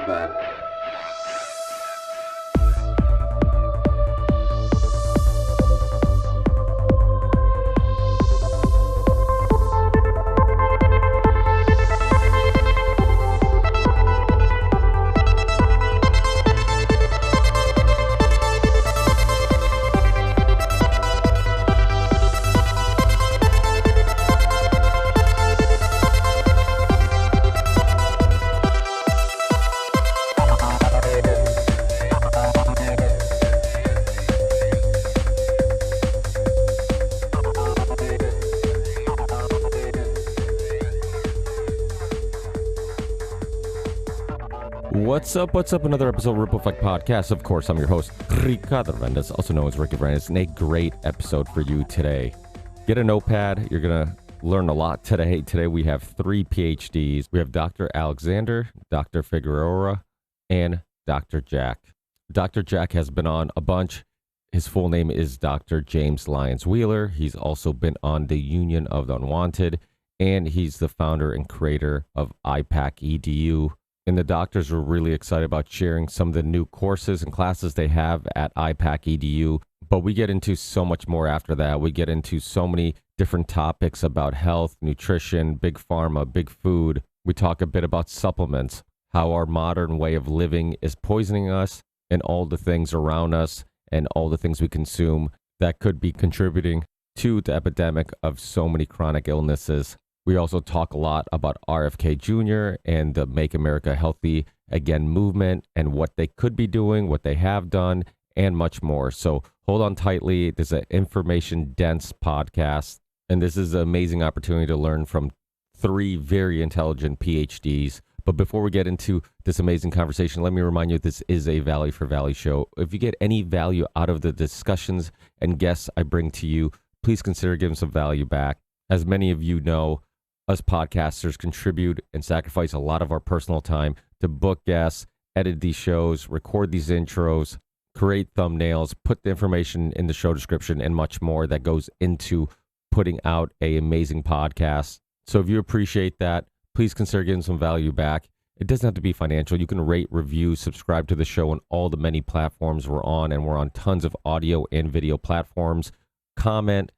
bad. What's up? What's up? Another episode of Ripple Effect Podcast. Of course, I'm your host, Ricardo Rendes, also known as Ricky Rendes, and a great episode for you today. Get a notepad. You're going to learn a lot today. Today we have 3 PhDs. We have Dr. Alexander, Dr. Figueroa, and Dr. Jack. Dr. Jack has been on a bunch. His full name is Dr. James Lyons Wheeler. He's also been on the Union of the Unwanted, and he's the founder and creator of IPAK-EDU. And the doctors were really excited about sharing some of the new courses and classes they have at IPAK-EDU. But we get into so much more after that. We get into so many different topics about health, nutrition, big pharma, big food. We talk a bit about supplements, how our modern way of living is poisoning us and all the things around us and all the things we consume that could be contributing to the epidemic of so many chronic illnesses. We also talk a lot about RFK Jr. and the Make America Healthy Again movement and what they could be doing, what they have done, and much more. So hold on tightly. This is an information-dense podcast, and this is an amazing opportunity to learn from 3 very intelligent PhDs. But before we get into this amazing conversation, let me remind you this is a Valley for Valley show. If you get any value out of the discussions and guests I bring to you, please consider giving some value back. As many of you know, us podcasters contribute and sacrifice a lot of our personal time to book guests, edit these shows, record these intros, create thumbnails, put the information in the show description, and much more that goes into putting out an amazing podcast. So if you appreciate that, please consider giving some value back. It doesn't have to be financial. You can rate, review, subscribe to the show on all the many platforms we're on, and we're on tons of audio and video platforms. Comment,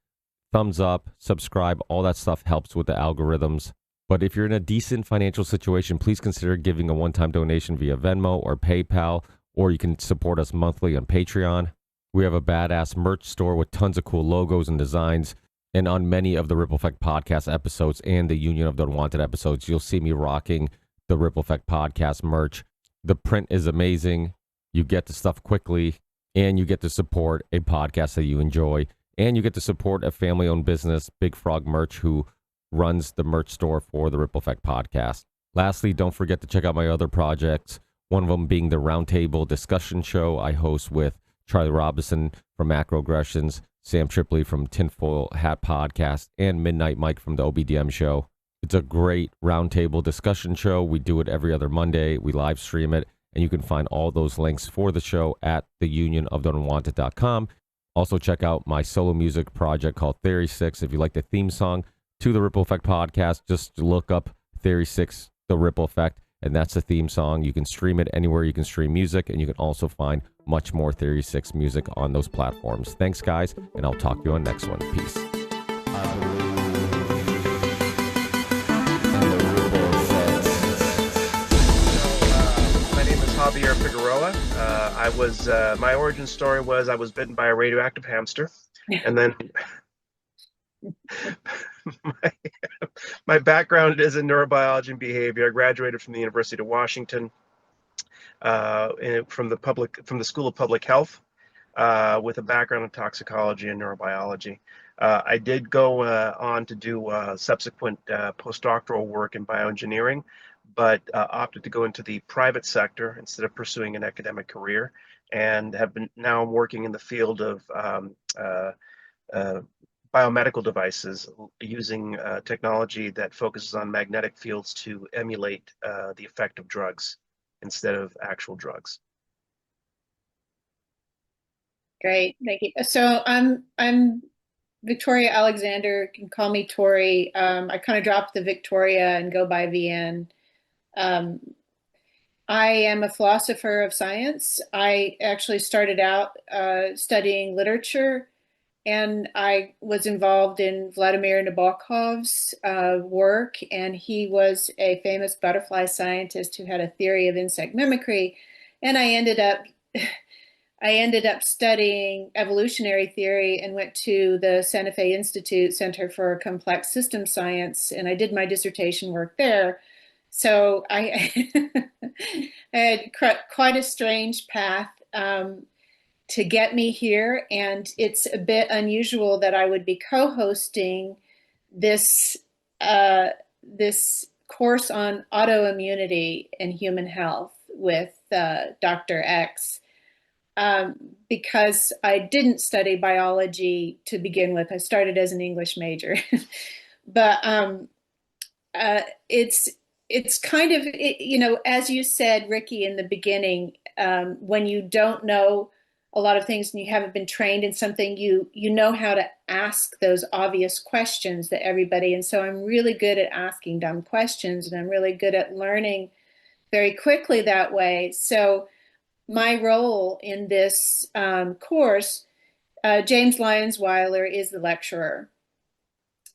thumbs up, subscribe, all that stuff helps with the algorithms. But if you're in a decent financial situation, please consider giving a one-time donation via Venmo or PayPal, or you can support us monthly on Patreon. We have a badass merch store with tons of cool logos and designs. And on many of the Ripple Effect Podcast episodes and the Union of the Unwanted episodes, you'll see me rocking the Ripple Effect Podcast merch. The print is amazing. You get the stuff quickly, and you get to support a podcast that you enjoy. And you get to support a family-owned business, Big Frog Merch, who runs the merch store for the Ripple Effect Podcast. Lastly, don't forget to check out my other projects, one of them being the Roundtable Discussion Show I host with Charlie Robinson from Macroaggressions, Sam Tripley from Tinfoil Hat Podcast, and Midnight Mike from the OBDM Show. It's a great roundtable discussion show. We do it every other Monday. We live stream it, and you can find all those links for the show at theunionoftheunwanted.com. Also, check out my solo music project called Theory 6. If you like the theme song to the Ripple Effect Podcast, just look up Theory 6, The Ripple Effect, and that's the theme song. You can stream it anywhere you can stream music, and you can also find much more Theory 6 music on those platforms. Thanks, guys, and I'll talk to you on the next one. Peace. Javier Figueroa. My origin story was I was bitten by a radioactive hamster, and then my background is in neurobiology and behavior. I graduated from the University of Washington from the School of Public Health with a background in toxicology and neurobiology. I did go on to do subsequent postdoctoral work in bioengineering, but opted to go into the private sector instead of pursuing an academic career, and have been now working in the field of biomedical devices using technology that focuses on magnetic fields to emulate the effect of drugs instead of actual drugs. Great, thank you. So I'm Victoria Alexander. You can call me Tori. I kind of dropped the Victoria and go by VN. I am a philosopher of science. I actually started out studying literature, and I was involved in Vladimir Nabokov's work, and he was a famous butterfly scientist who had a theory of insect mimicry. And I ended up studying evolutionary theory and went to the Santa Fe Institute Center for Complex System Science, and I did my dissertation work there. So I, I had quite a strange path to get me here, and it's a bit unusual that I would be co-hosting this this course on autoimmunity and human health with Dr. X, because I didn't study biology to begin with. I started as an English major, but uh, it's it's kind of as you said, Ricky, in the beginning, when you don't know a lot of things and you haven't been trained in something, you know how to ask those obvious questions that everybody. And so I'm really good at asking dumb questions, and I'm really good at learning very quickly that way. So my role in this course, James Lyons Weiler is the lecturer,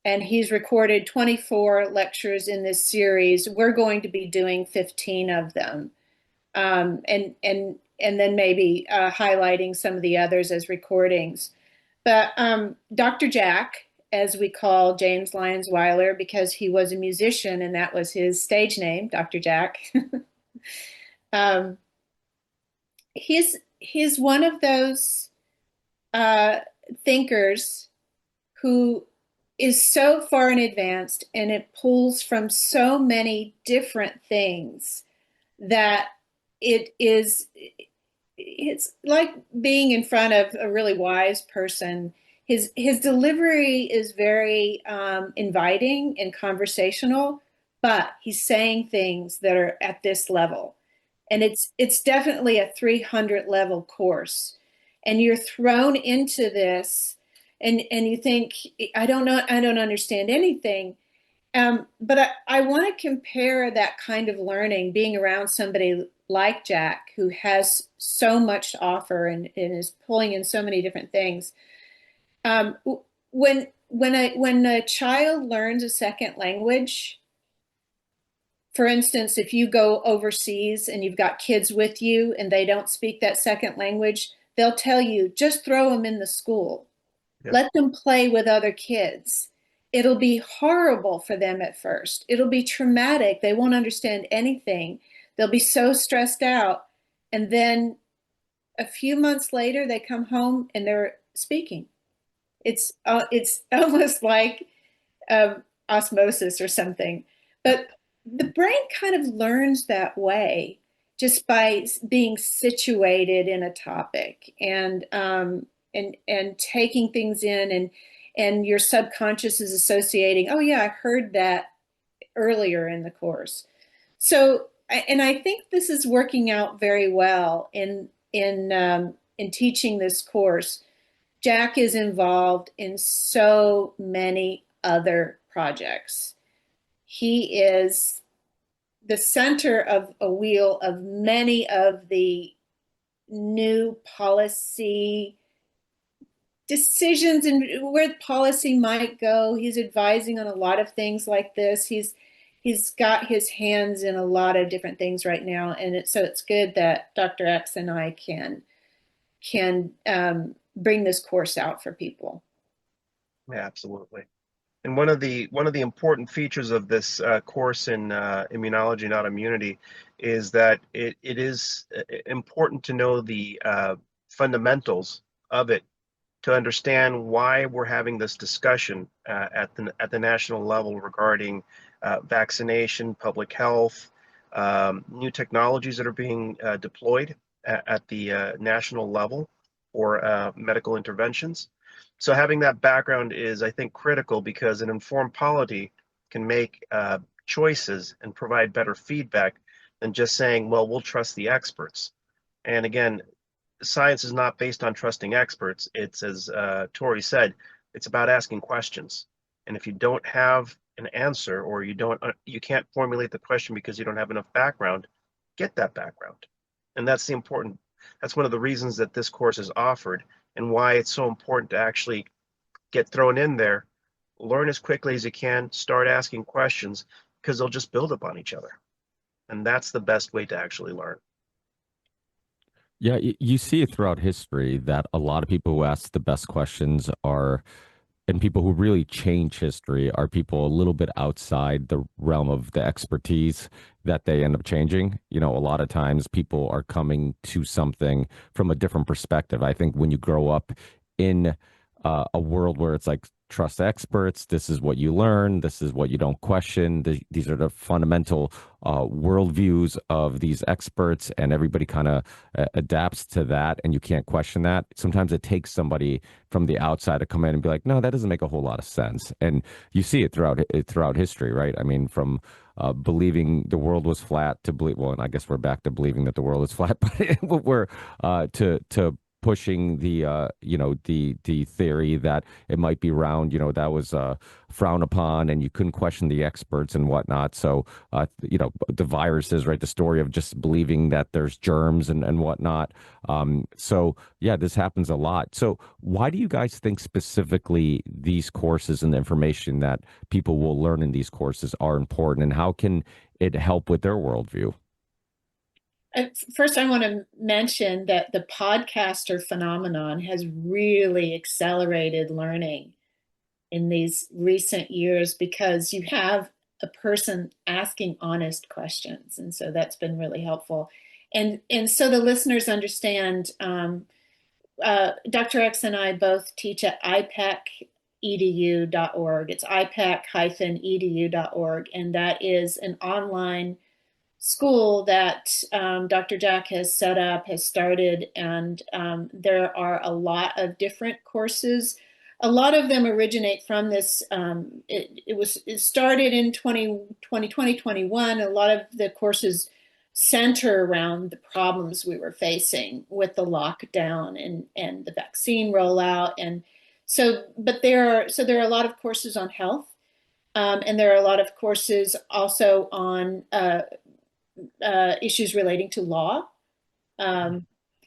and he's recorded 24 lectures in this series. We're going to be doing 15 of them, and then maybe highlighting some of the others as recordings. But Dr. Jack, as we call James Lyons Weiler, because he was a musician and that was his stage name, Dr. Jack. um, he's one of those uh, thinkers who is so far in advanced, and it pulls from so many different things that it's like being in front of a really wise person. His delivery is very inviting and conversational, but he's saying things that are at this level, and it's definitely a 300 level course, and you're thrown into this, and you think, I don't know, I don't understand anything. But I want to compare that kind of learning, being around somebody like Jack, who has so much to offer and is pulling in so many different things. Um, when a child learns a second language, for instance, if you go overseas and you've got kids with you and they don't speak that second language, they'll tell you, just throw them in the school. Yeah. Let them play with other kids. It'll be horrible for them at first. It'll be traumatic. They won't understand anything. They'll be so stressed out. And then a few months later, they come home and they're speaking. It's almost like osmosis or something. But the brain kind of learns that way just by being situated in a topic, and taking things in, and your subconscious is associating, oh yeah, I heard that earlier in the course. So, and I think this is working out very well in teaching this course. Jack is involved in so many other projects. He is the center of a wheel of many of the new policy decisions and where policy might go. He's advising on a lot of things like this. He's got his hands in a lot of different things right now, and it's good that Dr. X and I can bring this course out for people. Yeah, absolutely. And one of the important features of this course in immunology and autoimmunity is that it is important to know the fundamentals of it to understand why we're having this discussion at the national level regarding vaccination, public health, new technologies that are being deployed at the national level for medical interventions. So having that background is, I think, critical because an informed polity can make choices and provide better feedback than just saying, well, we'll trust the experts. And again, science is not based on trusting experts. It's, as Tori said, it's about asking questions. And if you don't have an answer, or you can't formulate the question because you don't have enough background, get that background. And that's one of the reasons that this course is offered and why it's so important to actually get thrown in there, learn as quickly as you can, start asking questions, because they'll just build upon each other. And that's the best way to actually learn. Yeah, you see it throughout history that a lot of people who ask the best questions are, and people who really change history are people a little bit outside the realm of the expertise that they end up changing. You know, a lot of times people are coming to something from a different perspective. I think when you grow up in a world where it's like, trust experts, this is what you learn, this is what you don't question, these are the fundamental worldviews of these experts, and everybody kind of adapts to that, and you can't question that. Sometimes it takes somebody from the outside to come in and be like, no, that doesn't make a whole lot of sense. And you see it throughout history, right? I mean, from believing the world was flat to believe, well, and I guess we're back to believing that the world is flat, but we're to pushing the the theory that it might be round. You know, that was frowned upon, and you couldn't question the experts and whatnot. So the viruses, right? The story of just believing that there's germs and whatnot. So yeah, this happens a lot. So why do you guys think specifically these courses and the information that people will learn in these courses are important, and how can it help with their worldview? First, I want to mention that the podcaster phenomenon has really accelerated learning in these recent years because you have a person asking honest questions. And so that's been really helpful. And so the listeners understand, Dr. X and I both teach at IPAK-EDU.org. It's IPAK-EDU.org. And that is an online school that Dr. Jack has set up, has started, and there are a lot of different courses. A lot of them originate from this. It started in 2021. A lot of the courses center around the problems we were facing with the lockdown and the vaccine rollout, and but there are a lot of courses on health, and there are a lot of courses also on issues relating to law,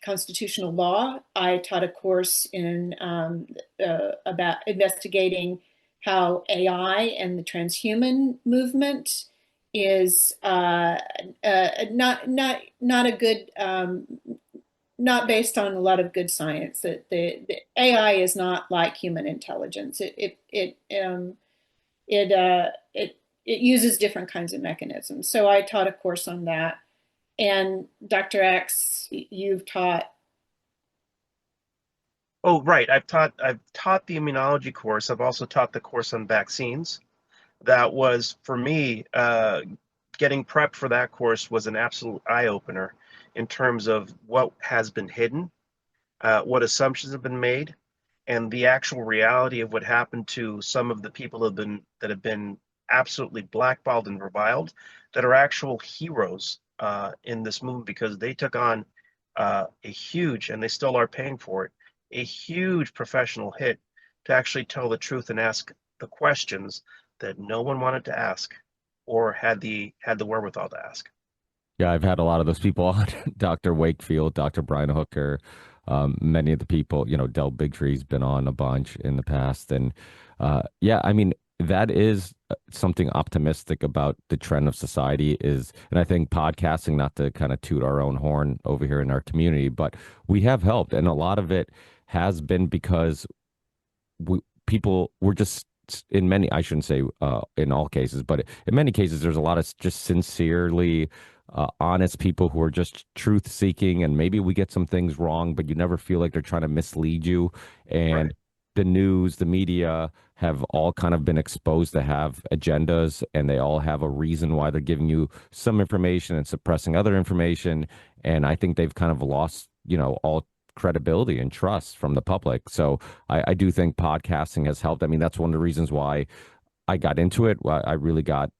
constitutional law. I taught a course in about investigating how AI and the transhuman movement is not a good, not based on a lot of good science. That the AI is not like human intelligence. It uses different kinds of mechanisms. So I taught a course on that. And Dr. X, you've taught. Oh, right. I've taught the immunology course. I've also taught the course on vaccines. That was, for me, getting prepped for that course was an absolute eye opener in terms of what has been hidden, what assumptions have been made, and the actual reality of what happened to some of the people that have been absolutely blackballed and reviled, that are actual heroes in this movement, because they took on a huge, and they still are paying for it, a huge professional hit to actually tell the truth and ask the questions that no one wanted to ask or had the wherewithal to ask. Yeah, I've had a lot of those people on. Dr. Wakefield, Dr. Brian Hooker, many of the people, Del Bigtree's been on a bunch in the past. And yeah, I mean, that is something optimistic about the trend of society is, and I think podcasting, not to kind of toot our own horn over here in our community, but we have helped. And a lot of it has been because people were just in many, I shouldn't say in all cases, but in many cases, there's a lot of just sincerely honest people who are just truth seeking, and maybe we get some things wrong, but you never feel like they're trying to mislead you. And Right. the news, the media have all kind of been exposed to have agendas, and they all have a reason why they're giving you some information and suppressing other information. And I think they've kind of lost, all credibility and trust from the public. So I do think podcasting has helped. I mean, that's one of the reasons why I got into it. I really got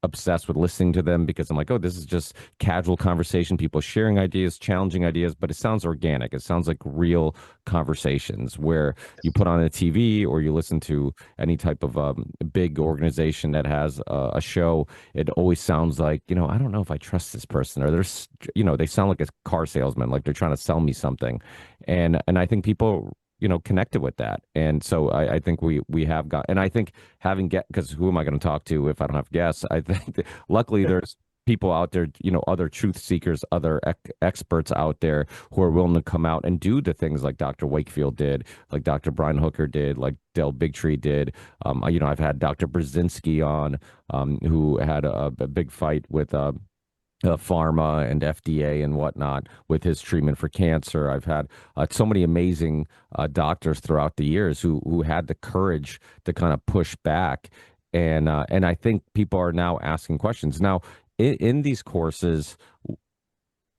obsessed with listening to them because I'm like, oh, this is just casual conversation, people sharing ideas, challenging ideas, but it sounds organic. It sounds like real conversations where you put on a TV or you listen to any type of big organization that has a show. It always sounds like, I don't know if I trust this person, or there's, they sound like a car salesman, like they're trying to sell me something. And I think people, connected with that. And so I think we have got, and I think having get, because who am I going to talk to if I don't have guests? I think that luckily there's people out there, other truth seekers, other experts out there who are willing to come out and do the things like Dr. Wakefield did, like Dr. Brian Hooker did, like Del Bigtree did. I've had Dr. Brzezinski on, who had a big fight with pharma and FDA and whatnot with his treatment for cancer. I've had so many amazing doctors throughout the years who had the courage to kind of push back, and I think people are now asking questions. Now, in these courses,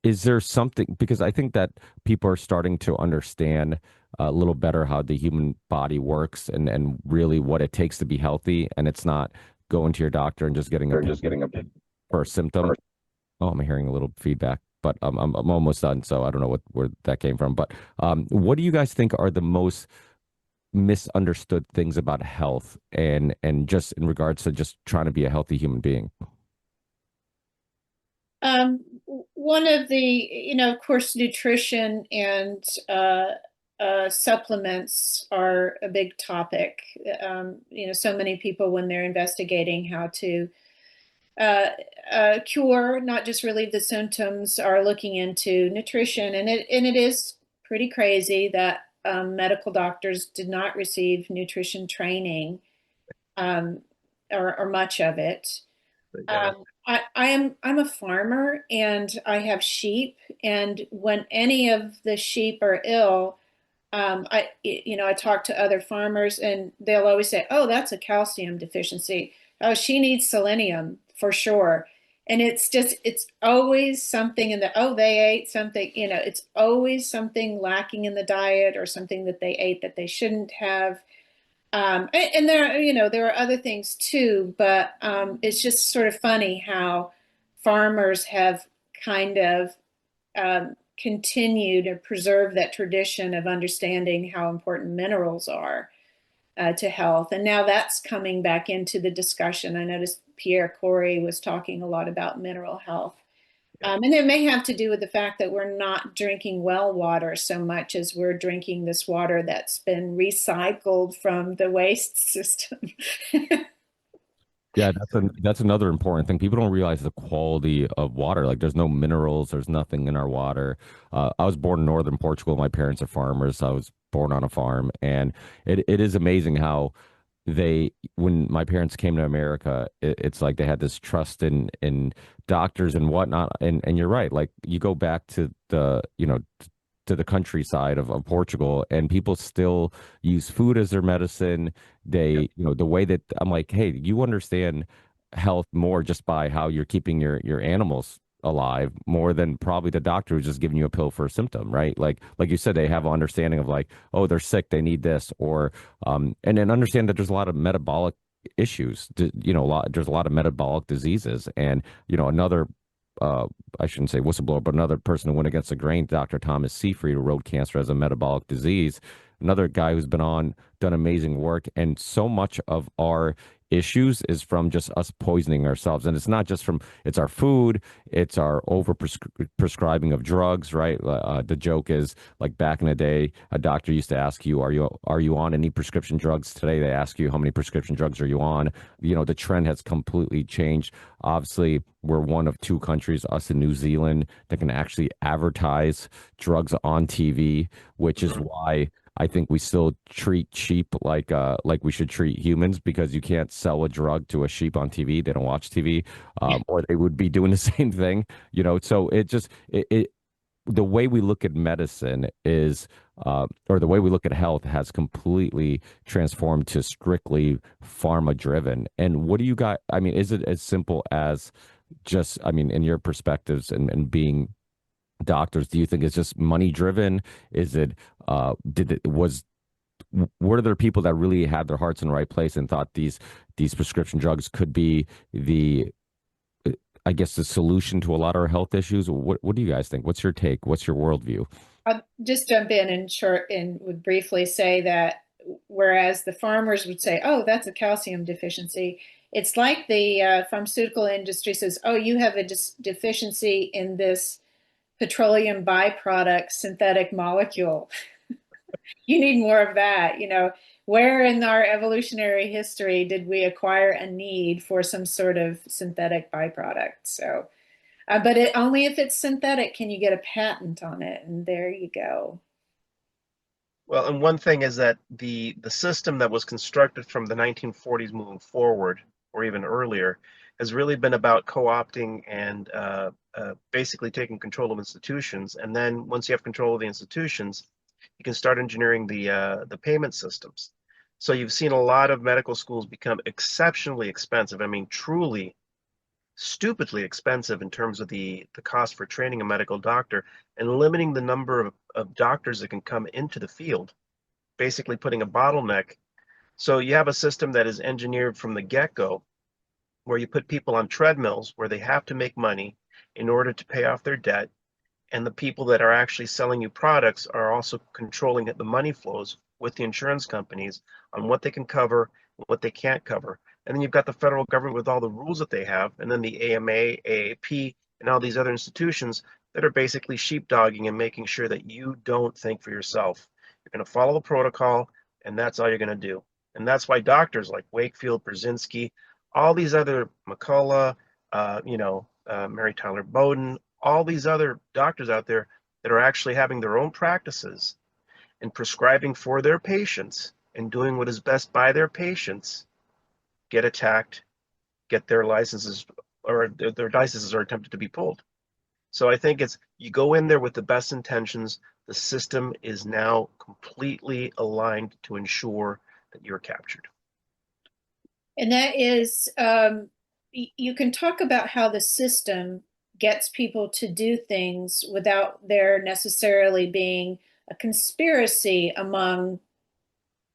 is there something, because I think that people are starting to understand a little better how the human body works and really what it takes to be healthy, and it's not going to your doctor and just getting a for a symptom. Oh, I'm hearing a little feedback, but I'm almost done, so I don't know where that came from. But what do you guys think are the most misunderstood things about health and just in regards to just trying to be a healthy human being? One of the, of course, nutrition and supplements are a big topic. So many people, when they're investigating how to uh, cure, not just relieve the symptoms, are looking into nutrition, and it is pretty crazy that medical doctors did not receive nutrition training, um, or much of it. Yeah. I'm a farmer and I have sheep, and when any of the sheep are ill, I talk to other farmers and they'll always say, "Oh, that's a calcium deficiency. Oh, she needs selenium for sure." And it's always something in the, oh, they ate something, it's always something lacking in the diet or something that they ate that they shouldn't have. And there are other things too, but it's just sort of funny how farmers have kind of continue to preserve that tradition of understanding how important minerals are to health. And now that's coming back into the discussion. I noticed Pierre Corey was talking a lot about mineral health. And it may have to do with the fact that we're not drinking well water so much as we're drinking this water that's been recycled from the waste system. Yeah, that's another important thing. People don't realize the quality of water. Like, there's no minerals, there's nothing in our water. I was born in northern Portugal. My parents are farmers. I was born on a farm, and it is amazing how when my parents came to America, it's like they had this trust in doctors and whatnot. And you're right. Like, you go back to the countryside of Portugal, and people still use food as their medicine. They, the way that I'm like, hey, you understand health more just by how you're keeping your animals alive more than probably the doctor who's just giving you a pill for a symptom, right? Like you said, they have an understanding of like, oh, they're sick, they need this, or and then understand that there's a lot of metabolic issues, there's a lot of metabolic diseases, and another I shouldn't say whistleblower, but another person who went against the grain, Dr. Thomas Seyfried, who wrote cancer as a metabolic disease. Another guy who's done amazing work. And so much of our issues is from just us poisoning ourselves. And it's not just it's our food, it's our prescribing of drugs, right? The joke is, like, back in the day, a doctor used to ask you, are you on any prescription drugs? Today, they ask you, how many prescription drugs are you on? The trend has completely changed. Obviously, we're one of two countries, us and New Zealand, that can actually advertise drugs on TV, which is why I think we still treat sheep like we should treat humans, because you can't sell a drug to a sheep on TV. They don't watch TV, or they would be doing the same thing, So the way we look at medicine or the way we look at health has completely transformed to strictly pharma driven. And what do you got? I mean, is it as simple as just, I mean, in your perspectives and being doctors, do you think it's just money driven? Is it were there people that really had their hearts in the right place and thought these prescription drugs could be the I guess, the solution to a lot of our health issues? What do you guys think? What's your take? What's your worldview? I'll just jump in and short and would briefly say that whereas the farmers would say, oh, that's a calcium deficiency, it's like the pharmaceutical industry says, oh, you have a deficiency in this petroleum byproduct synthetic molecule. You need more of that. Where in our evolutionary history did we acquire a need for some sort of synthetic byproduct? So, but only if it's synthetic can you get a patent on it, and there you go. Well, and one thing is that the system that was constructed from the 1940s moving forward, or even earlier, has really been about co-opting and basically taking control of institutions. And then once you have control of the institutions, you can start engineering the payment systems. So you've seen a lot of medical schools become exceptionally expensive. I mean, truly stupidly expensive in terms of the cost for training a medical doctor and limiting the number of doctors that can come into the field, basically putting a bottleneck. So you have a system that is engineered from the get-go where you put people on treadmills where they have to make money in order to pay off their debt. And the people that are actually selling you products are also controlling the money flows with the insurance companies on what they can cover, what they can't cover. And then you've got the federal government with all the rules that they have, and then the AMA, AAP, and all these other institutions that are basically sheepdogging and making sure that you don't think for yourself. You're going to follow the protocol, and that's all you're going to do. And that's why doctors like Wakefield, Brzezinski, all these other McCullough, Mary Tyler Bowden, all these other doctors out there that are actually having their own practices and prescribing for their patients and doing what is best by their patients get attacked, get their licenses, or their licenses are attempted to be pulled. So I think it's, you go in there with the best intentions. The system is now completely aligned to ensure that you're captured. And that is, you can talk about how the system gets people to do things without there necessarily being a conspiracy among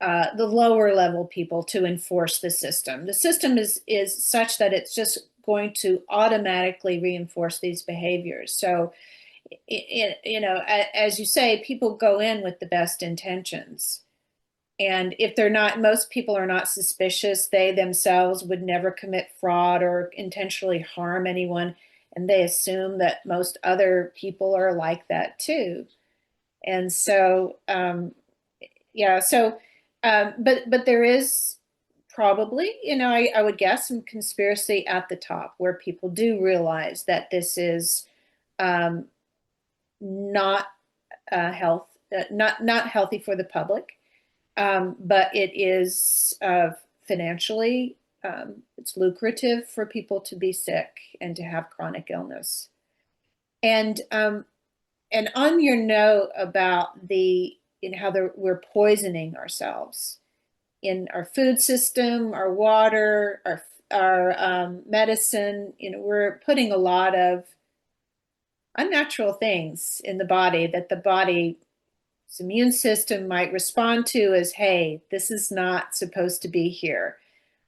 the lower level people to enforce the system. The system is such that it's just going to automatically reinforce these behaviors. So, as you say, people go in with the best intentions. And if they're not, most people are not suspicious. They themselves would never commit fraud or intentionally harm anyone. And they assume that most other people are like that too. And so, yeah, so, but there is probably, I would guess some conspiracy at the top where people do realize that this is not not healthy for the public. But it is financially, it's lucrative for people to be sick and to have chronic illness. And on your note about how we're poisoning ourselves in our food system, our water, our medicine, we're putting a lot of unnatural things in the body that the body's immune system might respond to as, hey, this is not supposed to be here.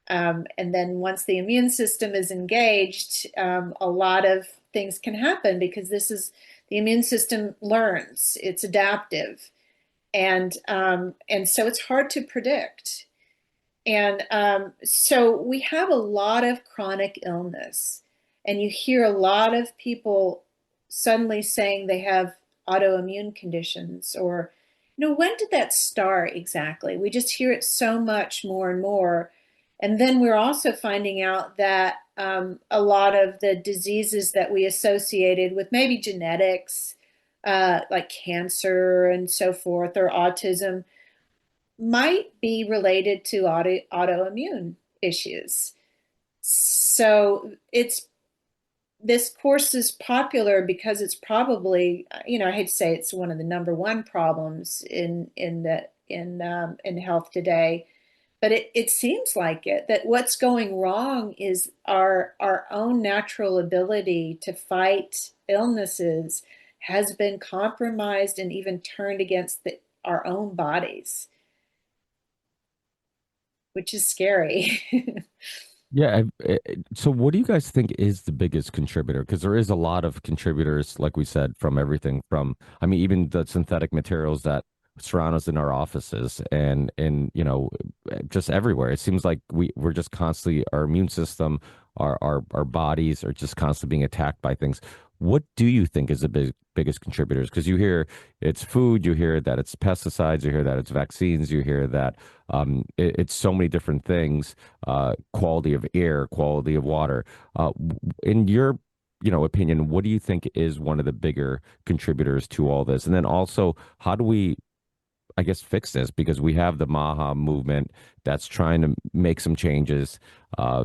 And then once the immune system is engaged, a lot of things can happen because the immune system learns, it's adaptive. And so it's hard to predict. And so we have a lot of chronic illness, and you hear a lot of people suddenly saying they have autoimmune conditions, or when did that start exactly? We just hear it so much more and more. And then we're also finding out that a lot of the diseases that we associated with maybe genetics, like cancer and so forth, or autism, might be related to autoimmune issues. So this course is popular because it's probably, I hate to say it's one of the number one problems in health today, but it seems like it, that what's going wrong is our own natural ability to fight illnesses has been compromised and even turned against our own bodies, which is scary. Yeah. So, what do you guys think is the biggest contributor? Because there is a lot of contributors, like we said, from everything from, I mean, even the synthetic materials that surround us in our offices and just everywhere. It seems like we're just constantly, our immune system, our bodies are just constantly being attacked by things. What do you think is the biggest contributors? Because you hear it's food, you hear that it's pesticides, you hear that it's vaccines, you hear that it's so many different things, quality of air, quality of water. In your, opinion, what do you think is one of the bigger contributors to all this? And then also, how do we, I guess, fix this? Because we have the Maha movement that's trying to make some changes,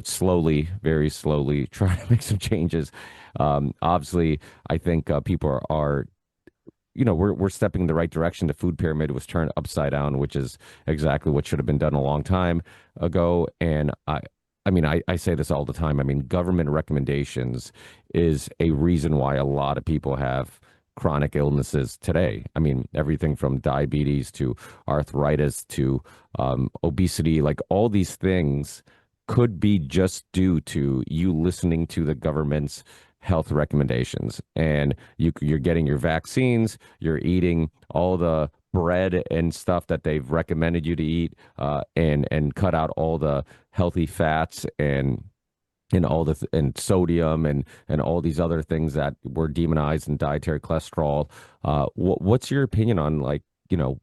slowly, very slowly, trying to make some changes. Obviously, I think people are we're stepping in the right direction. The food pyramid was turned upside down, which is exactly what should have been done a long time ago. And I mean, I say this all the time. I mean, government recommendations is a reason why a lot of people have chronic illnesses today. I mean, everything from diabetes to arthritis to obesity, like all these things could be just due to you listening to the government's health recommendations. And you're getting your vaccines, you're eating all the bread and stuff that they've recommended you to eat, and cut out all the healthy fats and all the and sodium and all these other things that were demonized in dietary cholesterol. What's your opinion on, like,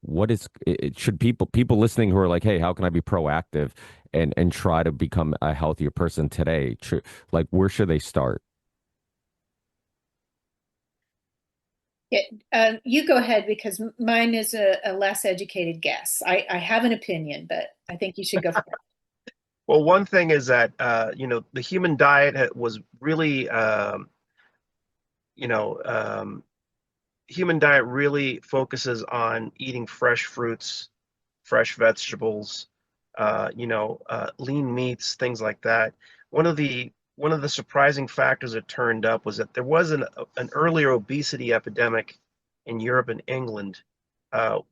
what is should people listening who are like, hey, how can I be proactive and try to become a healthier person today? Like, where should they start? Yeah, you go ahead because mine is a less educated guess. I have an opinion, but I think you should go first. Well, one thing is that the human diet was really you know human diet really focuses on eating fresh fruits, fresh vegetables, lean meats, things like that. One of the surprising factors that turned up was that there was an earlier obesity epidemic in Europe and England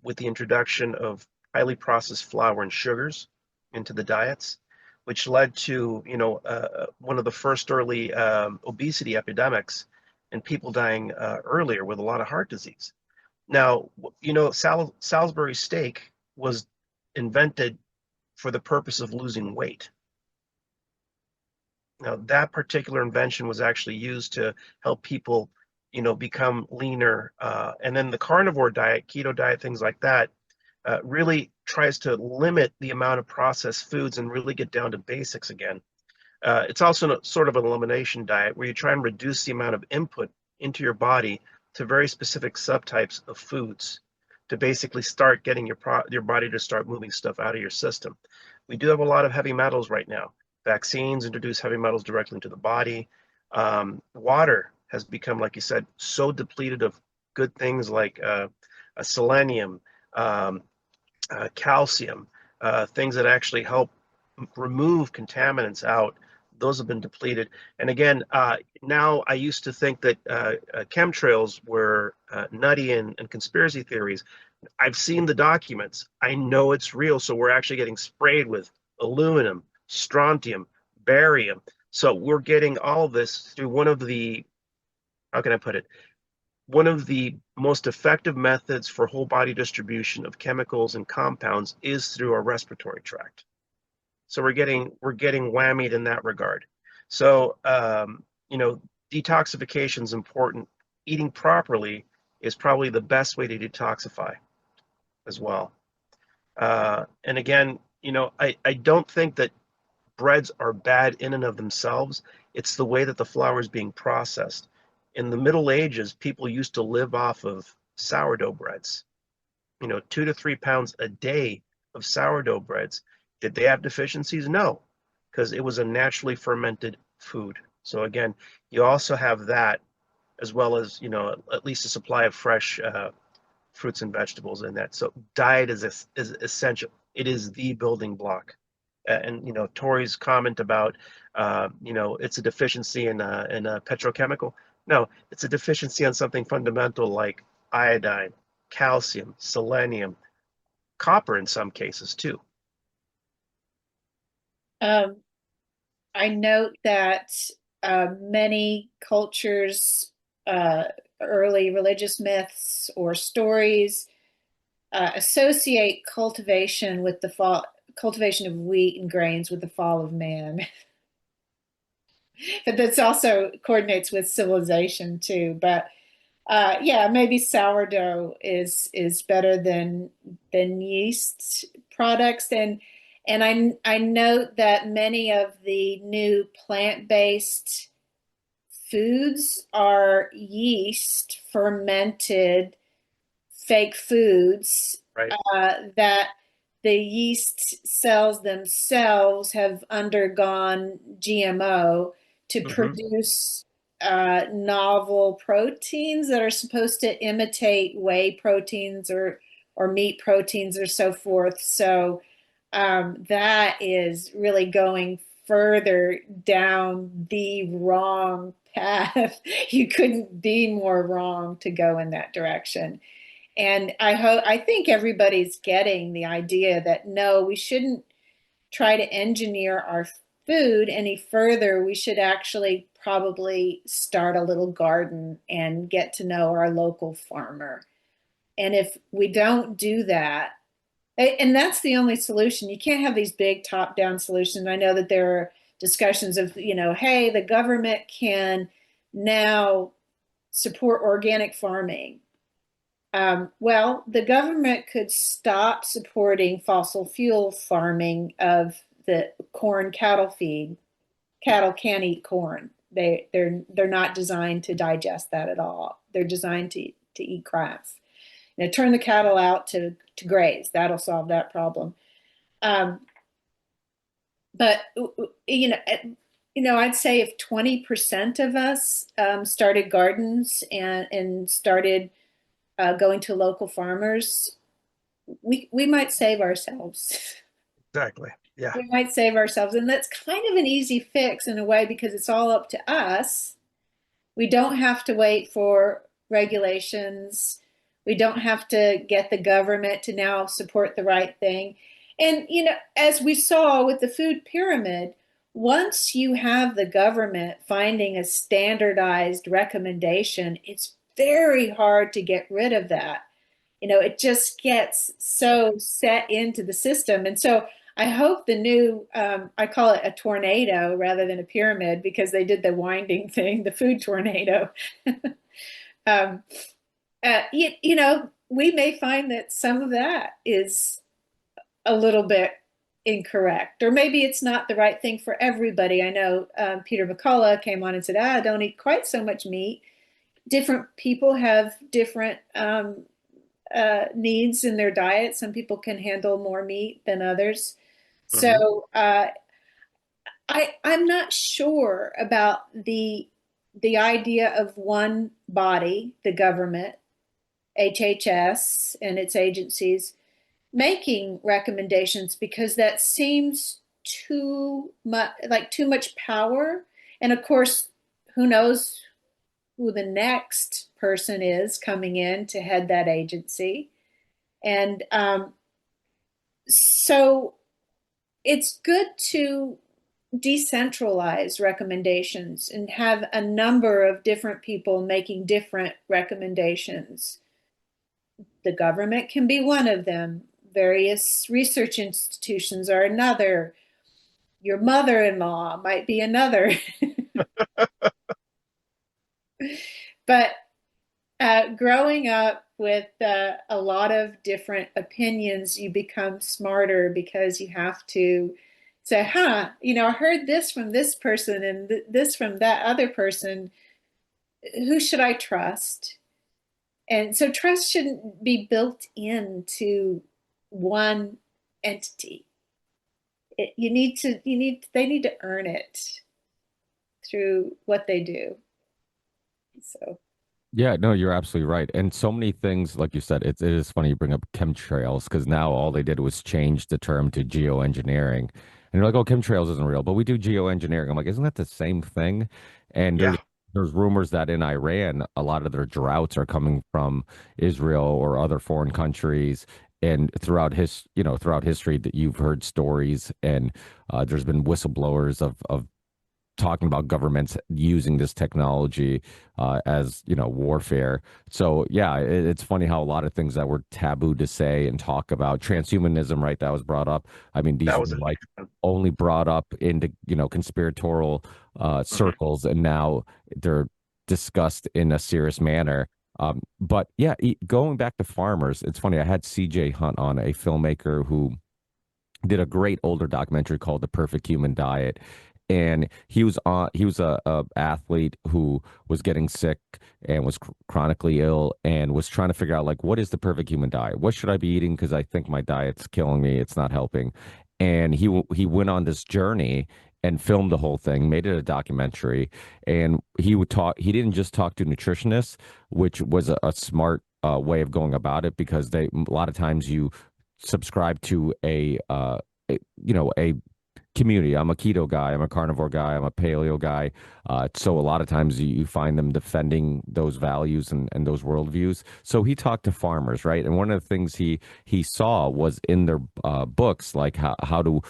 with the introduction of highly processed flour and sugars into the diets, which led to one of the first early obesity epidemics and people dying earlier with a lot of heart disease. Now, Salisbury steak was invented for the purpose of losing weight. Now, that particular invention was actually used to help people, become leaner. And then the carnivore diet, keto diet, things like that, really tries to limit the amount of processed foods and really get down to basics again. It's also sort of an elimination diet where you try and reduce the amount of input into your body to very specific subtypes of foods to basically start getting your body to start moving stuff out of your system. We do have a lot of heavy metals right now. Vaccines introduce heavy metals directly into the body. Water has become, like you said, so depleted of good things like selenium, um, calcium, things that actually help remove contaminants out. Those have been depleted. And again, now I used to think that chemtrails were nutty and conspiracy theories. I've seen the documents. I know it's real. So we're actually getting sprayed with aluminum, strontium, barium. So we're getting all of this through one of the, how can I put it? One of the most effective methods for whole body distribution of chemicals and compounds is through our respiratory tract. So we're getting whammied in that regard. So detoxification is important. Eating properly is probably the best way to detoxify as well. And again, I don't think that breads are bad in and of themselves. It's the way that the flour is being processed. In the Middle Ages, people used to live off of sourdough breads, 2 to 3 pounds a day of sourdough breads. Did they have deficiencies? No, because it was a naturally fermented food. So again, you also have that as well as, at least a supply of fresh fruits and vegetables in that. So diet is essential. It is the building block. And Tori's comment about it's a deficiency in a petrochemical. No, it's a deficiency on something fundamental like iodine, calcium, selenium, copper in some cases too. Um, I note that many cultures, uh, early religious myths or stories, associate cultivation with the fall, cultivation of wheat and grains with the fall of man. But that's also coordinates with civilization too. But yeah, maybe sourdough is better than yeast products, and I note that many of the new plant-based foods are yeast fermented fake foods, Right. that the yeast cells themselves have undergone GMO to Hmm. produce novel proteins that are supposed to imitate whey proteins or meat proteins or so forth. So that is really going further down the wrong path. You couldn't be more wrong to go in that direction. And I think everybody's getting the idea that no, we shouldn't try to engineer our food any further. We should actually probably start a little garden and get to know our local farmer. And if we don't do that, and that's the only solution. You can't have these big top-down solutions. I know that there are discussions of, hey, the government can now support organic farming. Well, the government could stop supporting fossil fuel farming of the corn cattle feed. Cattle can't eat corn. They're not designed to digest that at all. They're designed to eat grass. Turn the cattle out to graze. That'll solve that problem. Um, but I'd say if 20% of us started gardens and started going to local farmers, we might save ourselves. Exactly. Yeah. We might save ourselves, and that's kind of an easy fix in a way because it's all up to us. We don't have to wait for regulations. We don't have to get the government to now support the right thing. And, as we saw with the food pyramid, once you have the government finding a standardized recommendation, it's very hard to get rid of that. It just gets so set into the system. And so I hope the new, I call it a tornado rather than a pyramid because they did the winding thing, the food tornado. um, we may find that some of that is a little bit incorrect, or maybe it's not the right thing for everybody. I know Peter McCullough came on and said, don't eat quite so much meat. Different people have different needs in their diet. Some people can handle more meat than others. Hmm. So I'm not sure about the idea of one body, the government, HHS, and its agencies making recommendations because that seems too much power. And of course, who knows who the next person is coming in to head that agency. And so it's good to decentralize recommendations and have a number of different people making different recommendations. The government can be one of them, various research institutions are another, your mother-in-law might be another. But growing up with a lot of different opinions, you become smarter because you have to say, I heard this from this person and this from that other person. Who should I trust? And so trust shouldn't be built into one entity. They need to earn it through what they do. So. Yeah, no, you're absolutely right. And so many things, like you said, it is funny you bring up chemtrails because now all they did was change the term to geoengineering. And you're like, oh, chemtrails isn't real, but we do geoengineering. I'm like, isn't that the same thing? And Yeah. there's rumors that in Iran, a lot of their droughts are coming from Israel or other foreign countries. And throughout history, that you've heard stories, and there's been whistleblowers of talking about governments using this technology as, warfare. So yeah, it's funny how a lot of things that were taboo to say and talk about, transhumanism, right? That was brought up. I mean, these That were was a like huge one. only brought up into, conspiratorial Mhm. circles, and now they're discussed in a serious manner. But yeah, going back to farmers, it's funny. I had CJ Hunt on, a filmmaker who did a great older documentary called The Perfect Human Diet. And he was a athlete who was getting sick and was chronically ill and was trying to figure out, like, what is the perfect human diet? What should I be eating? Because I think my diet's killing me. It's not helping. And he went on this journey and filmed the whole thing, made it a documentary. And he would talk. He didn't just talk to nutritionists, which was a smart way of going about it, because a lot of times you subscribe to a community. I'm a keto guy, I'm a carnivore guy, I'm a paleo guy. So a lot of times you find them defending those values and those worldviews. So he talked to farmers, right? And one of the things he saw was in their books, like how to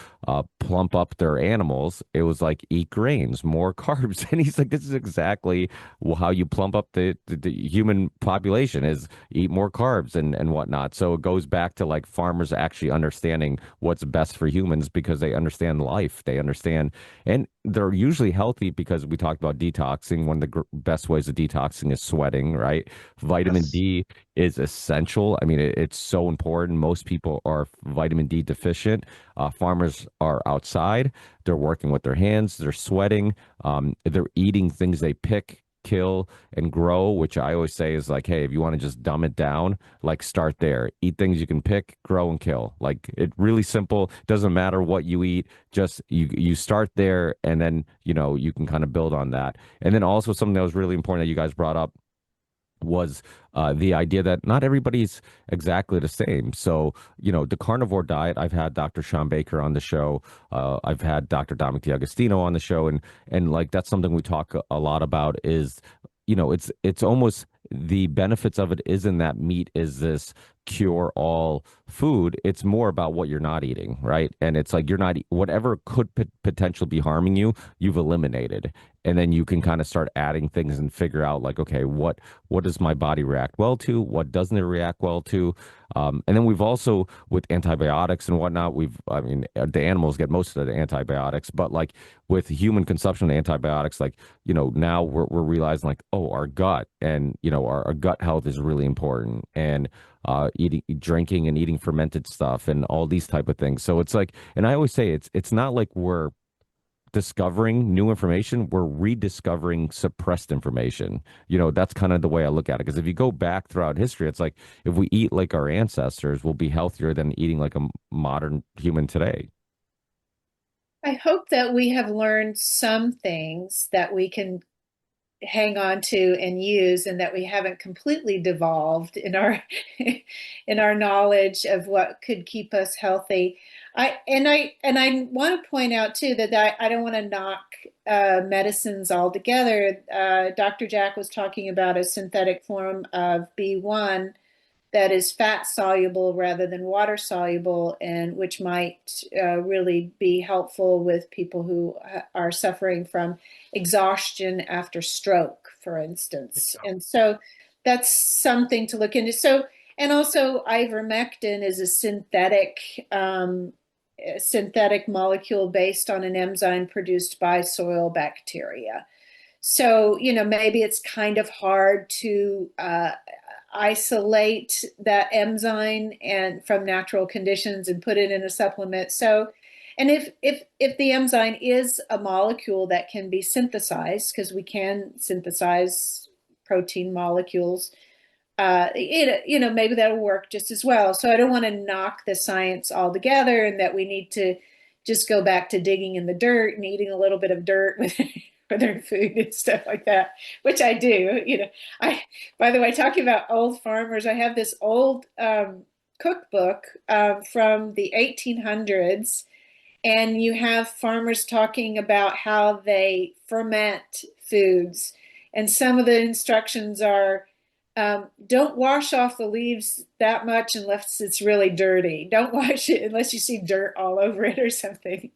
plump up their animals. It was like, eat grains, more carbs. And he's like, this is exactly how you plump up the human population, is eat more carbs and whatnot. So it goes back to like farmers actually understanding what's best for humans, because they understand life. They understand, and they're usually healthy, because we talked about detoxing. One of the best ways of detoxing is sweating, right? Vitamin Yes. D is essential. I mean, it's so important. Most people are vitamin D deficient. Farmers are outside. They're working with their hands. They're sweating. They're eating things they pick, kill, and grow, which I always say is like, hey, if you want to just dumb it down, like, start there. Eat things you can pick, grow, and kill. Like, it really simple. Doesn't matter what you eat. Just you start there, and then you can kind of build on that. And then also something that was really important that you guys brought up was the idea that not everybody's exactly the same. So, the carnivore diet, I've had Dr. Sean Baker on the show. I've had Dr. Dominic D'Agostino on the show. And like, that's something we talk a lot about is, it's almost, the benefits of it isn't that meat is this cure all food. It's more about what you're not eating, right? And it's like, you're not, whatever could potentially be harming you, you've eliminated. And then you can kind of start adding things and figure out, like, okay, what does my body react well to? What doesn't it react well to? And then we've also, with antibiotics and whatnot, I mean, the animals get most of the antibiotics, but like with human consumption of antibiotics, like, now we're realizing, like, oh, our gut and, our gut health is really important. And drinking and eating fermented stuff and all these type of things. So it's like, and I always say it's not like we're discovering new information, we're rediscovering suppressed information. That's kind of the way I look at it. Because if you go back throughout history, it's like, if we eat like our ancestors, we'll be healthier than eating like a modern human today. I hope that we have learned some things that we can hang on to and use, and that we haven't completely devolved in our in our knowledge of what could keep us healthy. I want to point out too that I don't want to knock medicines altogether. Dr. Jack was talking about a synthetic form of B1 that is fat soluble rather than water soluble, and which might really be helpful with people who are suffering from exhaustion after stroke, for instance. And so that's something to look into. So, and also ivermectin is a synthetic molecule based on an enzyme produced by soil bacteria. So, maybe it's kind of hard to isolate that enzyme and from natural conditions and put it in a supplement. So, and if the enzyme is a molecule that can be synthesized, because we can synthesize protein molecules, maybe that'll work just as well. So I don't want to knock the science altogether, and that we need to just go back to digging in the dirt and eating a little bit of dirt with their food and stuff like that, which I do. By the way, talking about old farmers, I have this old cookbook from the 1800s, and you have farmers talking about how they ferment foods. And some of the instructions are Don't wash off the leaves that much unless it's really dirty. Don't wash it unless you see dirt all over it or something.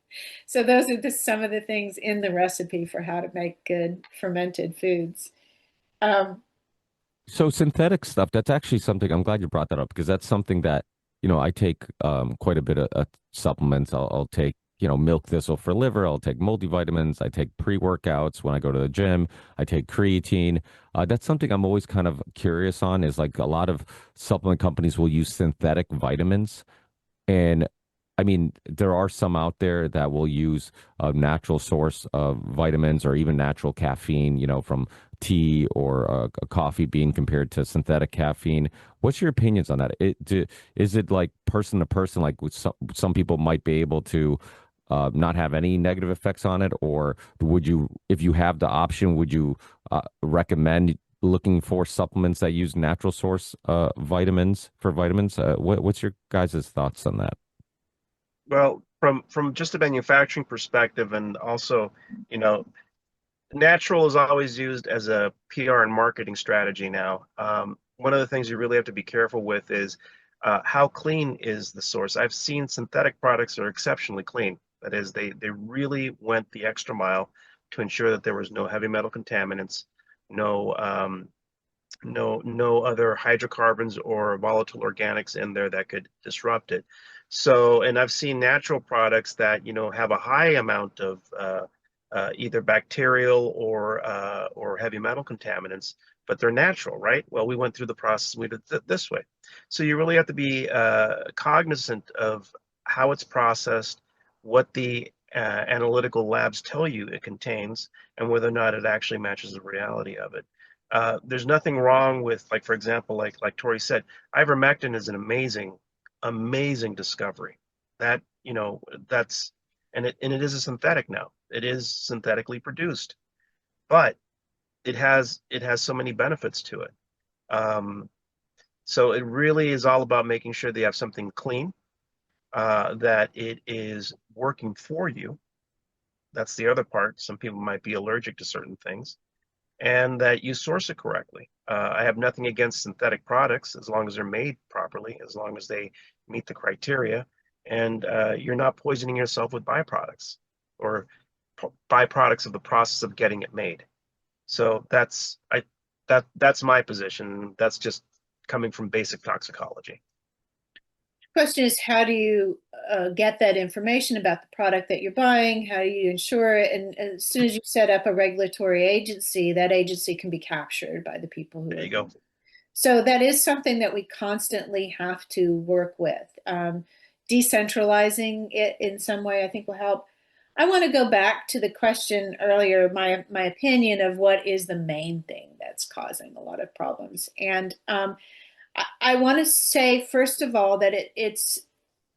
So those are some of the things in the recipe for how to make good fermented foods. Um, So synthetic stuff, that's actually something I'm glad you brought that up because that's something that, I take quite a bit of supplements. I'll take, milk thistle for liver. I'll take multivitamins. I take pre-workouts when I go to the gym. I take creatine. That's something I'm always kind of curious on is like a lot of supplement companies will use synthetic vitamins. And I mean, there are some out there that will use a natural source of vitamins or even natural caffeine, from tea or a coffee bean compared to synthetic caffeine. What's your opinions on that? Is it like person to person? Like with some people might be able to not have any negative effects on it, or would you, if you have the option, would you recommend looking for supplements that use natural source vitamins for vitamins? What's your guys' thoughts on that? Well, from just a manufacturing perspective, and also, you know, natural is always used as a PR and marketing strategy now. One of the things you really have to be careful with is how clean is the source. I've seen synthetic products that are exceptionally clean. That is, they really went the extra mile to ensure that there was no heavy metal contaminants, no no other hydrocarbons or volatile organics in there that could disrupt it. So, and I've seen natural products that have a high amount of either bacterial or heavy metal contaminants, but they're natural, right? Well, we went through the process. We did it this way. So you really have to be cognizant of how it's processed, what the analytical labs tell you it contains, and whether or not it actually matches the reality of it. There's nothing wrong with, like, for example, like Tori said, ivermectin is an amazing discovery. That that's and it is a synthetic now. It is synthetically produced, but it has so many benefits to it. Um, so it really is all about making sure that you have something clean, that it is working for you. That's the other part. Some people might be allergic to certain things, and that you source it correctly. I have nothing against synthetic products as long as they're made properly, as long as they meet the criteria, and you're not poisoning yourself with byproducts or byproducts of the process of getting it made. So that's my position. That's just coming from basic toxicology. Question is, how do you get that information about the product that you're buying? How do you ensure it? And as soon as you set up a regulatory agency, that agency can be captured by the people who There are you go. using it. So that is something that we constantly have to work with. Decentralizing it in some way, I think, will help. I want to go back to the question earlier, my opinion of what is the main thing that's causing a lot of problems. And I want to say, first of all, that it's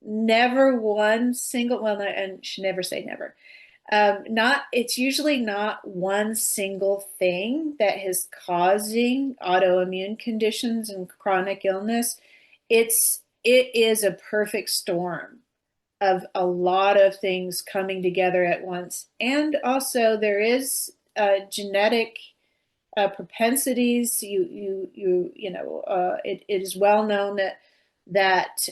never one single, well, and should never say never. Not, it's usually not one single thing that is causing autoimmune conditions and chronic illness. It is a perfect storm of a lot of things coming together at once. And also there is genetic propensities. It is well known that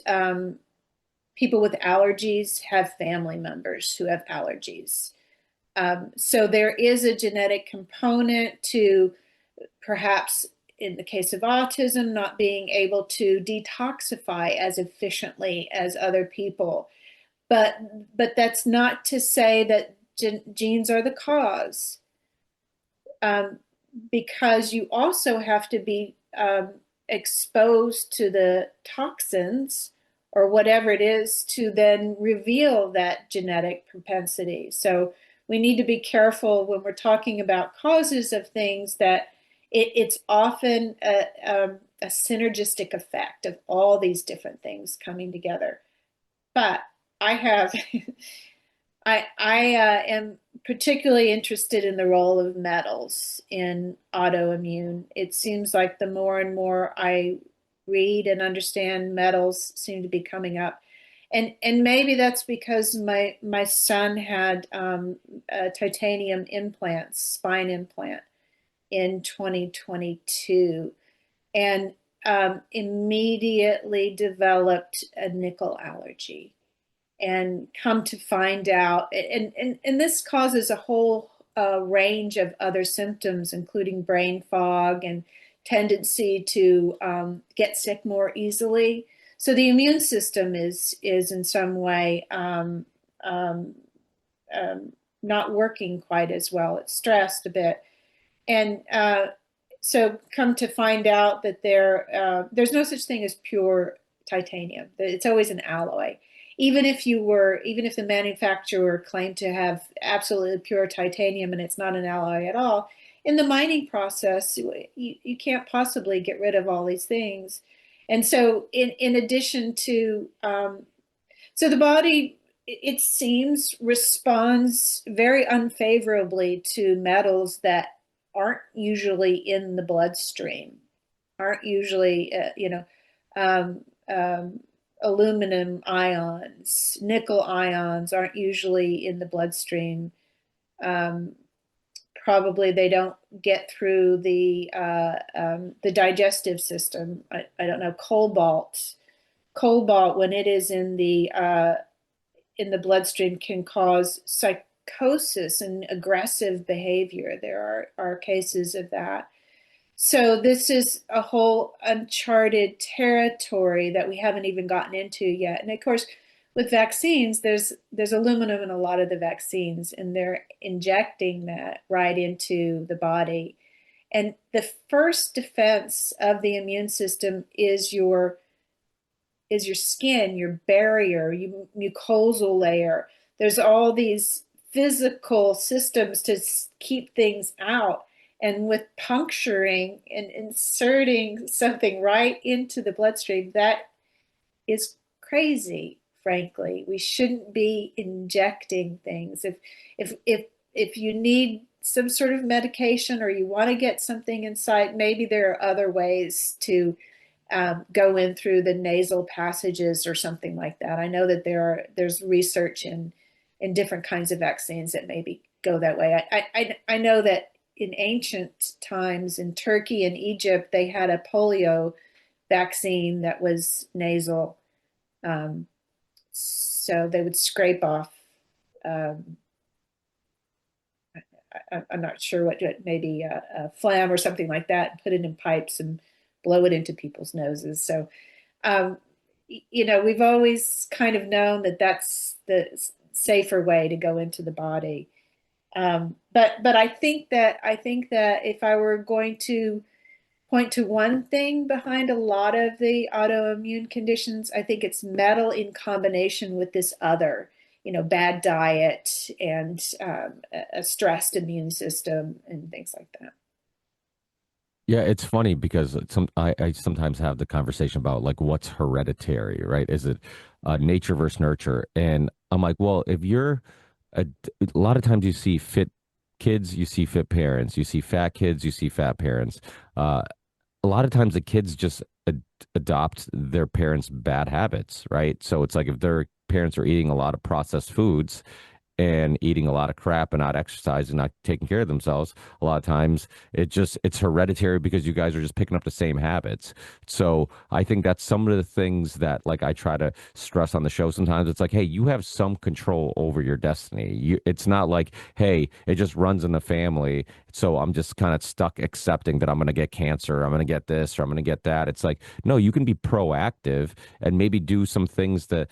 people with allergies have family members who have allergies. So there is a genetic component to, perhaps in the case of autism, not being able to detoxify as efficiently as other people. But that's not to say that genes are the cause, um, because you also have to be exposed to the toxins or whatever it is to then reveal that genetic propensity. So we need to be careful when we're talking about causes of things that it's often a synergistic effect of all these different things coming together. But I have I am particularly interested in the role of metals in autoimmune. It seems like the more and more I read and understand, metals seem to be coming up. And maybe that's because my son had a titanium implant, spine implant in 2022. and immediately developed a nickel allergy. And come to find out, and this causes a whole range of other symptoms, including brain fog and tendency to get sick more easily. So the immune system is in some way um, not working quite as well. It's stressed a bit, and so come to find out that there's no such thing as pure titanium. It's always an alloy. Even if the manufacturer claimed to have absolutely pure titanium and it's not an alloy at all, in the mining process, you can't possibly get rid of all these things. And so in addition to, so the body, it seems, responds very unfavorably to metals that aren't usually in the bloodstream, aren't usually, um, um, aluminum ions, nickel ions aren't usually in the bloodstream. Um, Probably they don't get through the digestive system. I don't know. Cobalt, when it is in the bloodstream, can cause psychosis and aggressive behavior. There are cases of that. So this is a whole uncharted territory that we haven't even gotten into yet. And of course, with vaccines, there's aluminum in a lot of the vaccines, and they're injecting that right into the body. And the first defense of the immune system is your skin, your barrier, your mucosal layer. There's all these physical systems to keep things out. And with puncturing and inserting something right into the bloodstream, that is crazy, frankly. We shouldn't be injecting things. If you need some sort of medication or you want to get something inside, maybe there are other ways to go in through the nasal passages or something like that. I know that there's research in different kinds of vaccines that maybe go that way. I know that in ancient times in Turkey and Egypt, they had a polio vaccine that was nasal. So they would scrape off, um, I'm not sure what, maybe a phlegm or something like that, and put it in pipes and blow it into people's noses. So, um, we've always kind of known that that's the safer way to go into the body. But I think that if I were going to point to one thing behind a lot of the autoimmune conditions, I think it's metal in combination with this other, bad diet and a stressed immune system and things like that. Yeah, it's funny because I sometimes have the conversation about like what's hereditary, right? Is it nature versus nurture? And I'm like, well, if you're a lot of times you see fit kids, you see fit parents, you see fat kids, you see fat parents. Uh, a lot of times the kids just adopt their parents' bad habits, right? So it's like if their parents are eating a lot of processed foods and eating a lot of crap and not exercising, not taking care of themselves, a lot of times it's hereditary because you guys are just picking up the same habits. So I think that's some of the things that like I try to stress on the show sometimes. It's like, hey, you have some control over your destiny. It's not like, hey, it just runs in the family. So I'm just kind of stuck accepting that I'm going to get cancer, I'm going to get this, or I'm going to get that. It's like, no, you can be proactive and maybe do some things to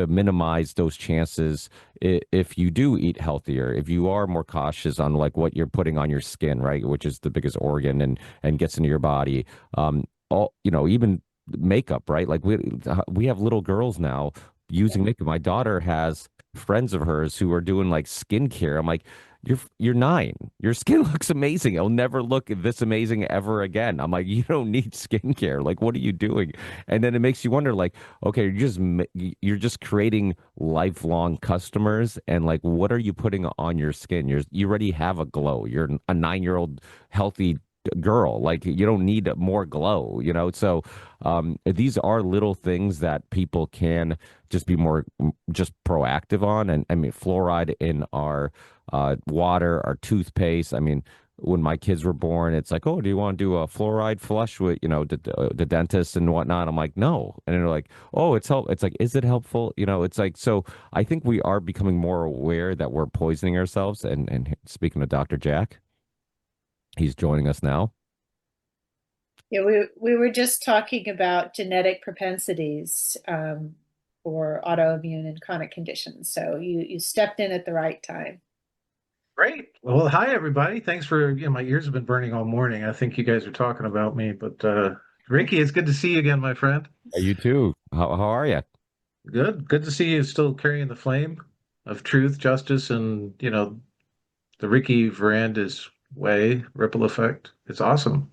minimize those chances if you do eat healthier, if you are more cautious on like what you're putting on your skin, right, which is the biggest organ and gets into your body. Even makeup, right? Like we have little girls now using makeup. My daughter has friends of hers who are doing like skincare. I'm like, you're 9. Your skin looks amazing. It'll never look this amazing ever again. I'm like, you don't need skincare. Like, what are you doing? And then it makes you wonder, like, okay, you're just creating lifelong customers, and like, what are you putting on your skin? You already have a glow. You're a 9-year-old healthy girl. Like, you don't need more glow, So these are little things that people can just be more just proactive on. And I mean, fluoride in our water, our toothpaste. I mean, when my kids were born, it's like, oh, do you want to do a fluoride flush with, the dentist and whatnot? I'm like, no. And they're like, oh, it's like, is it helpful? It's like, so I think we are becoming more aware that we're poisoning ourselves. And speaking of Dr. Jack, he's joining us now. Yeah, we were just talking about genetic propensities for autoimmune and chronic conditions. So you stepped in at the right time. Great. Well, hi everybody. Thanks for, my ears have been burning all morning. I think you guys are talking about me, but Ricky, it's good to see you again, my friend. You too. How are you? Good. Good to see you still carrying the flame of truth, justice, and, the Ricky Veranda's way, ripple effect. It's awesome.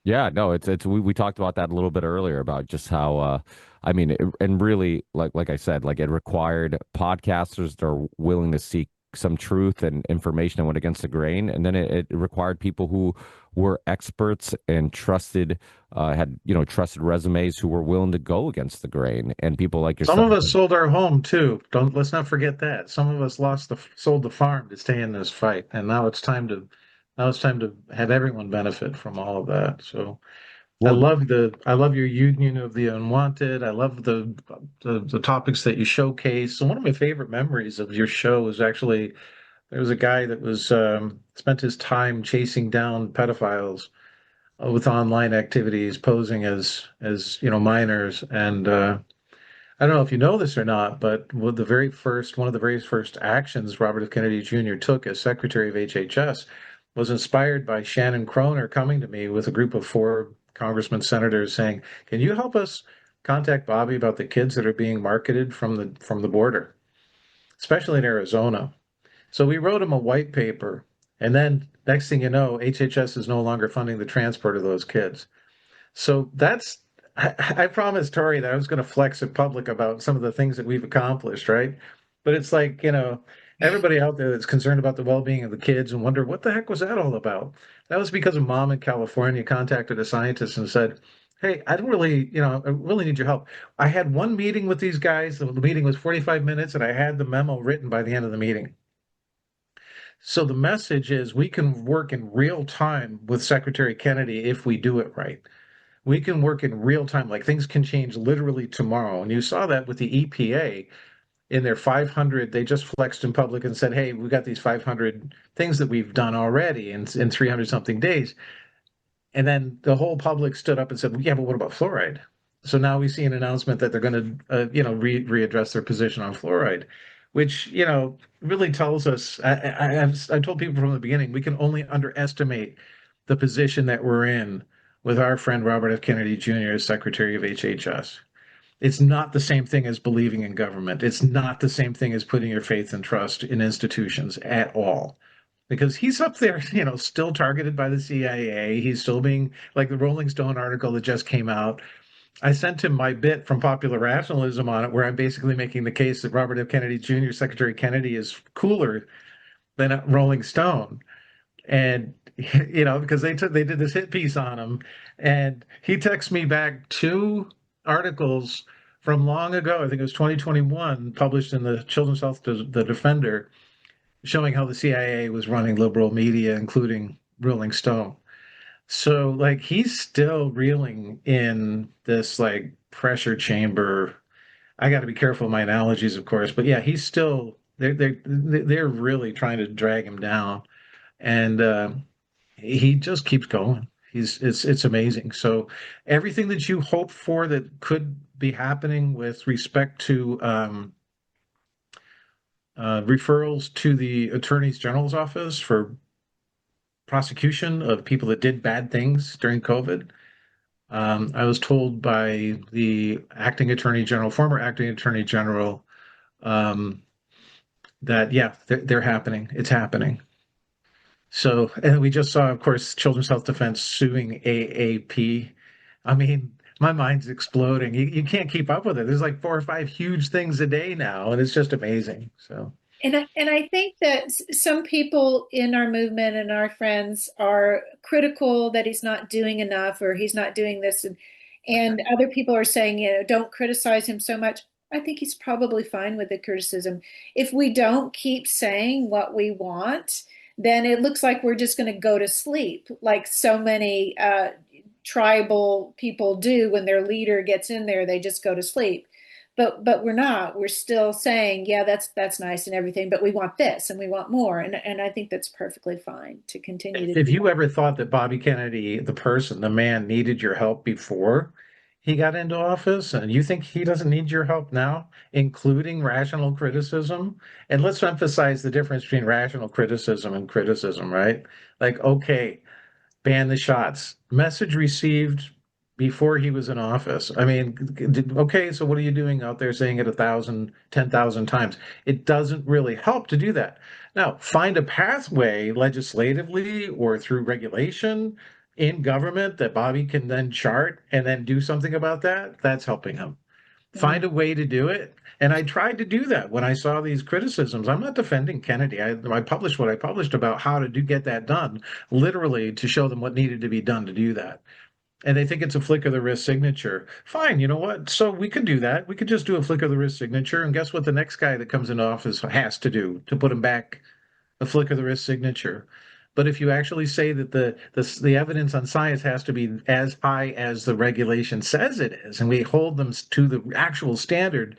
Yeah, no, it's we talked about that a little bit earlier about just how I mean and really like I said, like it required podcasters that are willing to seek some truth and information and went against the grain, and then it required people who were experts and trusted had trusted resumes who were willing to go against the grain, and people like Some yourself. of us sold our home too. Let's not forget that. Some of us sold the farm to stay in this fight, and now it's time to have everyone benefit from all of that. So Well, I love your union of the unwanted. I love the topics that you showcase. So one of my favorite memories of your show is actually there was a guy that was spent his time chasing down pedophiles with online activities, posing as minors. And I don't know if you know this or not, but one of the very first actions Robert F. Kennedy Jr. took as Secretary of HHS was inspired by Shannon Croner coming to me with a group of 4 congressmen, senators saying, "Can you help us contact Bobby about the kids that are being marketed from the border, especially in Arizona?" So we wrote him a white paper, and then next thing you know, HHS is no longer funding the transport of those kids. So I promised Tori that I was going to flex in public about some of the things that we've accomplished, right? But it's like, everybody out there that's concerned about the well-being of the kids and wonder what the heck was that all about? That was because a mom in California contacted a scientist and said, "Hey, I really need your help." I had one meeting with these guys. The meeting was 45 minutes, and I had the memo written by the end of the meeting. So the message is we can work in real time with Secretary Kennedy if we do it right. We can work in real time. Like things can change literally tomorrow. And you saw that with the EPA in their 500. They just flexed in public and said, "Hey, we got these 500 things that we've done already in 300 something days." And then the whole public stood up and said, well, "Yeah, but what about fluoride?" So now we see an announcement that they're going to, readdress their position on fluoride, which, really tells us. I told people from the beginning, we can only underestimate the position that we're in with our friend Robert F. Kennedy Jr. as Secretary of HHS. It's not the same thing as believing in government. It's not the same thing as putting your faith and trust in institutions at all, because he's up there, still targeted by the CIA. He's still being like the Rolling Stone article that just came out. I sent him my bit from Popular Rationalism on it, where I'm basically making the case that Robert F. Kennedy Jr., Secretary Kennedy, is cooler than Rolling Stone. And because they did this hit piece on him, and he texts me back 2 articles from long ago. I think it was 2021, published in the Children's Health, the Defender, showing how the CIA was running liberal media, including Rolling Stone. So like he's still reeling in this like pressure chamber. I got to be careful of my analogies, of course, but yeah, he's still they're really trying to drag him down, and he just keeps going. It's amazing. So everything that you hope for that could be happening with respect to referrals to the Attorney General's office for prosecution of people that did bad things during COVID. I was told by the acting attorney general, former acting attorney general, um, that yeah, they're happening. It's happening. So, and we just saw, of course, Children's Health Defense suing AAP. I mean, my mind's exploding. You can't keep up with it. There's like 4 or 5 huge things a day now, and it's just amazing. So. And I think that some people in our movement and our friends are critical that he's not doing enough or he's not doing this, and other people are saying, don't criticize him so much. I think he's probably fine with the criticism. If we don't keep saying what we want, then it looks like we're just going to go to sleep, like so many tribal people do when their leader gets in there, they just go to sleep. But we're not. We're still saying, yeah, that's nice and everything, but we want this and we want more. And I think that's perfectly fine to continue to If do you that. ever thought that Bobby Kennedy, the person, the man, needed your help before he got into office, and you think he doesn't need your help now, including rational criticism? And let's emphasize the difference between rational criticism and criticism, right? Like, okay, ban the shots. Message received before he was in office. I mean, okay, so what are you doing out there saying it 1,000, 10,000 times? It doesn't really help to do that. Now, find a pathway legislatively or through regulation in government that Bobby can then chart and then do something about that. That's helping him. Mm. Find a way to do it. And I tried to do that when I saw these criticisms. I'm not defending Kennedy. I published what I published about how to get that done, literally to show them what needed to be done to do that. And they think it's a flick of the wrist signature. Fine, you know what? So we could do that. We could just do a flick of the wrist signature. And guess what the next guy that comes into office has to do to put him back? A flick of the wrist signature. But if you actually say that the evidence on science has to be as high as the regulation says it is, and we hold them to the actual standard,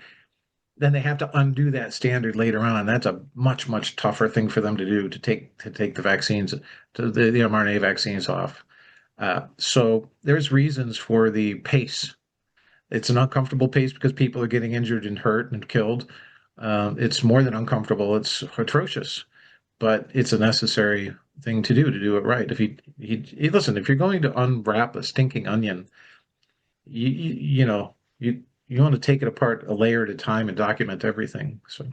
then they have to undo that standard later on. That's a much tougher thing for them to do to take the vaccines, to the mRNA vaccines off. So there's reasons for the pace. It's an uncomfortable pace because people are getting injured and hurt and killed. It's more than uncomfortable. It's atrocious, but it's a necessary thing to do it right. If he listen, if you're going to unwrap a stinking onion, you know, you want to take it apart a layer at a time and document everything. So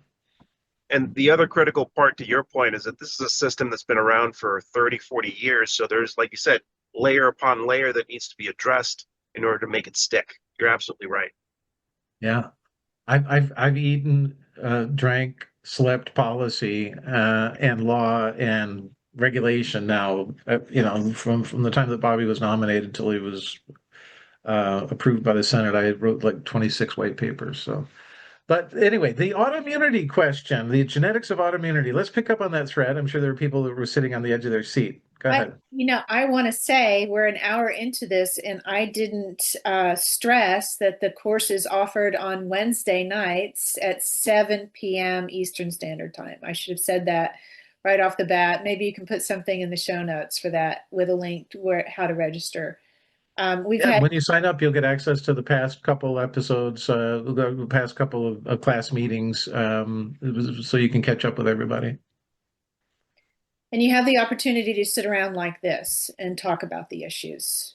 And the other critical part to your point is that this is a system that's been around for 30, 40 years. So there's, like you said, layer upon layer that needs to be addressed in order to make it stick. You're absolutely right. yeah, I've eaten, drank, slept policy, and law and regulation now, from the time that Bobby was nominated until he was approved by the Senate. I wrote like 26 white papers. So, but anyway, the autoimmunity question, the genetics of autoimmunity. Let's pick up on that thread. I'm sure there are people that were sitting on the edge of their seat. Go ahead. I want to say we're an hour into this, and I didn't stress that the course is offered on Wednesday nights at 7 p.m. Eastern Standard Time. I should have said that right off the bat. Maybe you can put something in the show notes for that with a link to how to register. We've Yeah, had when you sign up, you'll get access to the past couple episodes, the past couple of class meetings, so you can catch up with everybody. And you have the opportunity to sit around like this and talk about the issues.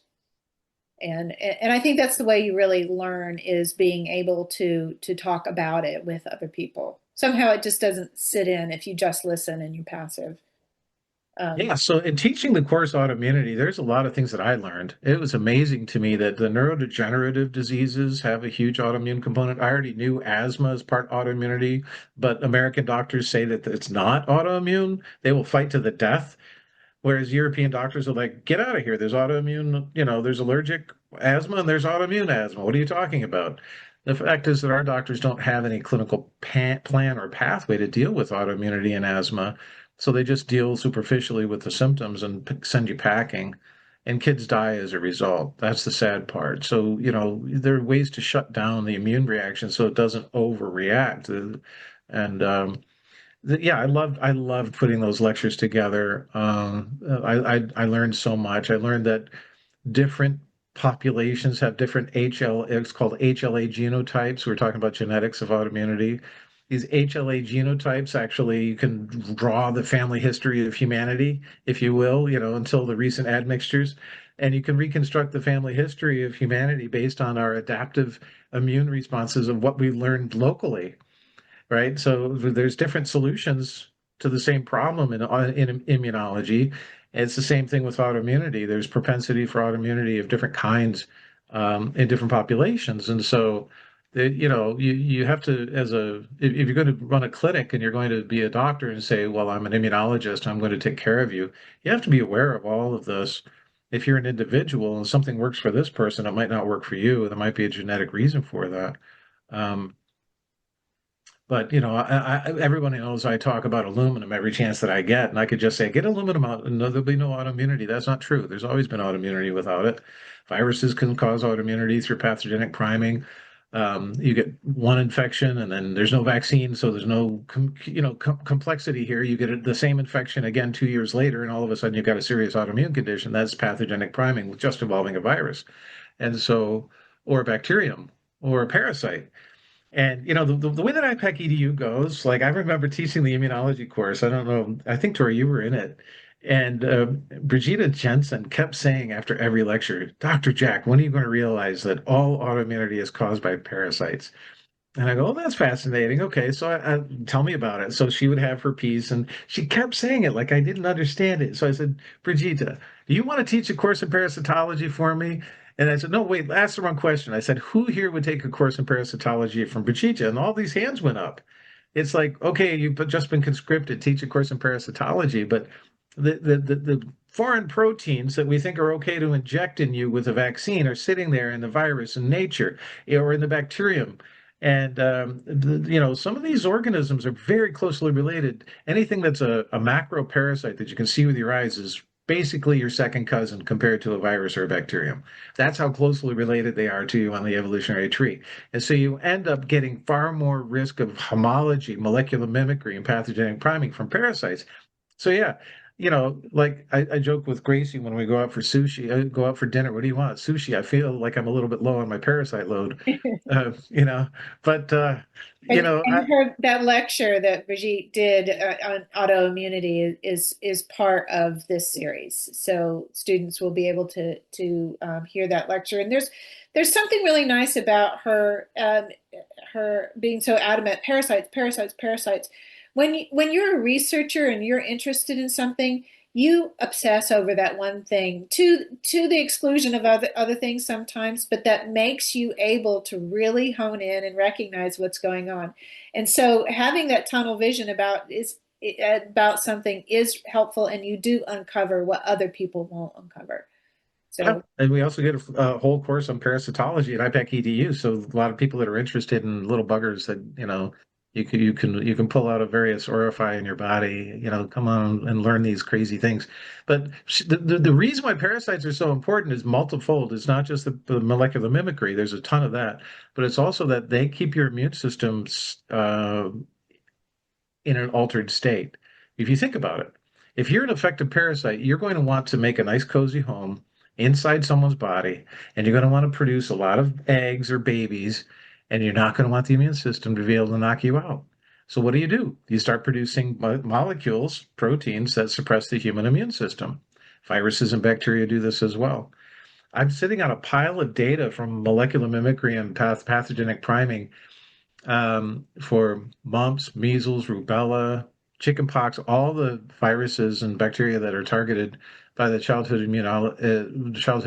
And I think that's the way you really learn, is being able to talk about it with other people. Somehow it just doesn't sit in if you just listen and you're passive. Yeah, so in teaching the course autoimmunity, there's a lot of things that I learned. It was amazing to me that the neurodegenerative diseases have a huge autoimmune component. I already knew asthma is part autoimmunity, but American doctors say that it's not autoimmune. They will fight to the death. Whereas European doctors are like, get out of here. There's autoimmune, there's allergic asthma and there's autoimmune asthma. What are you talking about? The fact is that our doctors don't have any clinical plan or pathway to deal with autoimmunity and asthma. So they just deal superficially with the symptoms and send you packing. And kids die as a result. That's the sad part. So, there are ways to shut down the immune reaction so it doesn't overreact. And yeah, I loved putting those lectures together. I learned so much. I learned that different populations have different it's called HLA genotypes. We're talking about genetics of autoimmunity. These HLA genotypes, actually, you can draw the family history of humanity, if you will, until the recent admixtures. And you can reconstruct the family history of humanity based on our adaptive immune responses of what we learned locally, right? So there's different solutions to the same problem in immunology. It's the same thing with autoimmunity. There's propensity for autoimmunity of different kinds, in different populations. And so, you have to, if you're going to run a clinic and you're going to be a doctor and say, well, I'm an immunologist, I'm going to take care of you, you have to be aware of all of this. If you're an individual and something works for this person, it might not work for you. There might be a genetic reason for that. Um, But everybody knows I talk about aluminum every chance that I get, and I could just say get aluminum out, and there'll be no autoimmunity. That's not true. There's always been autoimmunity without it. Viruses can cause autoimmunity through pathogenic priming. You get one infection, and then there's no vaccine, so there's no complexity here. You get the same infection again 2 years later, and all of a sudden you've got a serious autoimmune condition. That's pathogenic priming, just involving a virus, and so or a bacterium or a parasite. And the way that IPAK-EDU goes, like I remember teaching the immunology course. I don't know. I think Tori, you were in it. And Brigitte Jensen kept saying after every lecture, Dr. Jack, when are you going to realize that all autoimmunity is caused by parasites? And I go, oh, that's fascinating. Okay, so tell me about it. So she would have her piece, and she kept saying it like I didn't understand it. So I said, Brigitte, do you want to teach a course in parasitology for me? And I said, no, wait, ask the wrong question. I said, who here would take a course in parasitology from Brigitte? And all these hands went up. It's like, okay, you've just been conscripted, teach a course in parasitology, but the foreign proteins that we think are okay to inject in you with a vaccine are sitting there in the virus in nature or in the bacterium. And some of these organisms are very closely related. Anything that's a macro parasite that you can see with your eyes is basically your second cousin compared to a virus or a bacterium. That's how closely related they are to you on the evolutionary tree. And so you end up getting far more risk of homology, molecular mimicry, and pathogenic priming from parasites. So yeah, like I joke with Gracie when we go out for sushi, go out for dinner. What do you want? Sushi. I feel like I'm a little bit low on my parasite load, uh, you know, but And her that lecture that Brigitte did on autoimmunity is part of this series, so students will be able to hear that lecture. And there's something really nice about her being so adamant, parasites, parasites, parasites. When you're a researcher and you're interested in something, you obsess over that one thing to the exclusion of other things sometimes, but that makes you able to really hone in and recognize what's going on. And so having that tunnel vision about something is helpful, and you do uncover what other people won't uncover. yeah, So and we also get a whole course on parasitology at IPAK-EDU. So a lot of people that are interested in little buggers that you can pull out of various orifice in your body. Come on and learn these crazy things. But the reason why parasites are so important is multifold. It's not just the molecular mimicry. There's a ton of that, but it's also that they keep your immune system in an altered state. If you think about it, if you're an effective parasite, you're going to want to make a nice cozy home inside someone's body, and you're going to want to produce a lot of eggs or babies, and you're not going to want the immune system to be able to knock you out. So what do? You start producing molecules, proteins that suppress the human immune system. Viruses and bacteria do this as well. I'm sitting on a pile of data from molecular mimicry and pathogenic priming for mumps, measles, rubella, chickenpox, all the viruses and bacteria that are targeted by the childhood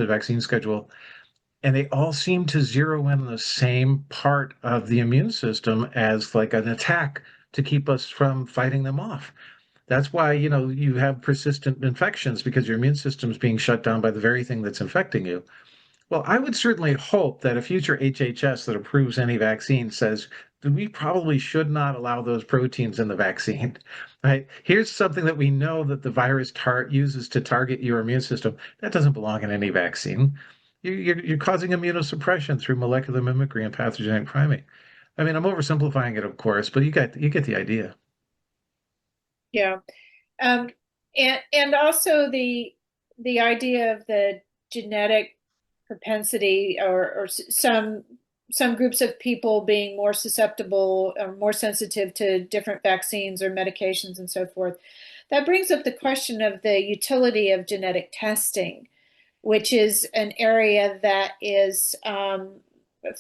vaccine schedule, and they all seem to zero in on the same part of the immune system as like an attack to keep us from fighting them off. That's why, you have persistent infections because your immune system is being shut down by the very thing that's infecting you. Well, I would certainly hope that a future HHS that approves any vaccine says that we probably should not allow those proteins in the vaccine. Right? Here's something that we know that the virus uses to target your immune system. That doesn't belong in any vaccine. You're causing immunosuppression through molecular mimicry and pathogenic priming. I mean, I'm oversimplifying it, of course, but you get the idea. yeah. Um, and also the idea of the genetic propensity, or some groups of people being more susceptible or more sensitive to different vaccines or medications and so forth. That brings up the question of the utility of genetic testing, which is an area that is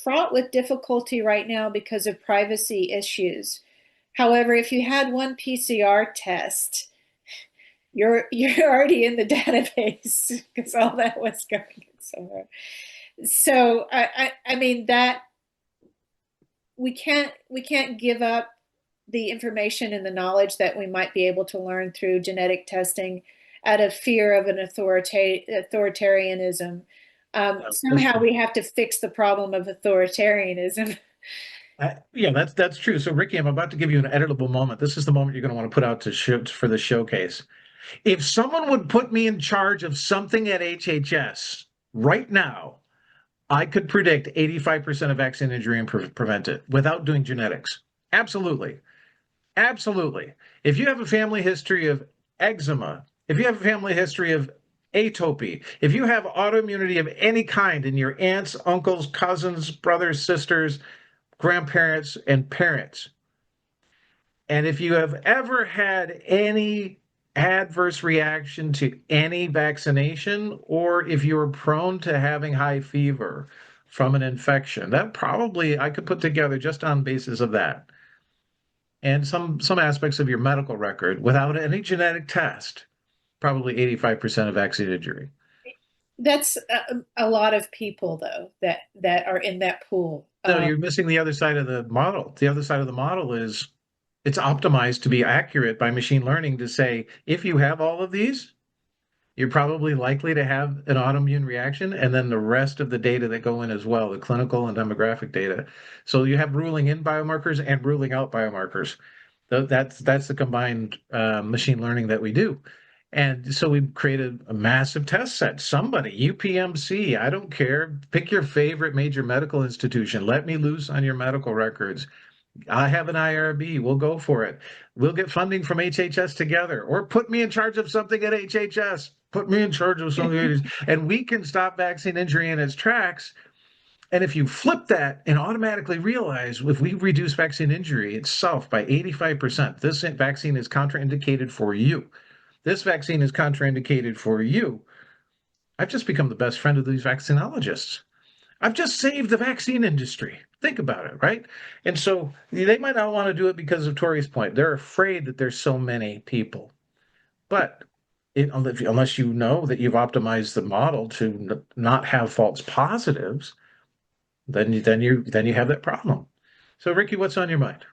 fraught with difficulty right now because of privacy issues. However, if you had one PCR test, you're already in the database because all that was going somewhere. So I mean that we can't give up the information and the knowledge that we might be able to learn through genetic testing out of fear of an authoritarianism. Yeah, Somehow we have to fix the problem of authoritarianism. Yeah, that's true. So, Ricky, I'm about to give you an editable moment. This is the moment you're going to want to put out to shoot for the showcase. If someone would put me in charge of something at HHS right now, I could predict 85% of vaccine injury and prevent it without doing genetics. Absolutely. Absolutely. If you have a family history of eczema, if you have a family history of atopy, if you have autoimmunity of any kind in your aunts, uncles, cousins, brothers, sisters, grandparents, and parents, and if you have ever had any adverse reaction to any vaccination, or if you're prone to having high fever from an infection, that probably I could put together just on basis of that. And some aspects of your medical record without any genetic test, probably 85% of vaccine injury. That's a lot of people, though, that are in that pool. No, you're missing the other side of the model. The other side of the model is it's optimized to be accurate by machine learning to say, if you have all of these, you're probably likely to have an autoimmune reaction, and then the rest of the data that go in as well, the clinical and demographic data. So you have ruling in biomarkers and ruling out biomarkers. That's the combined machine learning that we do. And so we created a massive test set. Somebody, UPMC, I don't care, pick your favorite major medical institution. Let me loose on your medical records. I have an IRB. We'll go for it. We'll get funding from HHS together, or put me in charge of something at HHS. Put me in charge of something, and we can stop vaccine injury in its tracks. And if you flip that and automatically realize if we reduce vaccine injury itself by 85%, this vaccine is contraindicated for you. This vaccine is contraindicated for you. I've just become the best friend of these vaccinologists. I've just saved the vaccine industry. Think about it, right? And so they might not want to do it because of Tori's point. They're afraid that there's so many people. But unless you know that you've optimized the model to not have false positives, then you have that problem. So, Ricky, what's on your mind?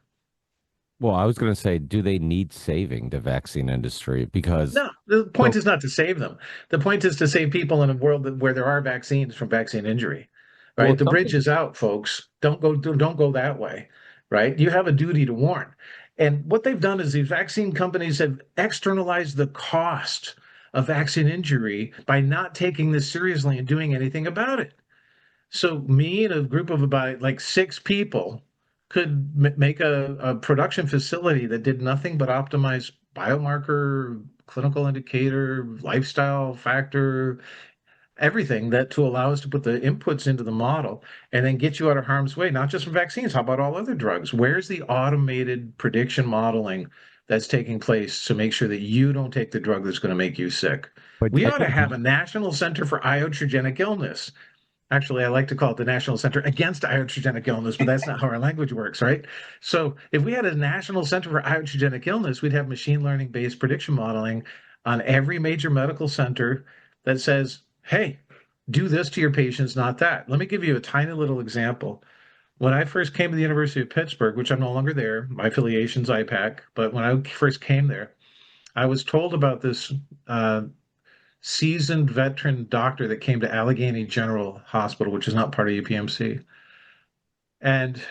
Well, I was going to say, do they need saving, the vaccine industry? Because No, the point is not to save them. The point is to save people in a world where there are vaccines from vaccine injury, right? well, The bridge something is out, folks. Don't go that way, right? You have a duty to warn. And what they've done is these vaccine companies have externalized the cost of vaccine injury by not taking this seriously and doing anything about it. So me and a group of about like 6 people could make a production facility that did nothing but optimize biomarker, clinical indicator, lifestyle factor, everything that to allow us to put the inputs into the model and then get you out of harm's way, not just from vaccines. How about all other drugs? Where's the automated prediction modeling that's taking place to make sure that you don't take the drug that's going to make you sick? but We I ought to think have a National Center for Iatrogenic Illness. Actually, I like to call it the National Center Against Iatrogenic Illness, but that's not how our language works, right? So if we had a National Center for Iatrogenic Illness, we'd have machine learning based prediction modeling on every major medical center that says, hey, do this to your patients, not that. Let me give you a tiny little example. When I first came to the University of Pittsburgh, which I'm no longer there, my affiliation's IPAK, but when I first came there, I was told about this seasoned veteran doctor that came to Allegheny General Hospital, which is not part of UPMC. And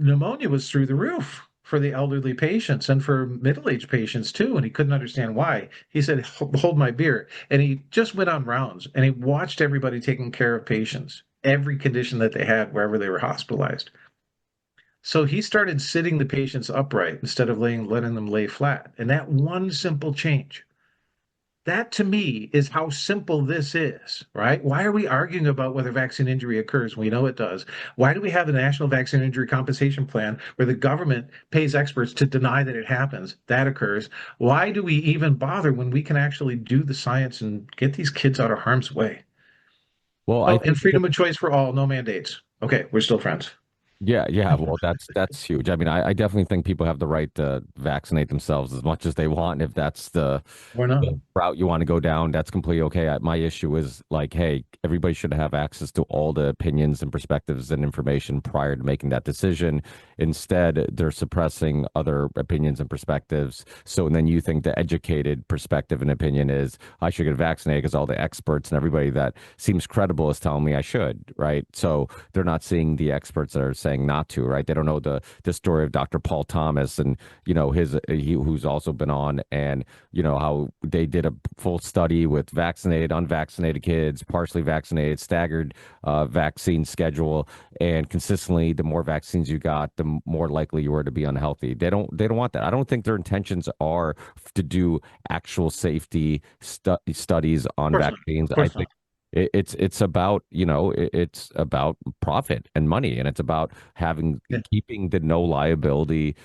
pneumonia was through the roof for the elderly patients and for middle-aged patients too. And he couldn't understand why. He said, hold my beer. And he just went on rounds and he watched everybody taking care of patients, every condition that they had wherever they were hospitalized. So he started sitting the patients upright instead of letting them lay flat. And that one simple change, that to me is how simple this is, right? Why are we arguing about whether vaccine injury occurs when we know it does? Why do we have the National Vaccine Injury Compensation Plan where the government pays experts to deny that it happens? That occurs. Why do we even bother when we can actually do the science and get these kids out of harm's way? well, I Oh, and think freedom of choice for all, no mandates. Okay, we're still friends. yeah. Well, that's huge. I mean, I definitely think people have the right to vaccinate themselves as much as they want. If that's Or not. the route you want to go down, that's completely okay. My issue is like, hey, everybody should have access to all the opinions and perspectives and information prior to making that decision. Instead, they're suppressing other opinions and perspectives. So and then you think the educated perspective and opinion is I should get vaccinated because all the experts and everybody that seems credible is telling me I should, right? So they're not seeing the experts that are saying saying not to, right? They don't know the story of Dr. Paul Thomas and, who's also been on, and, how they did a full study with vaccinated, unvaccinated kids, partially vaccinated, staggered vaccine schedule, and consistently, the more vaccines you got, the more likely you were to be unhealthy. They don't want that. I don't think their intentions are to do actual safety studies on Of course not. vaccines. Of I course think not. it's about, it's about profit and money, and it's about Yeah. keeping the no liability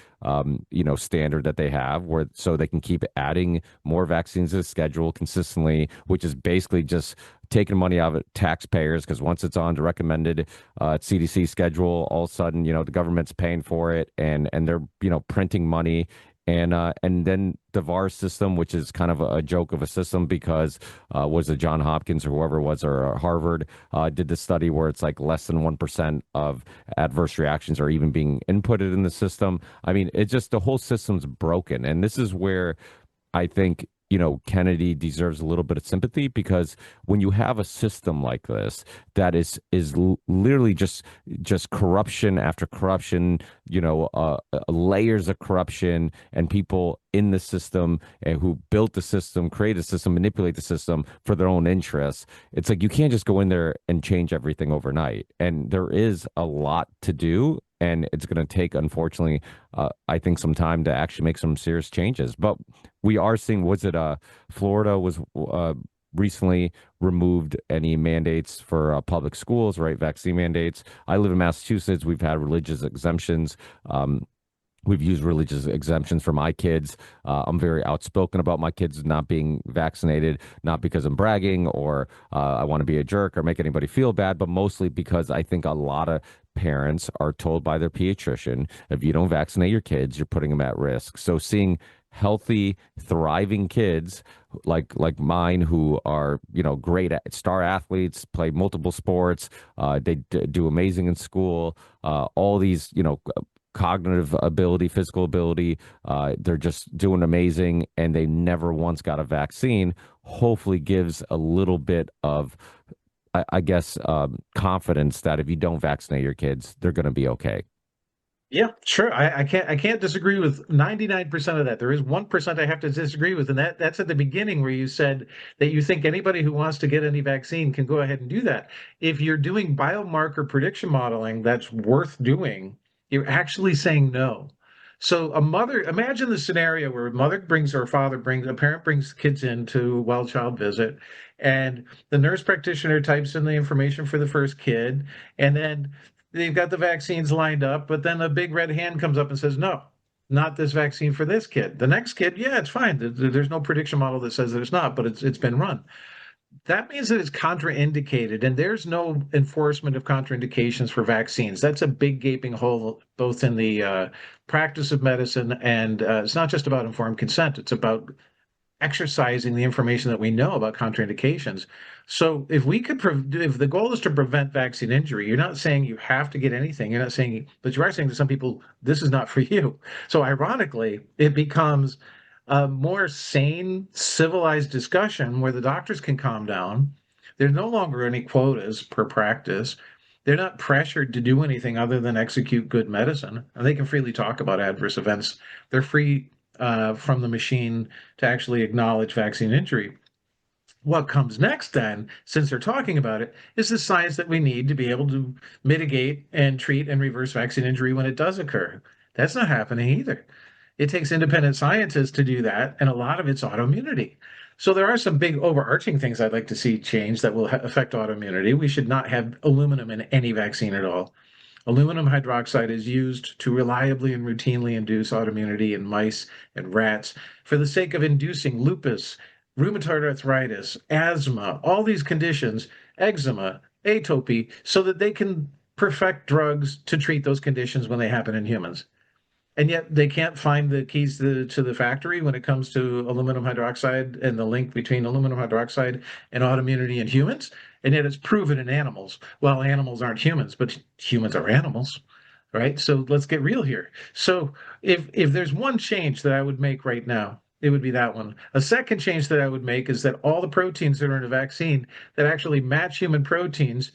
standard that they have, where so they can keep adding more vaccines to the schedule consistently, which is basically just taking money out of taxpayers, because once it's on the recommended CDC schedule, all of a sudden, the government's paying for it, and they're, printing money. And then the VAR system, which is kind of a joke of a system, because was it John Hopkins or whoever it was, or Harvard, did the study where it's like less than 1% of adverse reactions are even being inputted in the system. I mean, it's just the whole system's broken. And this is where I think, Kennedy deserves a little bit of sympathy, because when you have a system like this that is literally just corruption after corruption, layers of corruption, and people in the system and who built the system, create a system, manipulate the system for their own interests. It's like you can't just go in there and change everything overnight. And there is a lot to do. And it's going to take, unfortunately, I think, some time to actually make some serious changes. But we are seeing, was it Florida was recently removed any mandates for public schools, right? Vaccine mandates. I live in Massachusetts. We've had religious exemptions. We've used religious exemptions for my kids. I'm very outspoken about my kids not being vaccinated, not because I'm bragging or I want to be a jerk or make anybody feel bad, but mostly because I think a lot of parents are told by their pediatrician, if you don't vaccinate your kids, you're putting them at risk. So seeing healthy, thriving kids like mine, who are, great star athletes, play multiple sports, they do amazing in school, all these, cognitive ability, physical ability. They're just doing amazing, and they never once got a vaccine. Hopefully, gives a little bit of, I guess, confidence that if you don't vaccinate your kids, they're going to be okay. Yeah, sure. I can't disagree with 99% of that. There is 1% I have to disagree with, and that's at the beginning where you said that you think anybody who wants to get any vaccine can go ahead and do that. If you're doing biomarker prediction modeling, that's worth doing. You're actually saying no. So a mother, imagine the scenario where a mother brings or a father brings, a parent brings kids in to a well child visit, and the nurse practitioner types in the information for the first kid, and then they've got the vaccines lined up, but then a big red hand comes up and says, no, not this vaccine for this kid. The next kid, yeah, it's fine. There's no prediction model that says that it's not, but it's been run. That means that it's contraindicated, and there's no enforcement of contraindications for vaccines. That's a big gaping hole, both in the practice of medicine, and it's not just about informed consent. It's about exercising the information that we know about contraindications. So if the goal is to prevent vaccine injury, you're not saying you have to get anything. You're not saying, but you are saying to some people, this is not for you. So ironically, it becomes a more sane, civilized discussion where the doctors can calm down. There's no longer any quotas per practice. They're not pressured to do anything other than execute good medicine, and they can freely talk about adverse events. They're free from the machine to actually acknowledge vaccine injury. What comes next, then, since they're talking about it, is the science that we need to be able to mitigate and treat and reverse vaccine injury when it does occur. That's not happening either. It takes independent scientists to do that, and a lot of it's autoimmunity. So there are some big overarching things I'd like to see change that will affect autoimmunity. We should not have aluminum in any vaccine at all. Aluminum hydroxide is used to reliably and routinely induce autoimmunity in mice and rats for the sake of inducing lupus, rheumatoid arthritis, asthma, all these conditions, eczema, atopy, so that they can perfect drugs to treat those conditions when they happen in humans. And yet they can't find the keys to the factory when it comes to aluminum hydroxide and the link between aluminum hydroxide and autoimmunity in humans. And yet it's proven in animals. Well, animals aren't humans, but humans are animals, right? So let's get real here. So if there's one change that I would make right now, it would be that one. A second change that I would make is that all the proteins that are in a vaccine that actually match human proteins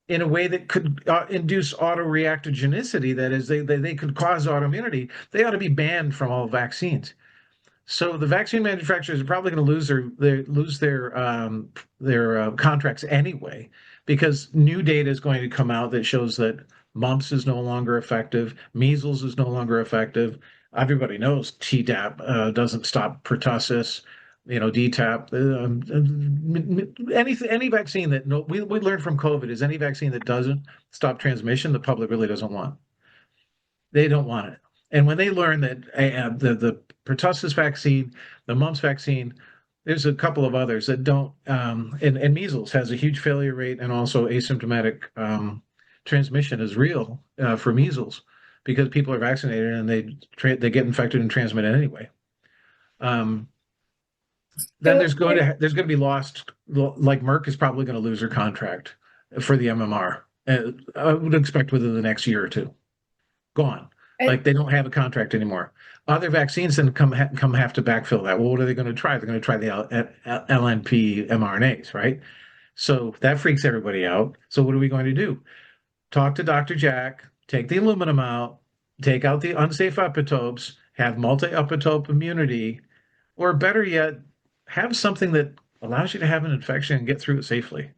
in a way that could induce autoreactogenicity, that is, they could cause autoimmunity, they ought to be banned from all vaccines. So the vaccine manufacturers are probably going to lose their contracts anyway, because new data is going to come out that shows that mumps is no longer effective, measles is no longer effective. Everybody knows Tdap doesn't stop pertussis, DTaP. Any vaccine that we learned from COVID is any vaccine that doesn't stop transmission, the public really doesn't want. They don't want it. And when they learn that the pertussis vaccine, the mumps vaccine, there's a couple of others that don't, and measles has a huge failure rate, and also asymptomatic transmission is real for measles because people are vaccinated and they get infected and transmit it anyway. Then there's going to be lost, like Merck is probably going to lose their contract for the MMR. I would expect within the next year or two. Gone. Like they don't have a contract anymore. Other vaccines then come have to backfill that. Well, what are they going to try? They're going to try the LNP mRNAs, right? So that freaks everybody out. So what are we going to do? Talk to Dr. Jack, take the aluminum out, take out the unsafe epitopes, have multi-epitope immunity, or better yet, have something that allows you to have an infection and get through it safely.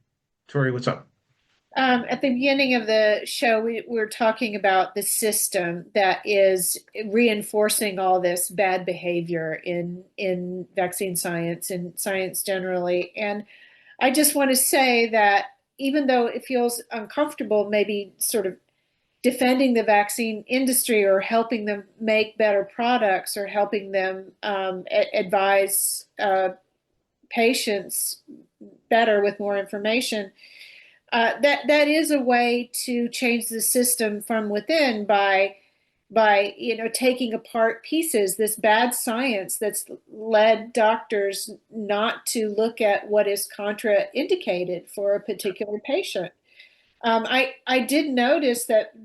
Tori, what's up? At the beginning of the show, we were talking about the system that is reinforcing all this bad behavior in vaccine science and science generally. And I just want to say that even though it feels uncomfortable, maybe sort of defending the vaccine industry or helping them make better products or helping them advise patients better with more information, that is a way to change the system from within by taking apart pieces, this bad science that's led doctors not to look at what is contraindicated for a particular patient. I did notice that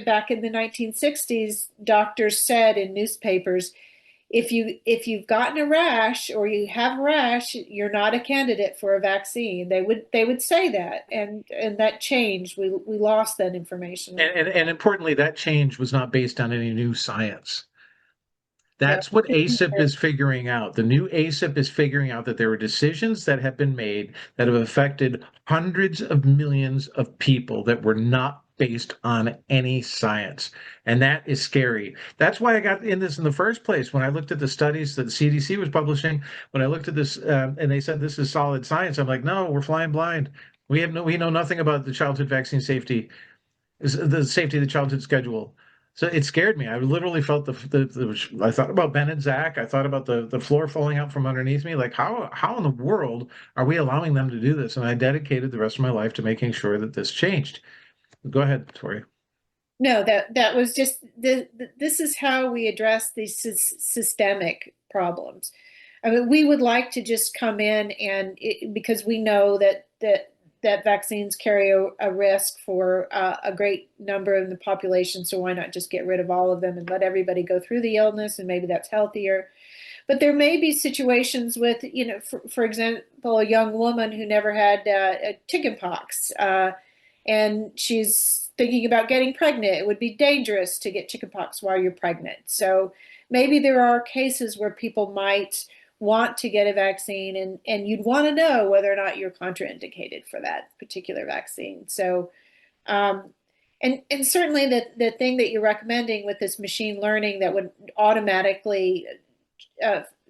back in the 1960s, doctors said in newspapers, if you've gotten a rash or you have a rash, you're not a candidate for a vaccine. They would say that, and that changed. We lost that information. And importantly, that change was not based on any new science. That's what ASIP is figuring out. The new ASIP is figuring out that there are decisions that have been made that have affected hundreds of millions of people that were not based on any science. And that is scary. That's why I got in this in the first place. When I looked at the studies that the CDC was publishing, when I looked at this and they said this is solid science, I'm like, no, we're flying blind. We know nothing about the childhood vaccine safety, the safety of the childhood schedule. So it scared me. I literally felt I thought about Ben and Zach. I thought about the floor falling out from underneath me. Like how in the world are we allowing them to do this? And I dedicated the rest of my life to making sure that this changed. Go ahead, Tori. No, that was just this is how we address these systemic problems. I mean, we would like to just come in because we know that vaccines carry a risk for a great number of the population. So why not just get rid of all of them and let everybody go through the illness, and maybe that's healthier. But there may be situations with, for example, a young woman who never had chicken pox, and she's thinking about getting pregnant. It would be dangerous to get chickenpox while you're pregnant. So maybe there are cases where people might want to get a vaccine, and you'd want to know whether or not you're contraindicated for that particular vaccine. So, and certainly the thing that you're recommending with this machine learning that would automatically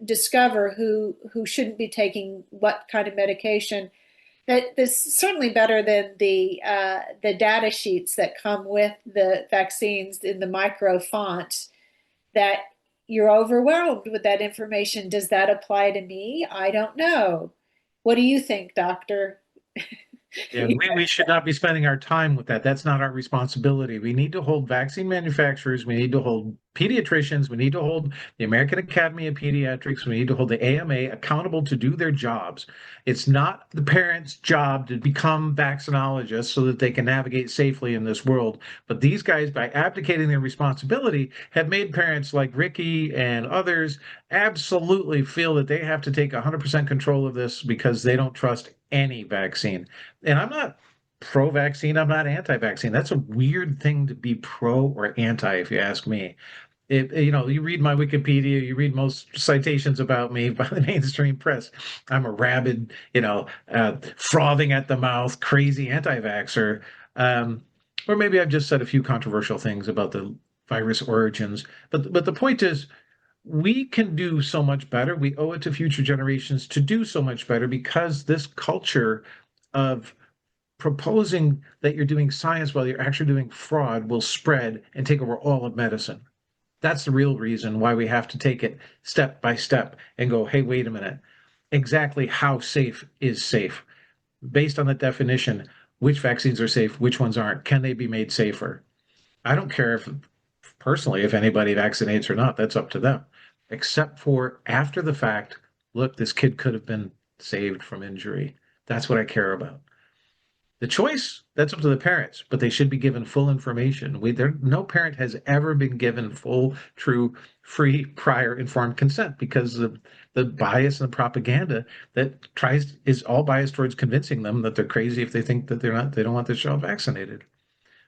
discover who shouldn't be taking what kind of medication, that's certainly better than the data sheets that come with the vaccines in the micro font that you're overwhelmed with that information. Does that apply to me? I don't know. What do you think, doctor? Yeah, we should not be spending our time with that. That's not our responsibility. We need to hold vaccine manufacturers, we need to hold pediatricians, we need to hold the American Academy of Pediatrics, we need to hold the AMA accountable to do their jobs. It's not the parents' job to become vaccinologists so that they can navigate safely in this world. But these guys, by abdicating their responsibility, have made parents like Ricky and others absolutely feel that they have to take 100% control of this because they don't trust any vaccine. And I'm not pro-vaccine. I'm not anti-vaccine. That's a weird thing to be pro or anti, if you ask me. You read my Wikipedia, you read most citations about me by the mainstream press. I'm a rabid, frothing at the mouth, crazy anti-vaxxer. Um, or maybe I've just said a few controversial things about the virus origins. But the point is, we can do so much better. We owe it to future generations to do so much better because this culture of proposing that you're doing science while you're actually doing fraud will spread and take over all of medicine. That's the real reason why we have to take it step by step and go, hey, wait a minute. Exactly how safe is safe? Based on the definition, which vaccines are safe, which ones aren't? Can they be made safer? I don't care if personally if anybody vaccinates or not, that's up to them. Except for after the fact, look, this kid could have been saved from injury. That's what I care about. The choice, that's up to the parents, but they should be given full information. No parent has ever been given full, true, free, prior informed consent because of the bias and the propaganda that is all biased towards convincing them that they're crazy if they think that they don't want their child vaccinated.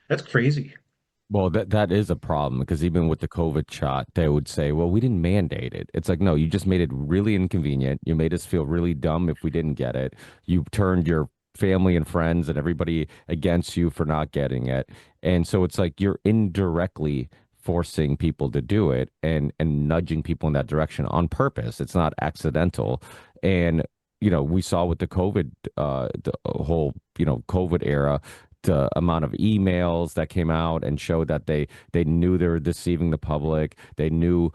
That's crazy. Well, that is a problem because even with the COVID shot, they would say, "Well, we didn't mandate it." It's like, no, you just made it really inconvenient. You made us feel really dumb if we didn't get it. You turned your family and friends and everybody against you for not getting it. And so it's like you're indirectly forcing people to do it and nudging people in that direction on purpose. It's not accidental. And we saw with the whole, COVID era, the amount of emails that came out and showed that they knew they were deceiving the public. They knew,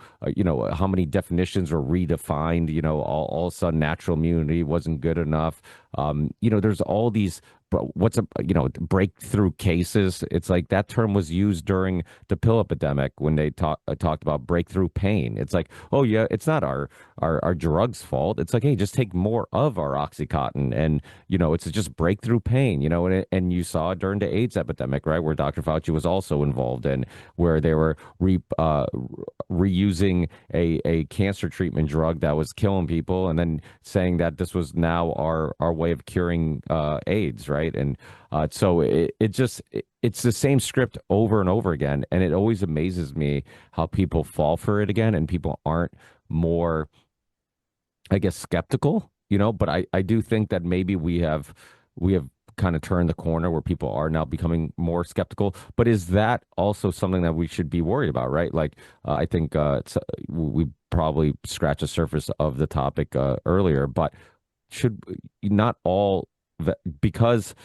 how many definitions were redefined. All of a sudden, natural immunity wasn't good enough. There's all these. Breakthrough cases. It's like that term was used during the pill epidemic when they talked about breakthrough pain. It's like, oh yeah, it's not our drugs' fault. It's like, hey, just take more of our Oxycontin, and it's just breakthrough pain. And you saw it during the AIDS epidemic, right, where Dr. Fauci was also involved in, where they were reusing a cancer treatment drug that was killing people, and then saying that this was now our way of curing AIDS, right? And so it's the same script over and over again, and it always amazes me how people fall for it again, and people aren't more, I guess, skeptical. But I do think that maybe we have kind of turned the corner where people are now becoming more skeptical. But is that also something that we should be worried about, right? Like, I think we probably scratched the surface of the topic earlier, but should not all, because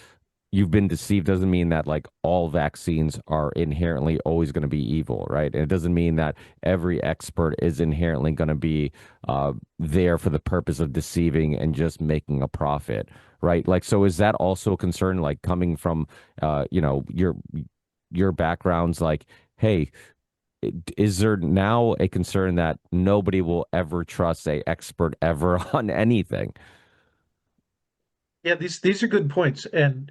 you've been deceived doesn't mean that like all vaccines are inherently always going to be evil, right? And it doesn't mean that every expert is inherently going to be there for the purpose of deceiving and just making a profit, right? Like, so is that also a concern, like coming from, your backgrounds, like, hey, is there now a concern that nobody will ever trust a expert ever on anything? Yeah, these are good points. And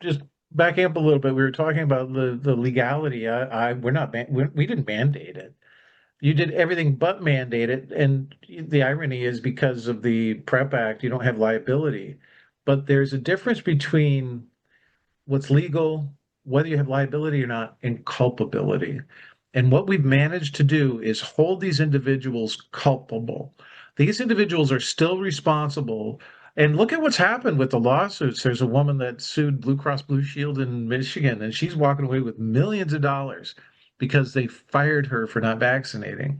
just backing up a little bit, we were talking about the legality. We're not we didn't mandate it. You did everything but mandate it. And the irony is because of the PrEP Act, you don't have liability. But there's a difference between what's legal, whether you have liability or not, and culpability. And what we've managed to do is hold these individuals culpable. These individuals are still responsible. And look at what's happened with the lawsuits. There's a woman that sued Blue Cross Blue Shield in Michigan, and she's walking away with millions of dollars because they fired her for not vaccinating.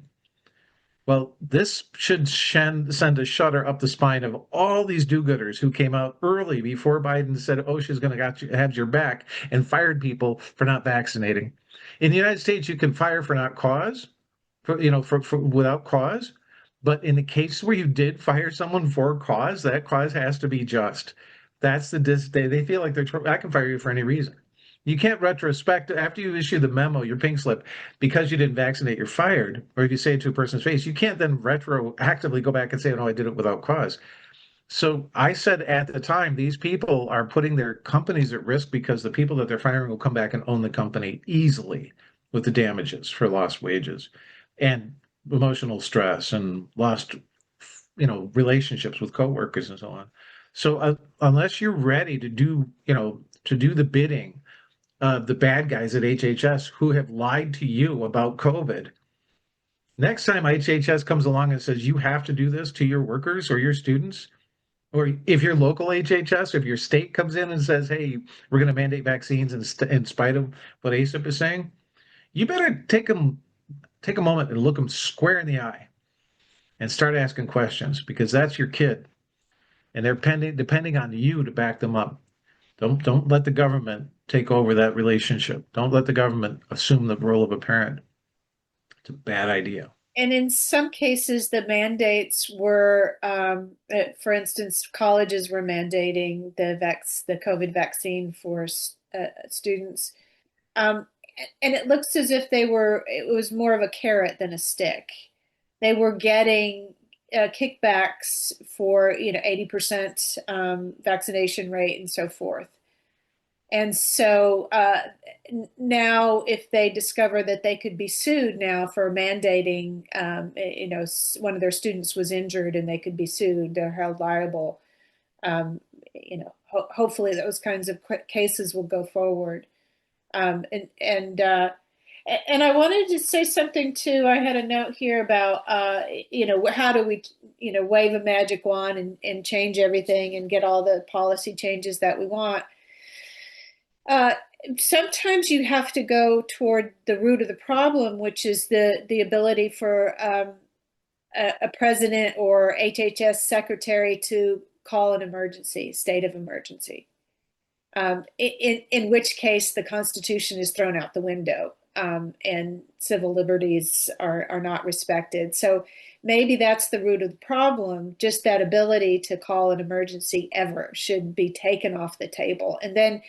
Well, this should send a shudder up the spine of all these do-gooders who came out early before Biden said OSHA's going to have your back and fired people for not vaccinating. In the United States, you can fire for not cause, for without cause. But in the case where you did fire someone for cause, that cause has to be just. That's they feel like I can fire you for any reason. You can't retrospect after you issue the memo, your pink slip, because you didn't vaccinate, you're fired. Or if you say it to a person's face, you can't then retroactively go back and say, oh, no, I did it without cause. So I said at the time, these people are putting their companies at risk because the people that they're firing will come back and own the company easily with the damages for lost wages and emotional stress and lost, relationships with coworkers and so on. So unless you're ready to do, to do the bidding of the bad guys at HHS who have lied to you about COVID. Next time HHS comes along and says you have to do this to your workers or your students, or if your local HHS, if your state comes in and says, hey, we're going to mandate vaccines in spite of what ACIP is saying, you better take a moment and look them square in the eye and start asking questions, because that's your kid, and they're depending on you to back them up. Don't let the government take over that relationship. Don't let the government assume the role of a parent. It's a bad idea. And in some cases, the mandates were, for instance, colleges were mandating the COVID vaccine for students. Um, and it looks as if it was more of a carrot than a stick. They were getting kickbacks for, 80% vaccination rate and so forth. And so now, if they discover that they could be sued now for mandating, one of their students was injured and they could be sued, they're held liable. Hopefully those kinds of cases will go forward. And I wanted to say something too. I had a note here about, how do we, wave a magic wand and change everything and get all the policy changes that we want. Sometimes you have to go toward the root of the problem, which is the ability for a president or HHS secretary to call an emergency, state of emergency. In which case the Constitution is thrown out the window, and civil liberties are not respected. So maybe that's the root of the problem. Just that ability to call an emergency ever should be taken off the table. And then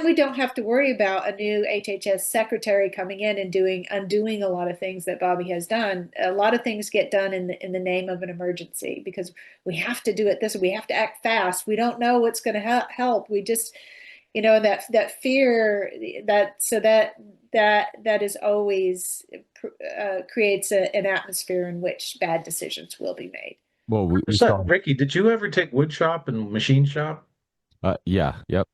we don't have to worry about a new HHS secretary coming in and undoing a lot of things that Bobby has done. A lot of things get done in the name of an emergency because we have to do it this way. We have to act fast. We don't know what's going to help. We just, that fear that is always creates an atmosphere in which bad decisions will be made. Well, Ricky, did you ever take wood shop and machine shop? Yeah, yep.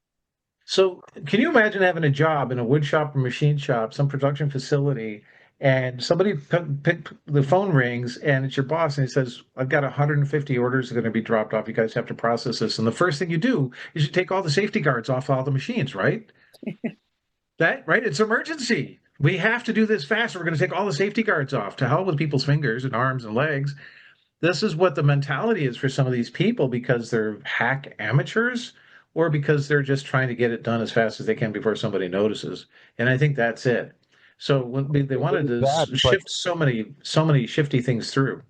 So can you imagine having a job in a wood shop or machine shop, some production facility, and the phone rings and it's your boss and he says, I've got 150 orders that are going to be dropped off. You guys have to process this. And the first thing you do is you take all the safety guards off all the machines, right? Right? It's emergency. We have to do this fast. We're going to take all the safety guards off. To hell with people's fingers and arms and legs. This is what the mentality is for some of these people, because they're hack amateurs or because they're just trying to get it done as fast as they can before somebody notices. And I think that's it. So when they wanted to shift so many shifty things through.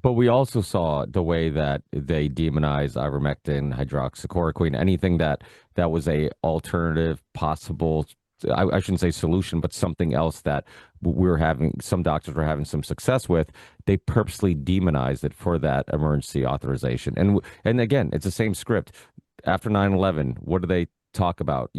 But we also saw the way that they demonized ivermectin, hydroxychloroquine, anything that was a alternative possible, I shouldn't say solution, but something else that some doctors were having some success with. They purposely demonized it for that emergency authorization. And again, it's the same script. After 9/11, what do they talk about?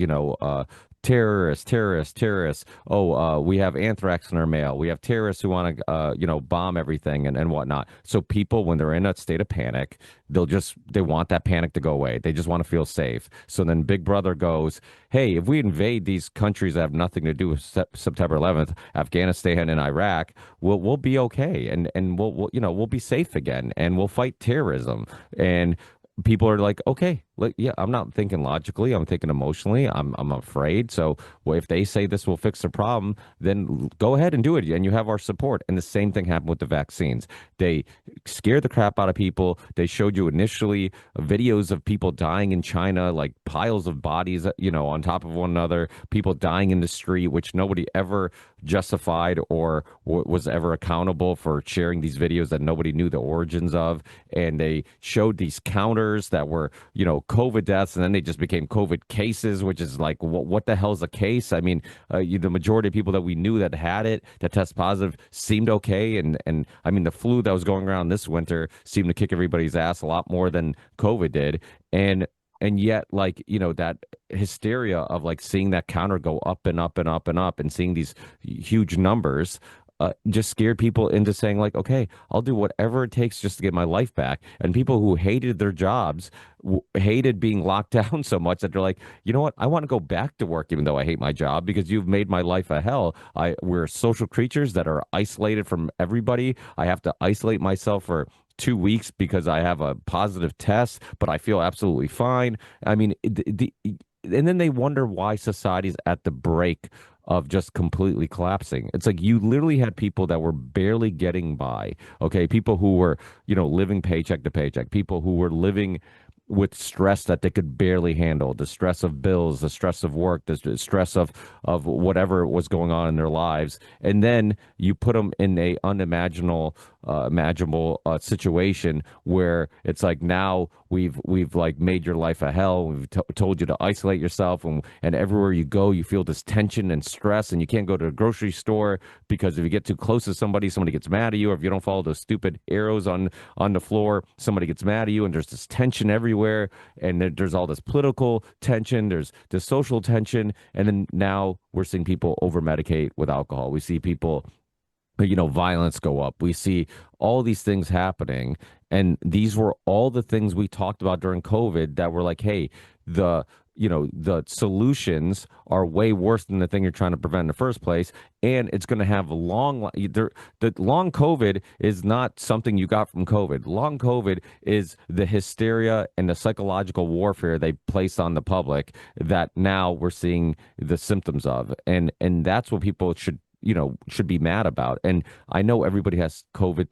Terrorists. Oh, we have anthrax in our mail. We have terrorists who want to, bomb everything and whatnot. So people, when they're in a state of panic, they want that panic to go away. They just want to feel safe. So then Big Brother goes, hey, if we invade these countries that have nothing to do with September 11th, Afghanistan and Iraq, we'll be okay, and we'll be safe again, and we'll fight terrorism. And people are like, okay, yeah, I'm not thinking logically, I'm thinking emotionally. I'm afraid. So if they say this will fix the problem, then go ahead and do it, and you have our support. And the same thing happened with the vaccines. They scared the crap out of people. They showed you initially videos of people dying in China, like piles of bodies, on top of one another, people dying in the street, which nobody ever justified or was ever accountable for sharing these videos that nobody knew the origins of. And they showed these counters that were, COVID deaths, and then they just became COVID cases, which is like, what the hell is a case? I mean, the majority of people that we knew that had it, that test positive, seemed okay. And I mean, the flu that was going around this winter seemed to kick everybody's ass a lot more than COVID did. And yet, that hysteria of seeing that counter go up and up and up and up and seeing these huge numbers, just scared people into saying like, okay, I'll do whatever it takes just to get my life back. And people who hated their jobs, hated being locked down so much that they're like, you know what, I want to go back to work even though I hate my job because you've made my life a hell. We're social creatures that are isolated from everybody. I have to isolate myself for 2 weeks because I have a positive test, but I feel absolutely fine. I mean, and then they wonder why society's at the break of just completely collapsing. It's like you literally had people that were barely getting by. Okay, people who were, living paycheck to paycheck, people who were living with stress that they could barely handle, the stress of bills, the stress of work, the stress of whatever was going on in their lives. And then you put them in a unimaginable imaginable situation where it's like now we've like made your life a hell. We've told you to isolate yourself, and everywhere you go, you feel this tension and stress, and you can't go to a grocery store because if you get too close to somebody, somebody gets mad at you. Or if you don't follow those stupid arrows on the floor, somebody gets mad at you, and there's this tension everywhere, and there's all this political tension, there's this social tension, and then now we're seeing people over medicate with alcohol. We see people, violence go up. We see all these things happening. And these were all the things we talked about during COVID that were like, hey, the solutions are way worse than the thing you're trying to prevent in the first place. And it's going to have the long COVID is not something you got from COVID. Long COVID is the hysteria and the psychological warfare they placed on the public that now we're seeing the symptoms of. And that's what people should be mad about. And I know everybody has COVID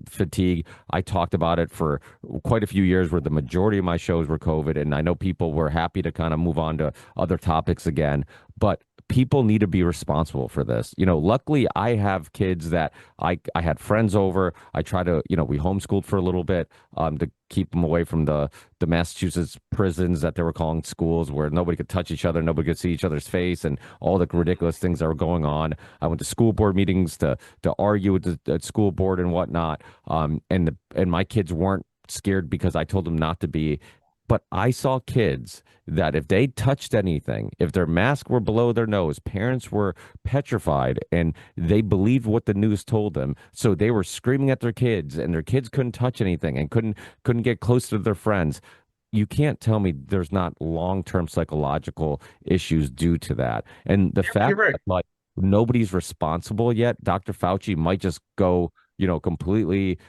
fatigue. I talked about it for quite a few years where the majority of my shows were COVID. And I know people were happy to kind of move on to other topics again. But people need to be responsible for this. Luckily I have kids that I had friends over. I try to, we homeschooled for a little bit to keep them away from the Massachusetts prisons that they were calling schools where nobody could touch each other, nobody could see each other's face, and all the ridiculous things that were going on. I went to school board meetings to argue with the school board and whatnot. And my kids weren't scared because I told them not to be. But I saw kids that if they touched anything, if their mask were below their nose, parents were petrified and they believed what the news told them. So they were screaming at their kids and their kids couldn't touch anything and couldn't get close to their friends. You can't tell me there's not long-term psychological issues due to that. And the fact right. that like nobody's responsible yet, Dr. Fauci might just go, completely,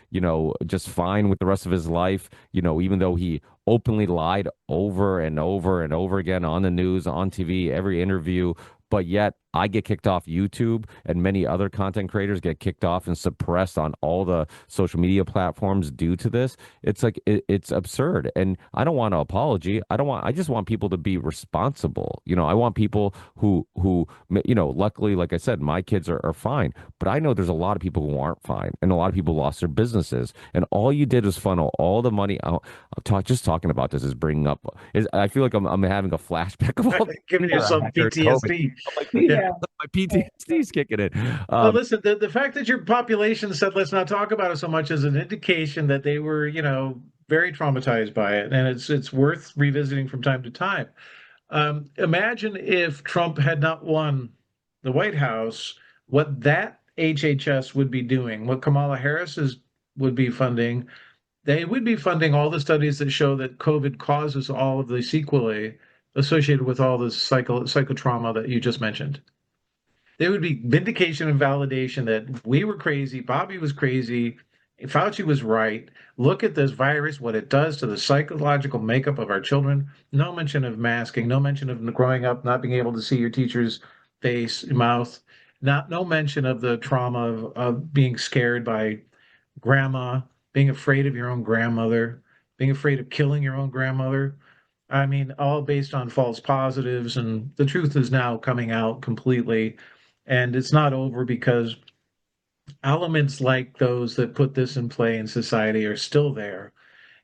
just fine with the rest of his life, even though he openly lied over and over and over again on the news, on TV, every interview. But yet I get kicked off YouTube and many other content creators get kicked off and suppressed on all the social media platforms due to this. It's like it's absurd. And I don't want an apology. I just want people to be responsible. I want people who luckily, like I said, my kids are fine. But I know there's a lot of people who aren't fine and a lot of people lost their businesses. And all you did was funnel all the money out. Just talking about this is bringing up I feel like I'm having a flashback of all Giving you some PTSD. I'm like, Yeah. my PTSD's kicking in. Well, listen, the fact that your population said let's not talk about it so much is an indication that they were, very traumatized by it, and it's worth revisiting from time to time. Imagine if Trump had not won the White House, what that HHS would be doing, what Kamala would be funding. They would be funding all the studies that show that COVID causes all of the sequelae associated with all the psychotrauma that you just mentioned. There would be vindication and validation that we were crazy, Bobby was crazy, Fauci was right. Look at this virus, what it does to the psychological makeup of our children. No mention of masking, no mention of growing up, not being able to see your teacher's face, mouth, no mention of the trauma of being scared by grandma, being afraid of your own grandmother, being afraid of killing your own grandmother. I mean, all based on false positives, and the truth is now coming out completely. And it's not over because elements like those that put this in play in society are still there.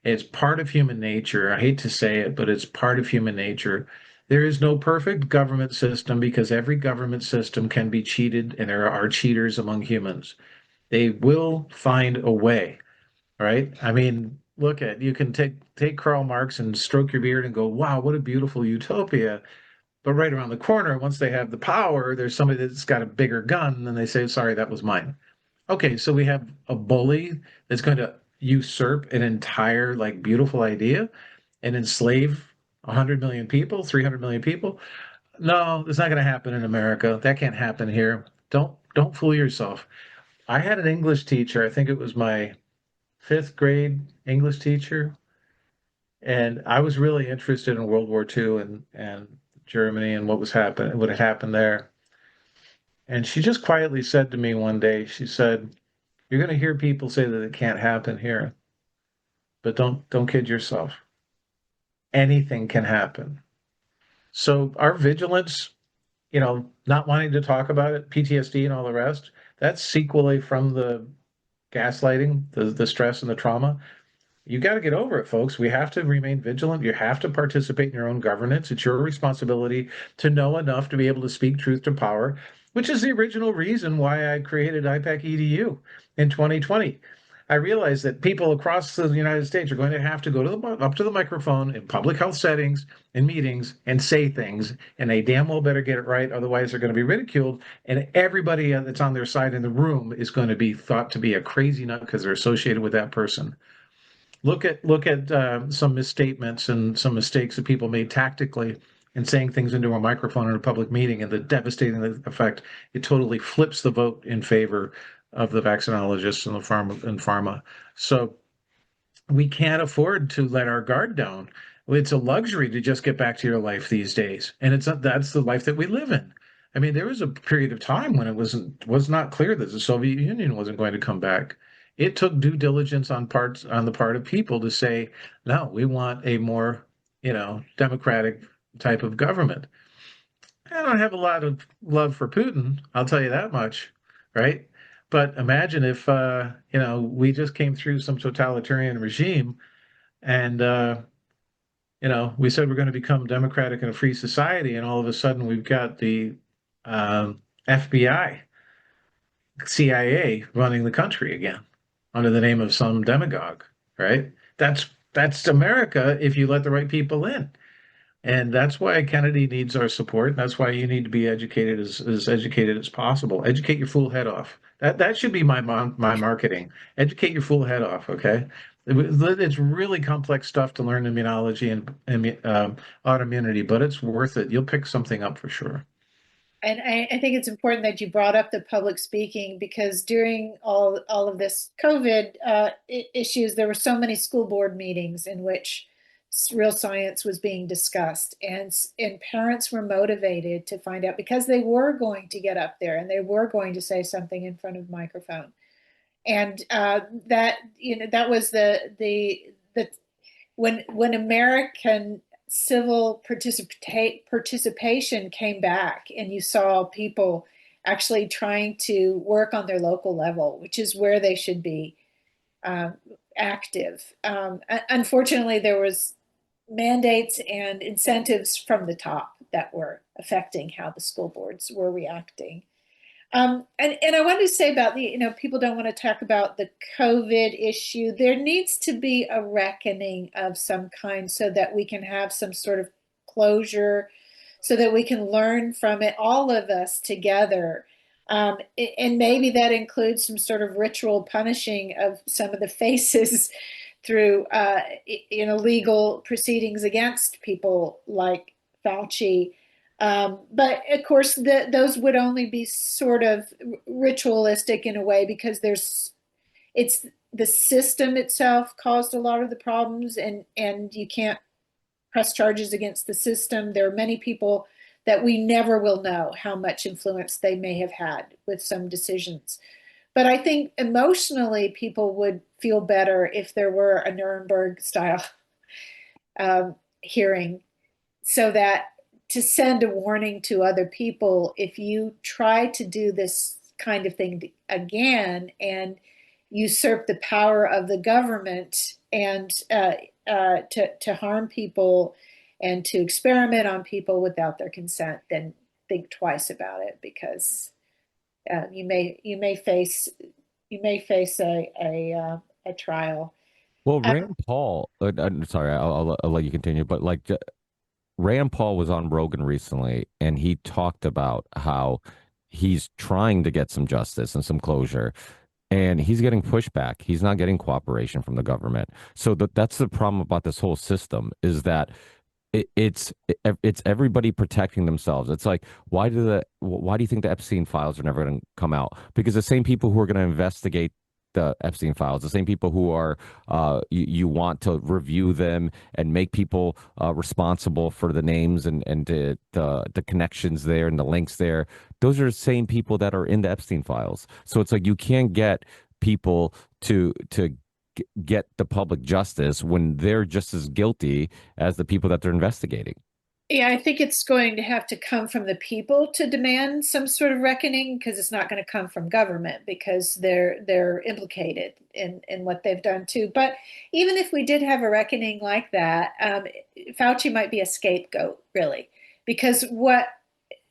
It's part of human nature. I hate to say it, but it's part of human nature. There is no perfect government system because every government system can be cheated, and there are cheaters among humans. They will find a way, right? I mean, you can take Karl Marx and stroke your beard and go, wow, what a beautiful utopia. But right around the corner, once they have the power, there's somebody that's got a bigger gun, and they say, sorry, that was mine. Okay, so we have a bully that's going to usurp an entire, like, beautiful idea and enslave 100 million people, 300 million people. No, it's not going to happen in America. That can't happen here. Don't fool yourself. I had an English teacher, I think it was my fifth grade English teacher, and I was really interested in World War II and Germany and what had happened there. And she just quietly said to me one day, she said, "You're going to hear people say that it can't happen here, but don't kid yourself. Anything can happen." So our vigilance, not wanting to talk about it, PTSD and all the rest, that's sequelae from the gaslighting, the stress and the trauma. You got to get over it, folks. We have to remain vigilant. You have to participate in your own governance. It's your responsibility to know enough to be able to speak truth to power, which is the original reason why I created IPAK-EDU in 2020. I realized that people across the United States are going to have to go up to the microphone in public health settings, in meetings, and say things, and they damn well better get it right. Otherwise, they're going to be ridiculed, and everybody that's on their side in the room is going to be thought to be a crazy nut because they're associated with that person. Look at some misstatements and some mistakes that people made tactically in saying things into a microphone in a public meeting, and the devastating effect. It totally flips the vote in favor of the vaccinologists and the pharma. So we can't afford to let our guard down. It's a luxury to just get back to your life these days, and that's the life that we live in. I mean, there was a period of time when it was not clear that the Soviet Union wasn't going to come back. It took due diligence on the part of people to say, no, we want a more, democratic type of government. I don't have a lot of love for Putin, I'll tell you that much, right? But imagine if we just came through some totalitarian regime and we said we're going to become democratic and a free society, and all of a sudden we've got the FBI, CIA running the country again under the name of some demagogue, right? That's America if you let the right people in. And that's why Kennedy needs our support. That's why you need to be educated as educated as possible. Educate your fool head off. That should be my marketing. Educate your fool head off. Okay, it's really complex stuff to learn immunology and autoimmunity, but it's worth it. You'll pick something up for sure. And I think it's important that you brought up the public speaking, because during all of this COVID issues, there were so many school board meetings in which real science was being discussed, and parents were motivated to find out, because they were going to get up there and they were going to say something in front of a microphone. And that was the when American civil participation came back, and you saw people actually trying to work on their local level, which is where they should be uh, active. Unfortunately, there was mandates and incentives from the top that were affecting how the school boards were reacting. And I wanted to say about people don't want to talk about the COVID issue. There needs to be a reckoning of some kind so that we can have some sort of closure, so that we can learn from it, all of us together. And maybe that includes some sort of ritual punishing of some of the faces through legal proceedings against people like Fauci. But of course, those would only be sort of ritualistic in a way, because it's the system itself caused a lot of the problems, and you can't press charges against the system. There are many people that we never will know how much influence they may have had with some decisions. But I think emotionally, people would feel better if there were a Nuremberg style hearing, so that to send a warning to other people, if you try to do this kind of thing again and usurp the power of the government, and to harm people and to experiment on people without their consent, then think twice about it, because you may face a trial. Well, Uh, Rand Paul, I'm sorry, I'll let you continue, but like Rand Paul was on Rogan recently, and he talked about how he's trying to get some justice and some closure, and he's getting pushback. He's not getting cooperation from the government. So that's the problem about this whole system, is that it's everybody protecting themselves. It's like, why do you think the Epstein files are never going to come out? Because the same people who are going to investigate the Epstein files, the same people who are you want to review them and make people responsible for the names and the connections there and the links there. Those are the same people that are in the Epstein files. So it's like you can't get people to get the public justice when they're just as guilty as the people that they're investigating. Yeah, I think it's going to have to come from the people to demand some sort of reckoning, because it's not going to come from government, because they're implicated in what they've done too. But even if we did have a reckoning like that, Fauci might be a scapegoat, really, because and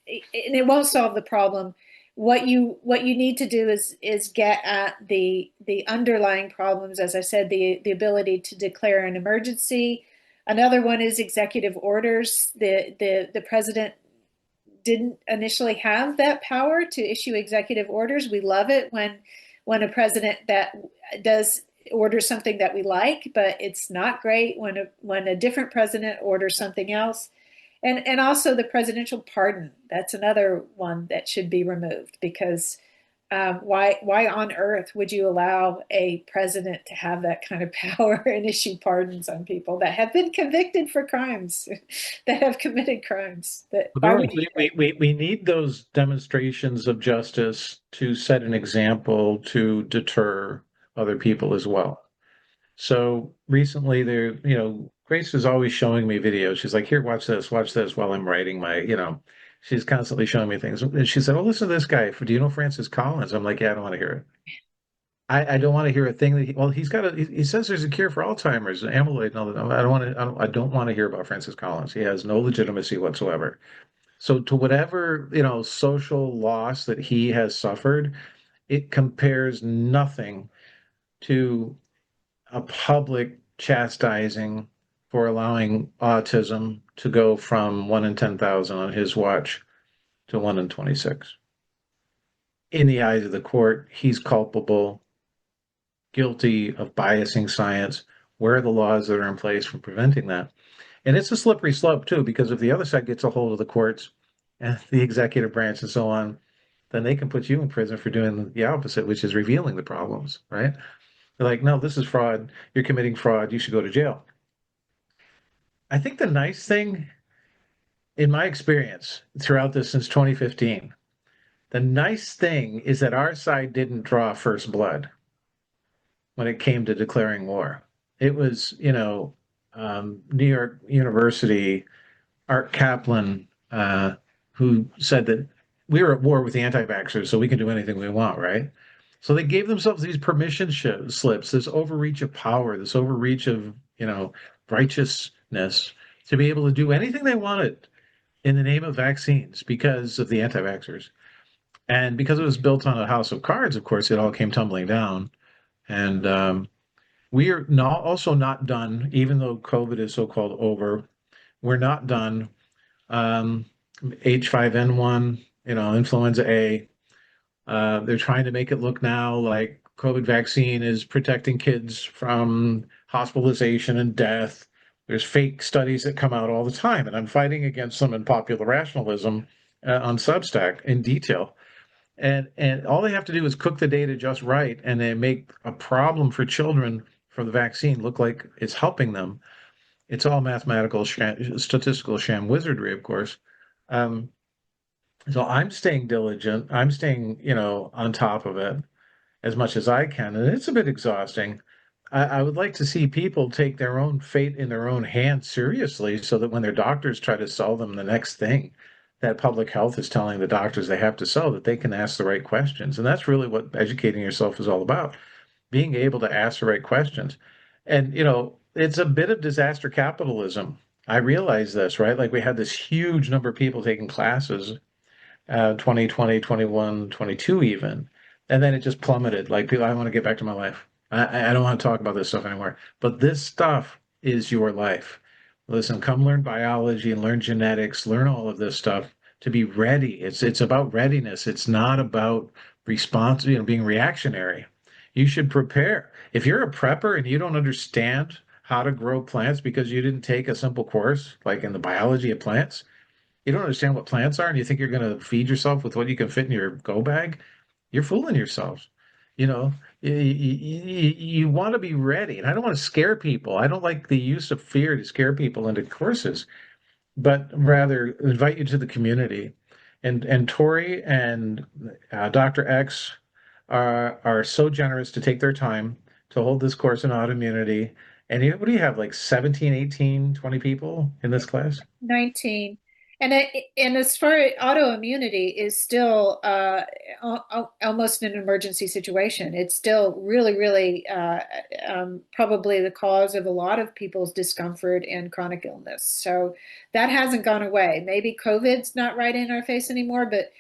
it won't solve the problem. What you need to do is get at the underlying problems. As I said, the ability to declare an emergency. Another one is executive orders. The president didn't initially have that power to issue executive orders. We love it when a president that does order something that we like, but it's not great when a different president orders something else. And also the presidential pardon. That's another one that should be removed, because why on earth would you allow a president to have that kind of power and issue pardons on people that have been convicted for crimes, that have committed crimes? But Why there, would you? we need those demonstrations of justice to set an example to deter other people as well. So recently there, Grace is always showing me videos. She's like, here, watch this while I'm writing she's constantly showing me things. And she said, oh, listen to this guy. Do you know Francis Collins? I'm like, yeah, I don't want to hear it. I don't want to hear a thing he says there's a cure for Alzheimer's and amyloid and all that. I don't want to hear about Francis Collins. He has no legitimacy whatsoever. So to whatever, social loss that he has suffered, it compares nothing to a public chastising for allowing autism to go from 1 in 10,000 on his watch to 1 in 26. In the eyes of the court, he's culpable, guilty of biasing science. Where are the laws that are in place for preventing that? And it's a slippery slope, too, because if the other side gets a hold of the courts and the executive branch and so on, then they can put you in prison for doing the opposite, which is revealing the problems, right? They're like, no, this is fraud. You're committing fraud. You should go to jail. I think the nice thing, in my experience throughout this since 2015, the nice thing is that our side didn't draw first blood when it came to declaring war. It was, New York University, Art Kaplan, who said that we were at war with the anti-vaxxers, so we can do anything we want, right? So they gave themselves these permission slips, this overreach of power, this overreach of, righteousness to be able to do anything they wanted in the name of vaccines because of the anti-vaxxers. And because it was built on a house of cards, of course, it all came tumbling down. And we are also not done, even though COVID is so-called over. We're not done. H5N1, influenza A. They're trying to make it look now like COVID vaccine is protecting kids from hospitalization and death. There's fake studies that come out all the time, and I'm fighting against them in popular rationalism on Substack in detail. And all they have to do is cook the data just right, and they make a problem for children for the vaccine look like it's helping them. It's all mathematical, statistical sham wizardry, of course. Um, so I'm staying diligent. I'm staying, on top of it as much as I can, and it's a bit exhausting. I would like to see people take their own fate in their own hands seriously, so that when their doctors try to sell them the next thing that public health is telling the doctors they have to sell, that they can ask the right questions. And that's really what educating yourself is all about, being able to ask the right questions. And, it's a bit of disaster capitalism. I realize this, right? Like we had this huge number of people taking classes, 2020, 21, 22 even. And then it just plummeted. Like people, I want to get back to my life. I don't want to talk about this stuff anymore. But this stuff is your life. listen, come learn biology and learn genetics, learn all of this stuff to be ready. It's about readiness. It's not about response, being reactionary. You should prepare. If you're a prepper and you don't understand how to grow plants because you didn't take a simple course like in the biology of plants, you don't understand what plants are, and you think you're going to feed yourself with what you can fit in your go bag, you're fooling yourself. You know, you want to be ready. And I don't want to scare people. I don't like the use of fear to scare people into courses, but rather invite you to the community. And Tori and Dr. X are so generous to take their time to hold this course in autoimmunity. And what do you have, like 17, 18, 20 people in this class? 19. And as far as autoimmunity is still almost an emergency situation. It's still really, really probably the cause of a lot of people's discomfort and chronic illness. So that hasn't gone away. Maybe COVID's not right in our face anymore, but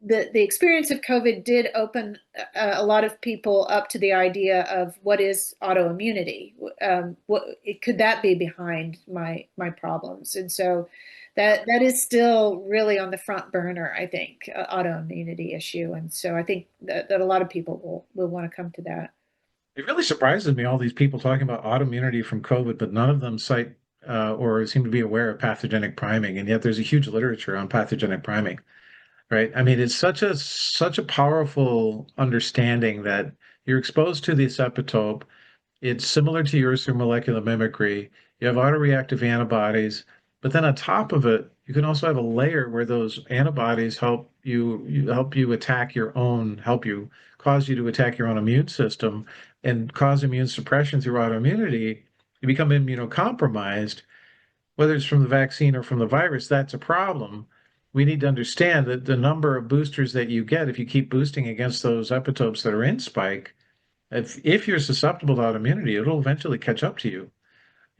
the experience of COVID did open a lot of people up to the idea of what is autoimmunity. Could that be behind my problems? And so that is still really on the front burner, I think, autoimmunity issue. And so I think that a lot of people will want to come to that. It really surprises me, all these people talking about autoimmunity from COVID, but none of them cite or seem to be aware of pathogenic priming. And yet there's a huge literature on pathogenic priming, right? I mean, it's such a powerful understanding that you're exposed to this epitope. It's similar to yours through molecular mimicry. You have autoreactive antibodies, but then on top of it, you can also have a layer where those antibodies help you attack your own, help you cause you to attack your own immune system and cause immune suppression through autoimmunity. You become immunocompromised, whether it's from the vaccine or from the virus, that's a problem. We need to understand that the number of boosters that you get, if you keep boosting against those epitopes that are in spike, if you're susceptible to autoimmunity, it'll eventually catch up to you.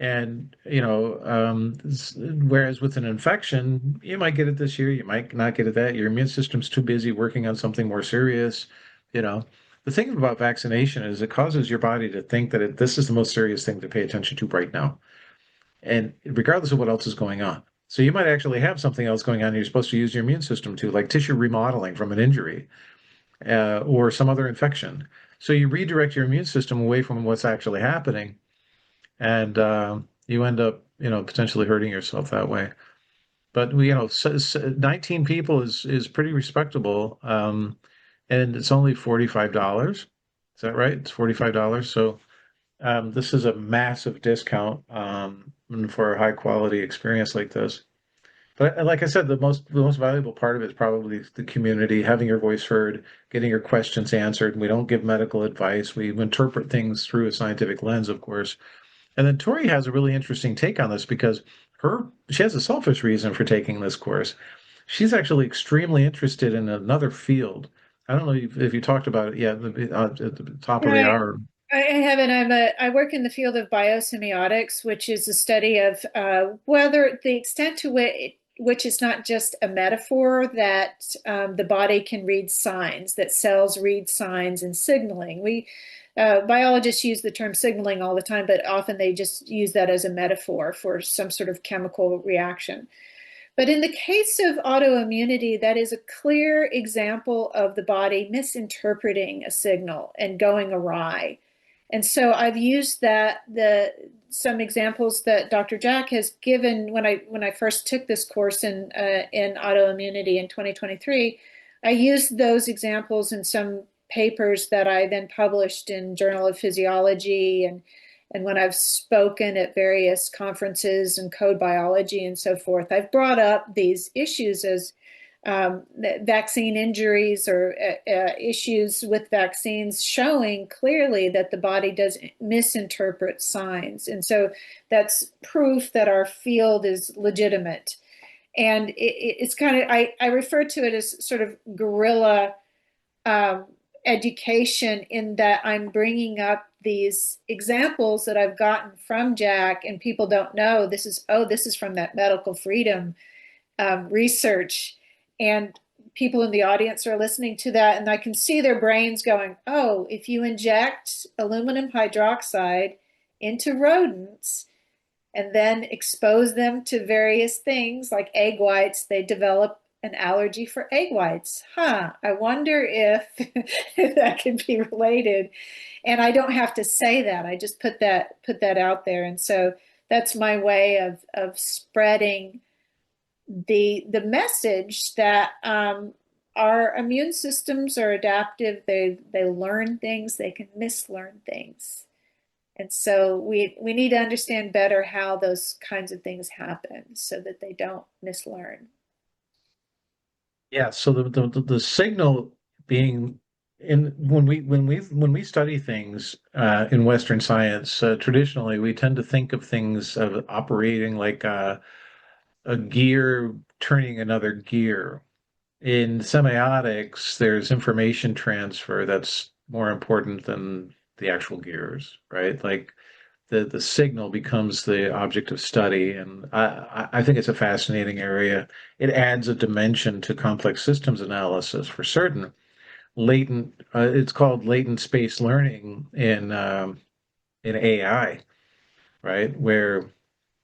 And, whereas with an infection, you might get it this year, you might not get it that. Your immune system's too busy working on something more serious. You know, the thing about vaccination is it causes your body to think that this is the most serious thing to pay attention to right now. And regardless of what else is going on. So you might actually have something else going on you're supposed to use your immune system to, like tissue remodeling from an injury or some other infection. So you redirect your immune system away from what's actually happening, and you end up, potentially hurting yourself that way. But 19 people is pretty respectable, and it's only $45. Is that right? It's $45. So this is a massive discount for a high quality experience like this. But like I said, the most valuable part of it is probably the community, having your voice heard, getting your questions answered. We don't give medical advice. We interpret things through a scientific lens, of course. And then Tori has a really interesting take on this because she has a selfish reason for taking this course. She's actually extremely interested in another field. I don't know if you talked about it yet at the top of the Right. hour. I haven't. I work in the field of biosemiotics, which is the study of whether the extent to which it's not just a metaphor that the body can read signs, that cells read signs and signaling. Biologists use the term signaling all the time, but often they just use that as a metaphor for some sort of chemical reaction. But in the case of autoimmunity, that is a clear example of the body misinterpreting a signal and going awry. And so I've used some examples that Dr. Jack has given when I first took this course in autoimmunity in 2023. I used those examples in some papers that I then published in Journal of Physiology and when I've spoken at various conferences and code biology and so forth. I've brought up these issues as vaccine injuries or issues with vaccines showing clearly that the body does misinterpret signs. And so that's proof that our field is legitimate. And it's kind of, I refer to it as sort of guerrilla education in that I'm bringing up these examples that I've gotten from Jack and people don't know this is from that medical freedom research. And people in the audience are listening to that, and I can see their brains going, oh, if you inject aluminum hydroxide into rodents, and then expose them to various things like egg whites, they develop an allergy for egg whites. I wonder if, if that can be related. And I don't have to say that. I just put that out there. And so that's my way of spreading the message that our immune systems are adaptive. They learn things, they can mislearn things. And so we need to understand better how those kinds of things happen so that they don't mislearn. Yeah, so the signal being in when we study things in Western science, traditionally we tend to think of things of operating like a gear turning another gear. In semiotics, there's information transfer that's more important than the actual gears, right? Like the signal becomes the object of study, and I think it's a fascinating area. It adds a dimension to complex systems analysis for certain. Latent, it's called latent space learning in AI, right? Where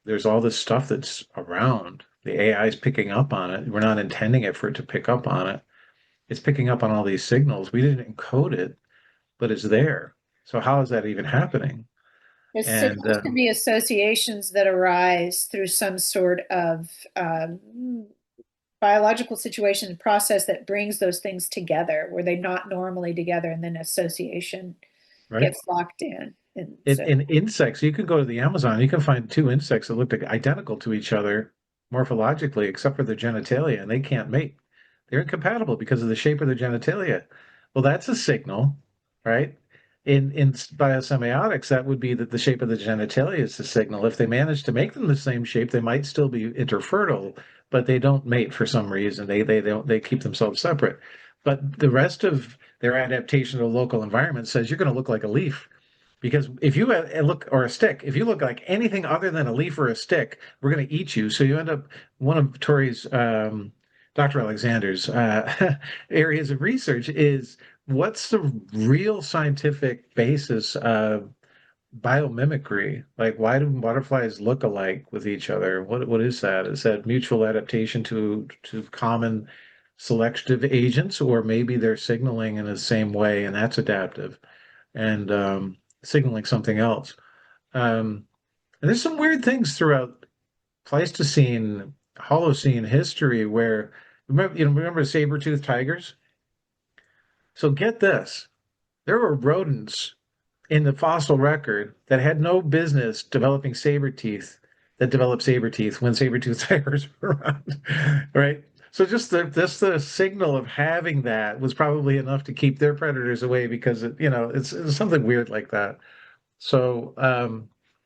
there's all this stuff that's around. The AI is picking up on it. We're not intending it for it to pick up on it. It's picking up on all these signals. We didn't encode it, but it's there. So how is that even happening? There's And supposed to be associations that arise through some sort of biological situation and process that brings those things together where they're not normally together, and then association right. gets locked in. And so, In insects, you can go to the Amazon, you can find two insects that look identical to each other morphologically, except for their genitalia, and they can't mate. They're incompatible because of the shape of their genitalia. Well, that's a signal, right? In biosemiotics, that would be that the shape of the genitalia is the signal. If they manage to make them the same shape, they might still be interfertile, but they don't mate for some reason. They keep themselves separate. But the rest of their adaptation to the local environment says you're going to look like a leaf. Because if you look, or a stick, if you look like anything other than a leaf or a stick, we're going to eat you. So you end up, one of Tori's, Dr. Alexander's areas of research is what's the real scientific basis of biomimicry? Like, why do butterflies look alike with each other? What is that? Is that mutual adaptation to common selective agents, or maybe they're signaling in the same way and that's adaptive? And signaling something else. And there's some weird things throughout Pleistocene, Holocene history where remember saber-toothed tigers? So get this. There were rodents in the fossil record that had no business developing saber teeth that developed saber teeth when saber-toothed tigers were around, right? So just the signal of having that was probably enough to keep their predators away because it's something weird like that. So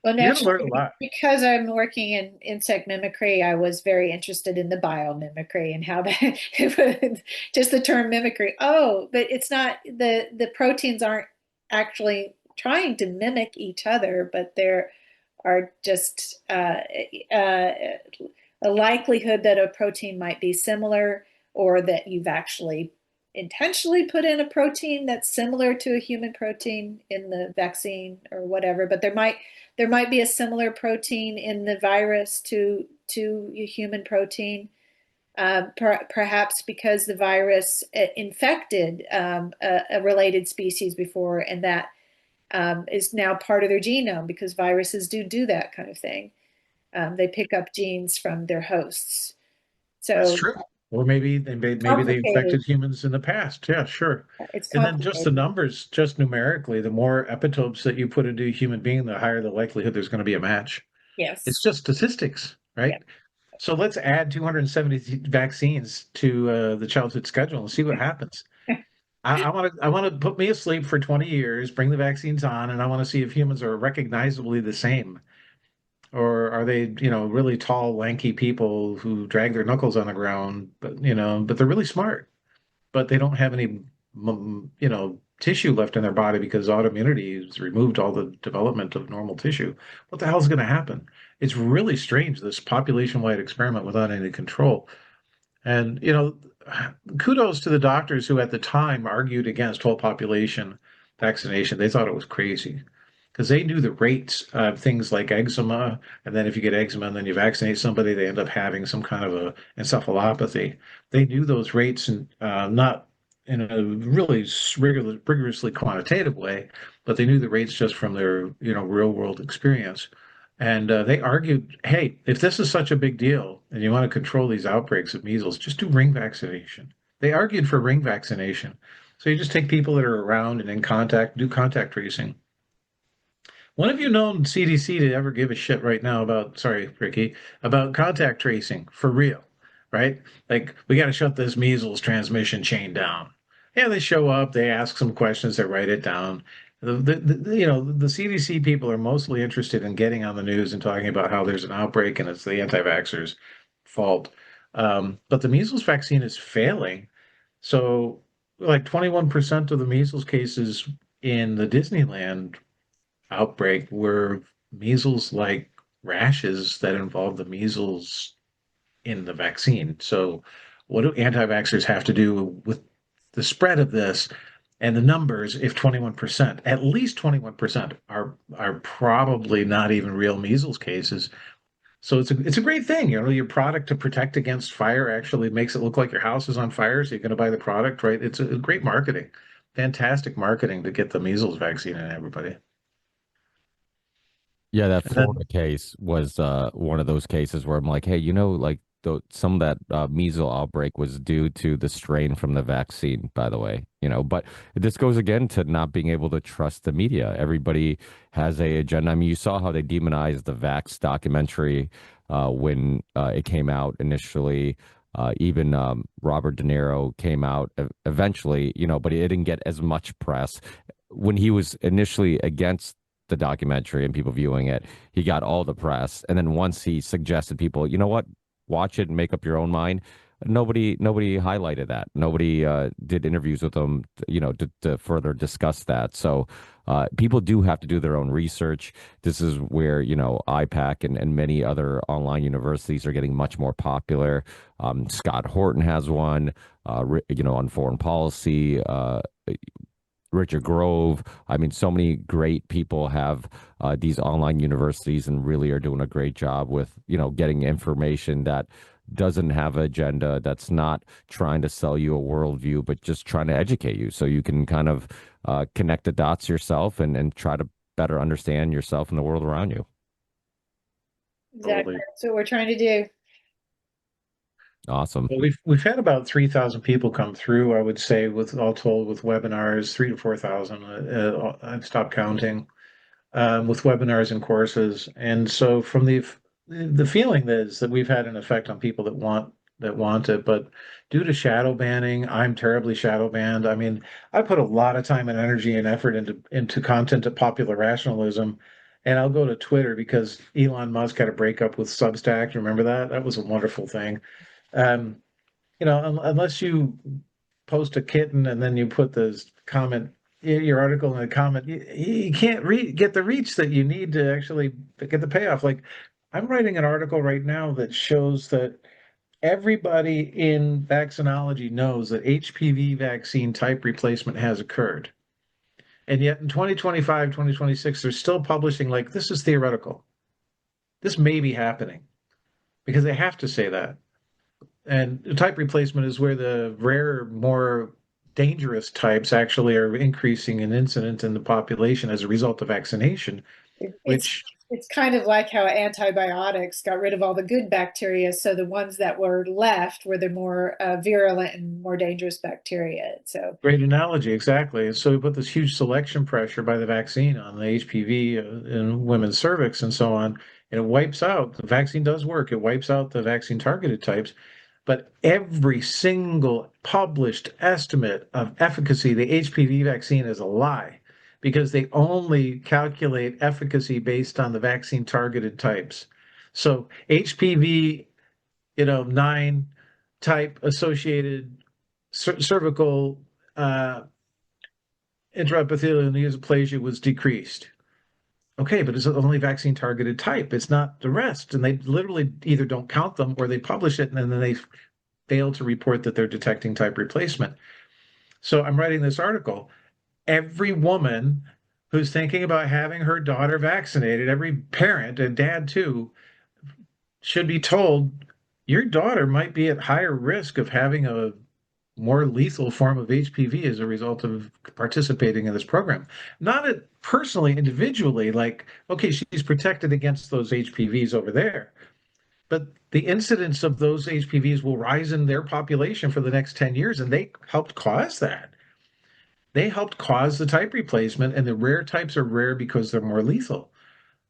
well, you're going to learn a naturally, lot. because I'm working in insect mimicry, I was very interested in the biomimicry and how that just the term mimicry. Oh, but it's not the proteins aren't actually trying to mimic each other, but there are just a likelihood that a protein might be similar, or that you've actually intentionally put in a protein that's similar to a human protein in the vaccine or whatever. But there might be a similar protein in the virus to a human protein. Perhaps because the virus infected a related species before, and that is now part of their genome, because viruses do that kind of thing. They pick up genes from their hosts. That's So true. Or maybe they complicated. infected humans in the past. Yeah, sure. It's And then just complicated. the numbers, just numerically, the more epitopes that you put into a human being, the higher the likelihood there's going to be a match. It's Yes. just statistics, Yeah. right? So let's add 270 vaccines to the childhood schedule and see what happens. I want to put me asleep for 20 years, bring the vaccines on, and I want to see if humans are recognizably the same. Or are they, really tall, lanky people who drag their knuckles on the ground, but they're really smart, but they don't have any, tissue left in their body because autoimmunity has removed all the development of normal tissue. What the hell is going to happen? It's really strange, this population-wide experiment without any control. And, kudos to the doctors who at the time argued against whole population vaccination. They thought it was crazy. because they knew the rates of things like eczema. And then if you get eczema and then you vaccinate somebody, they end up having some kind of a encephalopathy. They knew those rates, and not in a really rigorously quantitative way, but they knew the rates just from their, real world experience. And they argued, hey, if this is such a big deal and you want to control these outbreaks of measles, just do ring vaccination. They argued for ring vaccination. So you just take people that are around and in contact, do contact tracing. When have you known CDC to ever give a shit right now about, sorry, Ricky, about contact tracing for real, right? Like, we got to shut this measles transmission chain down. Yeah, they show up, they ask some questions, they write it down. The CDC people are mostly interested in getting on the news and talking about how there's an outbreak and it's the anti-vaxxers' fault. But the measles vaccine is failing. So, like 21% of the measles cases in the Disneyland outbreak were measles like rashes that involve the measles in the vaccine. So, what do anti-vaxxers have to do with the spread of this and the numbers if 21%, at least 21% are probably not even real measles cases? So it's a great thing. Your product to protect against fire actually makes it look like your house is on fire, so you're going to buy the product, right? It's a great marketing, fantastic marketing to get the measles vaccine in everybody. Yeah, that And then Florida case was one of those cases where I'm like, hey, like some of that measles outbreak was due to the strain from the vaccine, by the way, but this goes again to not being able to trust the media. Everybody has a agenda. I mean, you saw how they demonized the Vax documentary when it came out initially. Even Robert De Niro came out eventually, but it didn't get as much press when he was initially against the documentary and people viewing it. He got all the press, and then once he suggested people, you know what, watch it and make up your own mind. Nobody highlighted that. Nobody did interviews with him, to further discuss that. So people do have to do their own research. This is where IPAK and many other online universities are getting much more popular. Scott Horton has one, on foreign policy. Richard Grove. I mean, so many great people have these online universities and really are doing a great job with, getting information that doesn't have an agenda, that's not trying to sell you a worldview, but just trying to educate you so you can kind of connect the dots yourself and try to better understand yourself and the world around you. Exactly. totally. That's what we're trying to do. Awesome. Well, we've had about 3,000 people come through, I would say, with all told, with webinars, 3 to 4,000. I've stopped counting, with webinars and courses. And so from the feeling is that we've had an effect on people that want it, but due to shadow banning, I'm terribly shadow banned. I mean, I put a lot of time and energy and effort into content of popular rationalism, and I'll go to Twitter because Elon Musk had a breakup with Substack. Remember that? That was a wonderful thing. Um, unless you post a kitten and then you put this comment, your article in a comment, you can't get the reach that you need to actually get the payoff. Like, I'm writing an article right now that shows that everybody in vaccinology knows that HPV vaccine type replacement has occurred. And yet in 2025, 2026, they're still publishing like this is theoretical. This may be happening because they have to say that. And type replacement is where the rare, more dangerous types actually are increasing in incidence in the population as a result of vaccination, It, it's which it's kind of like how antibiotics got rid of all the good bacteria, so the ones that were left were the more virulent and more dangerous bacteria. So great analogy, exactly. So we put this huge selection pressure by the vaccine on the HPV in women's cervix and so on, and it wipes out. The vaccine does work. It wipes out the vaccine targeted types, but every single published estimate of efficacy, the HPV vaccine is a lie because they only calculate efficacy based on the vaccine targeted types. So HPV, 9 type associated cervical intraepithelial neoplasia was decreased. Okay, but it's only vaccine targeted type. It's not the rest. And they literally either don't count them or they publish it and then they fail to report that they're detecting type replacement. So I'm writing this article. Every woman who's thinking about having her daughter vaccinated, every parent and dad too, should be told your daughter might be at higher risk of having a more lethal form of HPV as a result of participating in this program. Not personally, individually, like, okay, she's protected against those HPVs over there, but the incidence of those HPVs will rise in their population for the next 10 years, and they helped cause that. They helped cause the type replacement, and the rare types are rare because they're more lethal.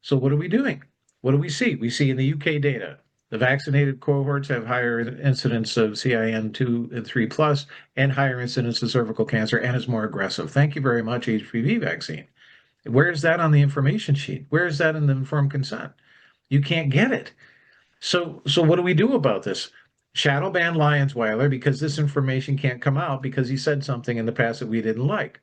So what are we doing? What do we see? We see in the UK data, the vaccinated cohorts have higher incidence of CIN2 and 3 plus and higher incidence of cervical cancer and is more aggressive. Thank you very much, HPV vaccine. Where is that on the information sheet? Where is that in the informed consent? You can't get it. So what do we do about this? Shadow ban Lyonsweiler because this information can't come out because he said something in the past that we didn't like.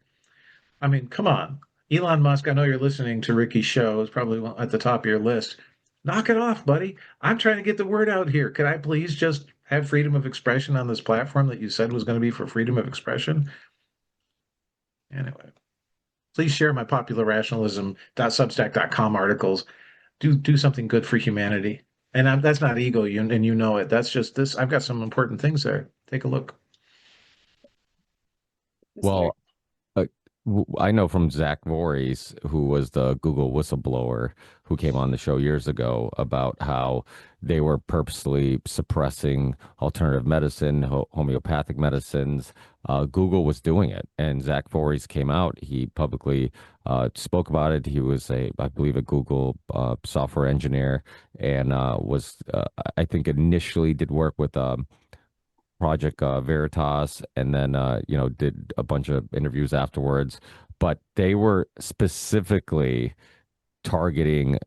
I mean, come on. Elon Musk, I know you're listening to Ricky's show. It's probably at the top of your list. Knock it off, buddy. I'm trying to get the word out here. Could I please just have freedom of expression on this platform that you said was going to be for freedom of expression? Anyway, please share my popularrationalism.substack.com articles. Do something good for humanity. And that's not ego, and you know it. That's just this. I've got some important things there. Take a look. Well, I know from Zach Voorhees, who was the Google whistleblower who came on the show years ago, about how they were purposely suppressing alternative medicine, homeopathic medicines. Google was doing it, and Zach Voorhees came out. He publicly spoke about it. He was I believe, a Google software engineer, and I think, initially did work with Project Veritas, and then did a bunch of interviews afterwards. But they were specifically targeting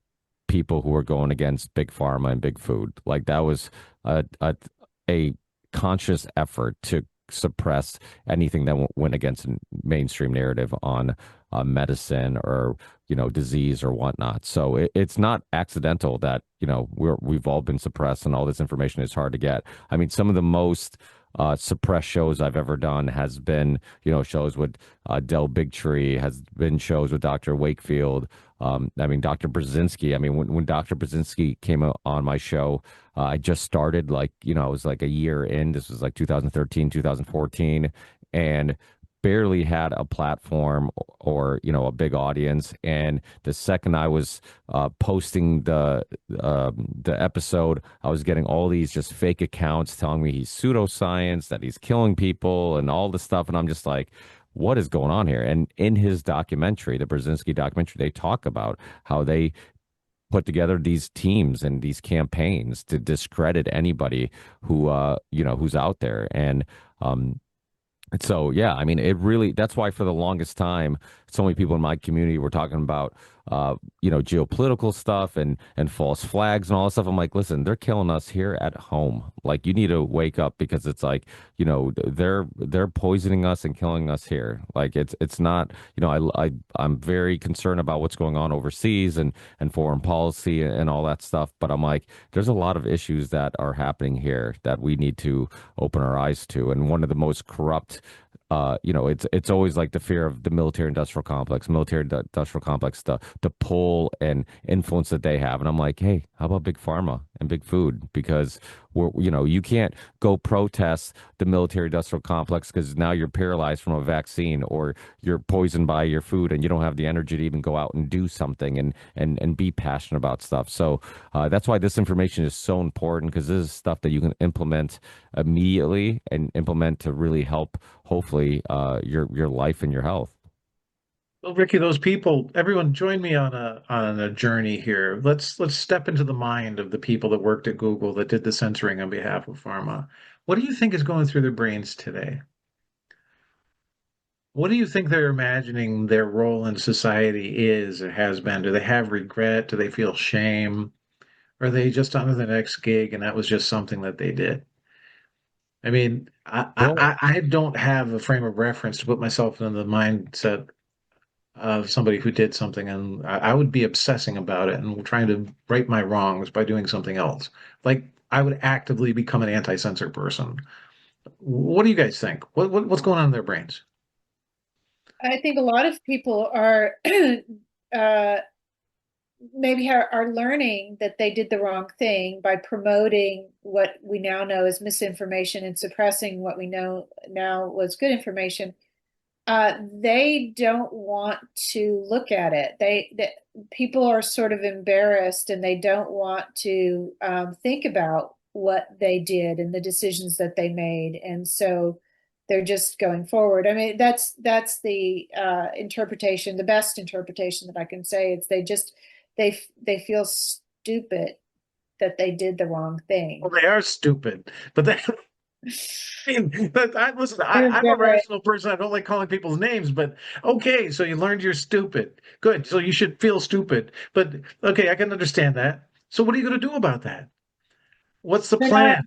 people who were going against big pharma and big food. Like, that was a conscious effort to suppress anything that went against a mainstream narrative on medicine or disease or whatnot. So it's not accidental that we've all been suppressed and all this information is hard to get. I mean, some of the most suppressed shows I've ever done has been shows with Del Bigtree, has been shows with Dr. Wakefield. I mean, Dr. Brzezinski. I mean, when Dr. Brzezinski came on my show, I just started, I was like a year in. This was like 2013, 2014, and barely had a platform or a big audience. And the second I was posting the episode, I was getting all these just fake accounts telling me he's pseudoscience, that he's killing people and all this stuff. And I'm just like, what is going on here? And in his documentary, the Brzezinski documentary, they talk about how they put together these teams and these campaigns to discredit anybody who who's out there. And so, yeah, I mean, that's why for the longest time, so many people in my community were talking about, geopolitical stuff and false flags and all this stuff. I'm like, listen, they're killing us here at home. Like, you need to wake up, because it's like, they're poisoning us and killing us here. Like, it's not, I'm very concerned about what's going on overseas and foreign policy and all that stuff. But I'm like, there's a lot of issues that are happening here that we need to open our eyes to. And one of the most corrupt, it's always like the fear of the military-industrial complex, the pull and influence that they have. And I'm like, hey, how about big pharma and big food? Because you can't go protest the military-industrial complex because now you're paralyzed from a vaccine, or you're poisoned by your food and you don't have the energy to even go out and do something and be passionate about stuff. So that's why this information is so important, because this is stuff that you can implement immediately and implement to really help, hopefully, your life and your health. Well, Ricky, those people, everyone, join me on a journey here. Let's step into the mind of the people that worked at Google that did the censoring on behalf of pharma. What do you think is going through their brains today? What do you think they're imagining their role in society is or has been? Do they have regret? Do they feel shame? Or are they just on to the next gig and that was just something that they did? I mean, Well, I don't have a frame of reference to put myself in the mindset of somebody who did something, and I would be obsessing about it and trying to right my wrongs by doing something else. Like, I would actively become an anti-censor person. What do you guys think? What's going on in their brains? I think a lot of people are uh, maybe are learning that they did the wrong thing by promoting what we now know as misinformation and suppressing what we know now was good information. They don't want to look at it. People are sort of embarrassed and they don't want to think about what they did and the decisions that they made, and so they're just going forward. I mean, that's the interpretation, the best interpretation that I can say. It's they feel stupid that they did the wrong Well, thing. they are stupid, but they, I mean, listen, They're I'm a embarrassed. rational person. I don't like calling people's names, but okay, so you learned you're stupid. Good. So you should feel stupid. But okay, I can understand that. So what are you going to do about that? What's the They're not plan?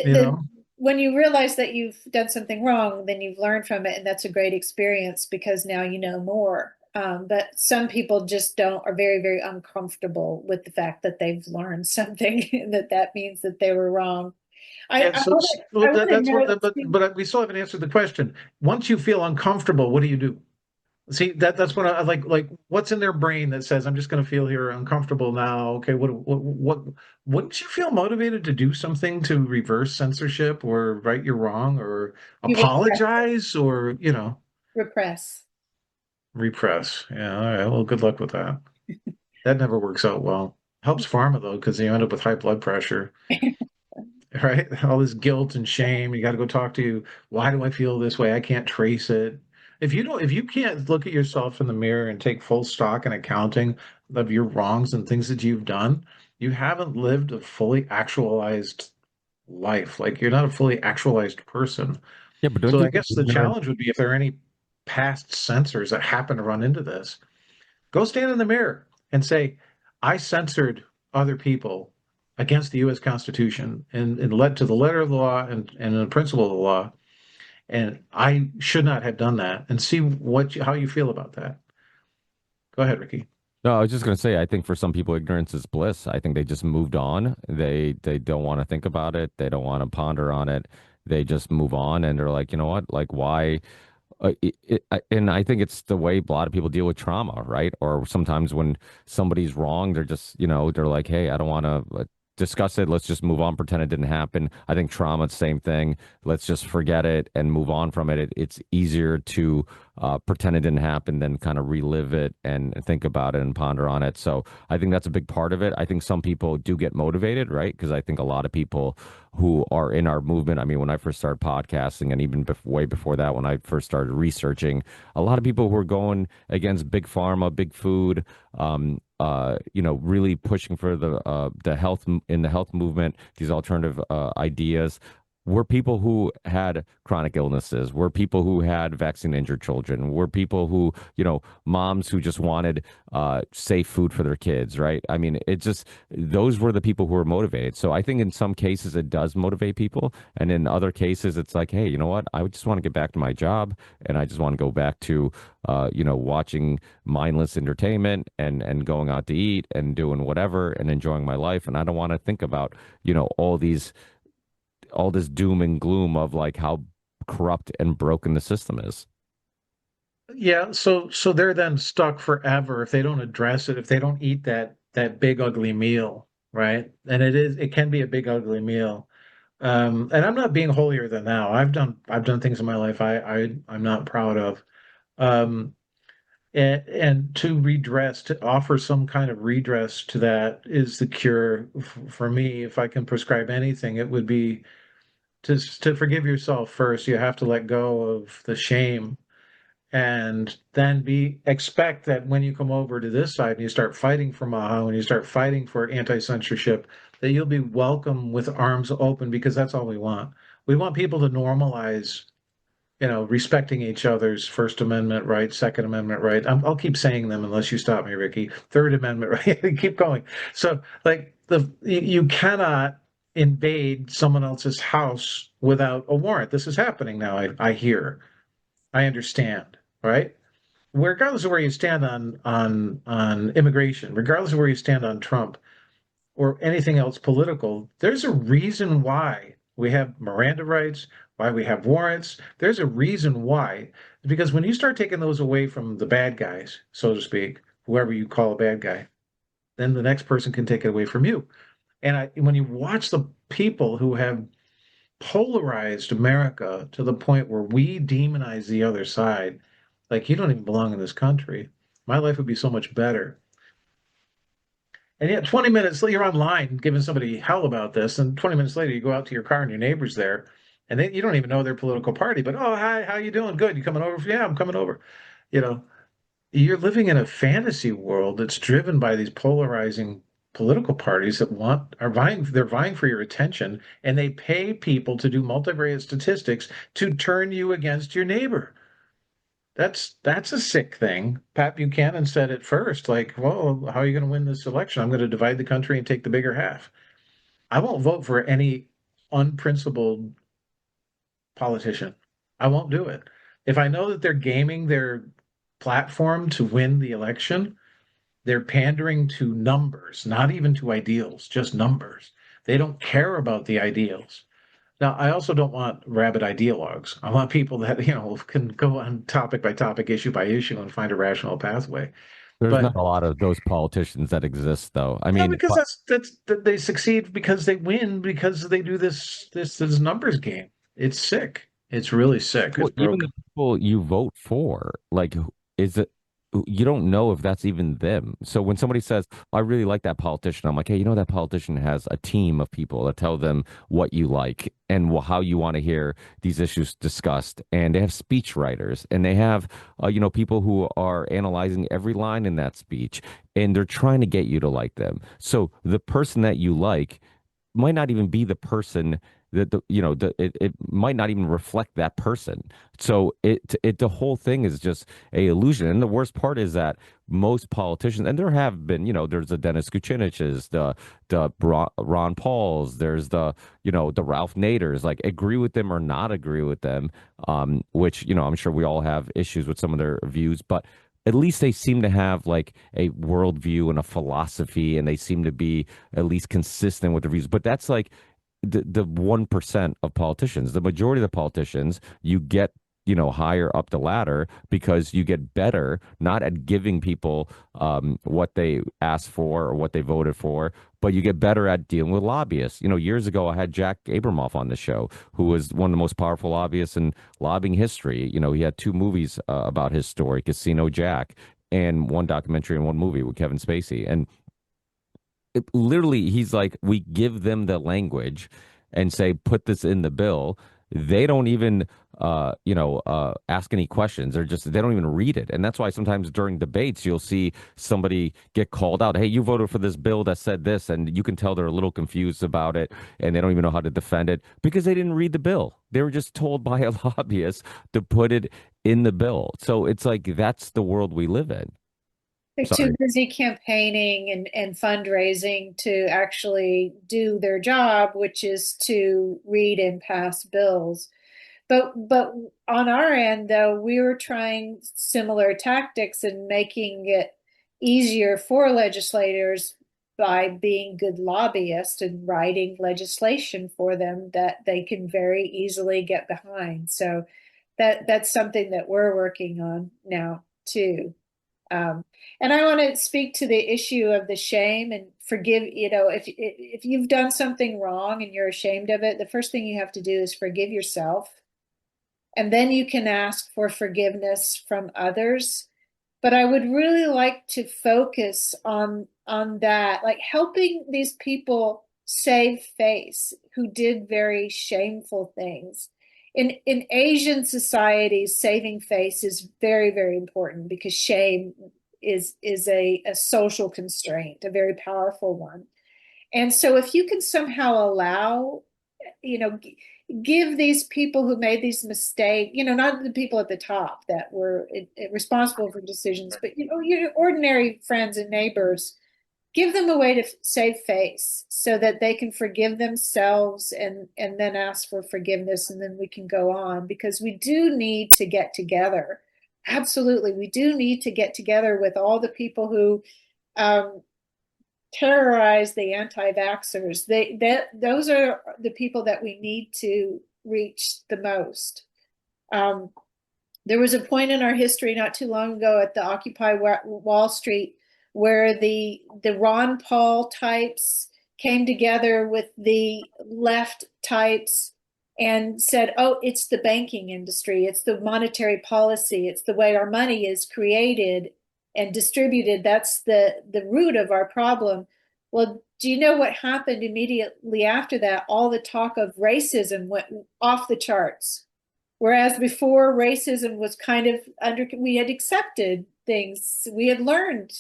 You the know? when you realize that you've done something wrong, then you've learned from it, and that's a great experience because now you know more. But some people just don't are very, very uncomfortable with the fact that they've learned something and that means that they were wrong. I, And I so, want so to I want to that's what, note too, but we still haven't answered the question. Once you feel uncomfortable, what do you do? See, that's what I like. What's in their brain that says, "I'm just going to feel here uncomfortable now." Okay, wouldn't you feel motivated to do something to reverse censorship or right your wrong or you apologize or repress. repress? Yeah, all right. Well, good luck with that. That never works out well. Helps pharma though, because you end up with high blood pressure. Right? All this guilt and shame. You got to go talk to you. Why do I feel this way? I can't trace it. If you can't look at yourself in the mirror and take full stock and accounting of your wrongs and things that you've done, you haven't lived a fully actualized life. Like you're not a fully actualized person. Yeah, but don't So you I think guess the ignorance? challenge would be if there are any past censors that happen to run into this, go stand in the mirror and say, I censored other people against the U.S. Constitution and led to the letter of the law and the principle of the law. And I should not have done that. And see how you feel about that. Go ahead, Ricky. No, I was just gonna say, I think for some people, ignorance is bliss. I think they just moved on. They don't want to think about it. They don't want to ponder on it. They just move on, and they're like, you know what? Like, why? And I think it's the way a lot of people deal with trauma, right? Or sometimes when somebody's wrong, they're just, they're like, hey, I don't want to discuss it. Let's just move on, pretend it didn't happen. I think trauma, same thing. Let's just forget it and move on from it. It's easier to pretend it didn't happen than kind of relive it and think about it and ponder on it. So I think that's a big part of it. I think some people do get motivated, right? Because I think a lot of people who are in our movement. I mean, when I first started podcasting, and even way before that, when I first started researching, a lot of people who were going against big pharma, big food, really pushing for the health in the health movement, these alternative ideas. Were people who had chronic illnesses, were people who had vaccine injured children, were people who, moms who just wanted safe food for their kids, right? I mean, it just, those were the people who were motivated. So I think in some cases it does motivate people. And in other cases, it's like, hey, you know what? I just want to get back to my job and I just want to go back to, watching mindless entertainment and going out to eat and doing whatever and enjoying my life. And I don't want to think about, all this doom and gloom of like how corrupt and broken the system is. Yeah, so they're then stuck forever if they don't address it, if they don't eat that big ugly meal, right? And it can be a big ugly meal. And I'm not being holier than thou. I've done things in my life I'm not proud of. Um, and to redress, to offer some kind of redress to that is the cure for me. If I can prescribe anything, it would be to forgive yourself first. You have to let go of the shame and then be expect that when you come over to this side and you start fighting for Maha, and you start fighting for anti-censorship, that you'll be welcome with arms open because that's all we want. We want people to normalize, respecting each other's First Amendment rights, Second Amendment right. I'll keep saying them unless you stop me, Ricky. Third Amendment right. Keep going. So, like you cannot invade someone else's house without a warrant. This is happening now. I hear. I understand. Right. Regardless of where you stand on immigration, regardless of where you stand on Trump or anything else political, there's a reason why we have Miranda rights, why we have warrants. There's a reason why. Because when you start taking those away from the bad guys, so to speak, whoever you call a bad guy, then the next person can take it away from you. And when you watch the people who have polarized America to the point where we demonize the other side, like you don't even belong in this country. My life would be so much better. And yet 20 minutes later, you're online giving somebody hell about this, and 20 minutes later you go out to your car and your neighbor's there, and you don't even know their political party, but oh hi, how you doing? Good. You coming over? Yeah, I'm coming over. You know, you're living in a fantasy world that's driven by these polarizing political parties that they're vying for your attention, and they pay people to do multivariate statistics to turn you against your neighbor. That's a sick thing. Pat Buchanan said it first, like, well, how are you going to win this election? I'm going to divide the country and take the bigger half. I won't vote for any unprincipled politician. I won't do it. If I know that they're gaming their platform to win the election, they're pandering to numbers, not even to ideals, just numbers. They don't care about the ideals. Now, I also don't want rabid ideologues. I want people that, can go on topic by topic, issue by issue, and find a rational pathway. There's not But a lot of those politicians that exist, though. I no, mean, because they succeed because they win because they do this numbers game. It's sick. It's really sick. well, It's even broken. the people you vote for, like, is it, you don't know if that's even them. So when somebody says, I really like that politician, I'm like, hey, that politician has a team of people that tell them what you like and how you want to hear these issues discussed. And they have speech writers and they have, people who are analyzing every line in that speech and they're trying to get you to like them. So the person that you like might not even be the person that it might not even reflect that person. So the whole thing is just a illusion. And the worst part is that most politicians, and there have been, there's the Dennis Kuciniches, the Ron Pauls, there's the Ralph Naders, like agree with them or not agree with them, which I'm sure we all have issues with some of their views, but at least they seem to have like a worldview and a philosophy, and they seem to be at least consistent with the views. But that's like the 1% of politicians. The majority of the politicians, you get higher up the ladder because you get better not at giving people what they asked for or what they voted for, but you get better at dealing with lobbyists. Years ago I had Jack Abramoff on the show, who was one of the most powerful lobbyists in lobbying history. He had two movies about his story, Casino Jack, and one documentary and one movie with Kevin Spacey. And literally he's like, we give them the language and say put this in the bill. They don't even ask any questions. They don't even read it. And that's why sometimes during debates you'll see somebody get called out, hey, you voted for this bill that said this, and you can tell they're a little confused about it and they don't even know how to defend it because they didn't read the bill. They were just told by a lobbyist to put it in the bill. So it's like that's the world we live in. They're too Sorry. busy campaigning and fundraising to actually do their job, which is to read and pass bills. But on our end, though, we were trying similar tactics and making it easier for legislators by being good lobbyists and writing legislation for them that they can very easily get behind. So that's something that we're working on now too. Um, and I want to speak to the issue of the shame and forgive. If you've done something wrong and you're ashamed of it, the first thing you have to do is forgive yourself, and then you can ask for forgiveness from others. But I would really like to focus on that, like helping these people save face who did very shameful things. In Asian societies, saving face is very, very important because shame is a social constraint, a very powerful one. And so if you can somehow allow, you know, give these people who made these mistakes, not the people at the top that were responsible for decisions, but your ordinary friends and neighbors, give them a way to save face so that they can forgive themselves and then ask for forgiveness, and then we can go on, because we do need to get together. Absolutely, we do need to get together with all the people who um, terrorize the anti-vaxxers. Those are the people that we need to reach the most. There was a point in our history not too long ago at the Occupy Wall Street where the Ron Paul types came together with the left types and said, oh, it's the banking industry, it's the monetary policy, it's the way our money is created and distributed. That's the root of our problem. Well, do you know what happened immediately after that? All the talk of racism went off the charts. Whereas before, racism was kind of we had accepted things. We had learned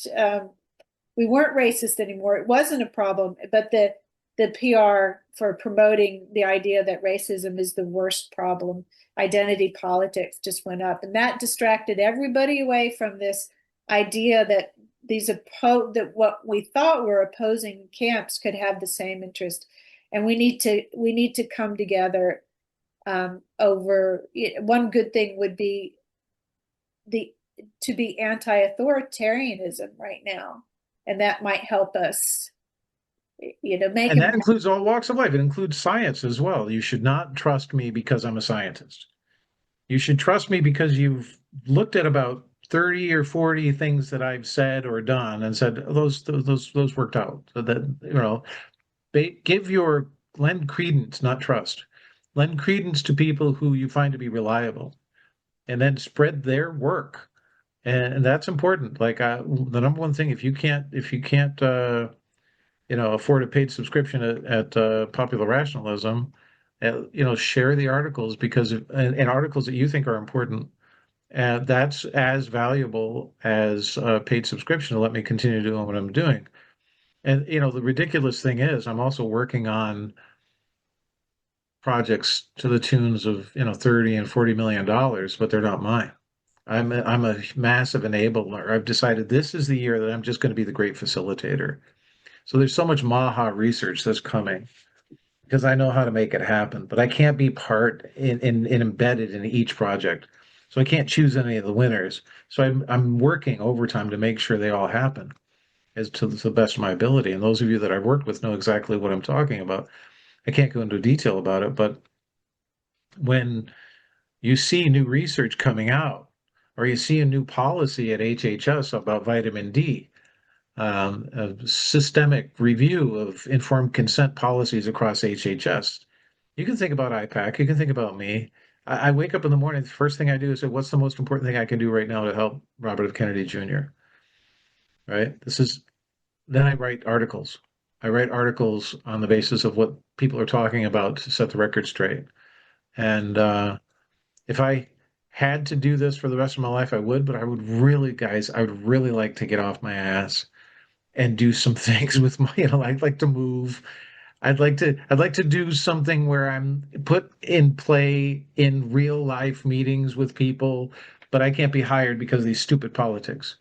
we weren't racist anymore. It wasn't a problem. But the PR for promoting the idea that racism is the worst problem, identity politics just went up. And that distracted everybody away from this idea that that what we thought were opposing camps could have the same interest. And we need to come together over. One good thing would be to be anti-authoritarianism right now, and that might help us, make. And that includes all walks of life. It includes science as well. You should not trust me because I'm a scientist. You should trust me because you've looked at about 30 or 40 things that I've said or done and said those worked out. So that lend credence, not trust. Lend credence to people who you find to be reliable, and then spread their work. And that's important. Like the number one thing, if you can't afford a paid subscription at Popular Rationalism, share the articles and articles that you think are important. And that's as valuable as a paid subscription to let me continue doing what I'm doing. And the ridiculous thing is, I'm also working on projects to the tunes of 30 and $40 million, but they're not mine. I'm a massive enabler. I've decided this is the year that I'm just going to be the great facilitator. So there's so much Maha research that's coming because I know how to make it happen, but I can't be part in embedded in each project. So I can't choose any of the winners. So I'm working overtime to make sure they all happen as to the best of my ability. And those of you that I've worked with know exactly what I'm talking about. I can't go into detail about it, but when you see new research coming out, or you see a new policy at HHS about vitamin D, a systemic review of informed consent policies across HHS. You can think about IPAK, you can think about me. I wake up in the morning, the first thing I do is say, what's the most important thing I can do right now to help Robert F. Kennedy Jr.? Right? Then I write articles. I write articles on the basis of what people are talking about to set the record straight. And if I had to do this for the rest of my life, I would, but I would really like to get off my ass and do some things with my, I'd like to move. I'd like to do something where I'm put in play in real life meetings with people, but I can't be hired because of these stupid politics.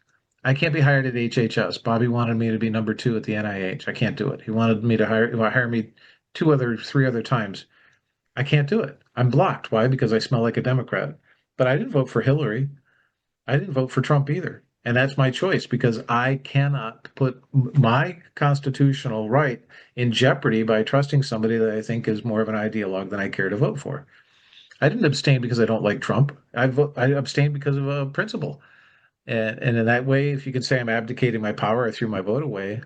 I can't be hired at HHS. Bobby wanted me to be number 2 at the NIH. I can't do it. He wanted me to hire me 3 other times. I can't do it. I'm blocked. Why? Because I smell like a Democrat. But I didn't vote for Hillary. I didn't vote for Trump either. And that's my choice because I cannot put my constitutional right in jeopardy by trusting somebody that I think is more of an ideologue than I care to vote for. I didn't abstain because I don't like Trump. I abstained because of a principle. And in that way, if you can say I'm abdicating my power, I threw my vote away.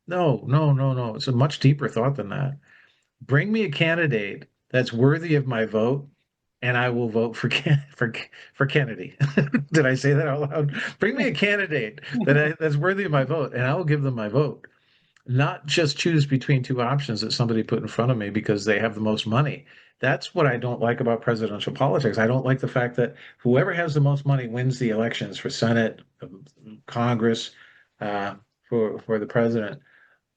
No, no, no, no. It's a much deeper thought than that. Bring me a candidate that's worthy of my vote, and I will vote for Kennedy. Did I say that out loud? Bring me a candidate that's worthy of my vote, and I will give them my vote. Not just choose between 2 options that somebody put in front of me because they have the most money. That's what I don't like about presidential politics. I don't like the fact that whoever has the most money wins the elections for Senate, Congress, for the president.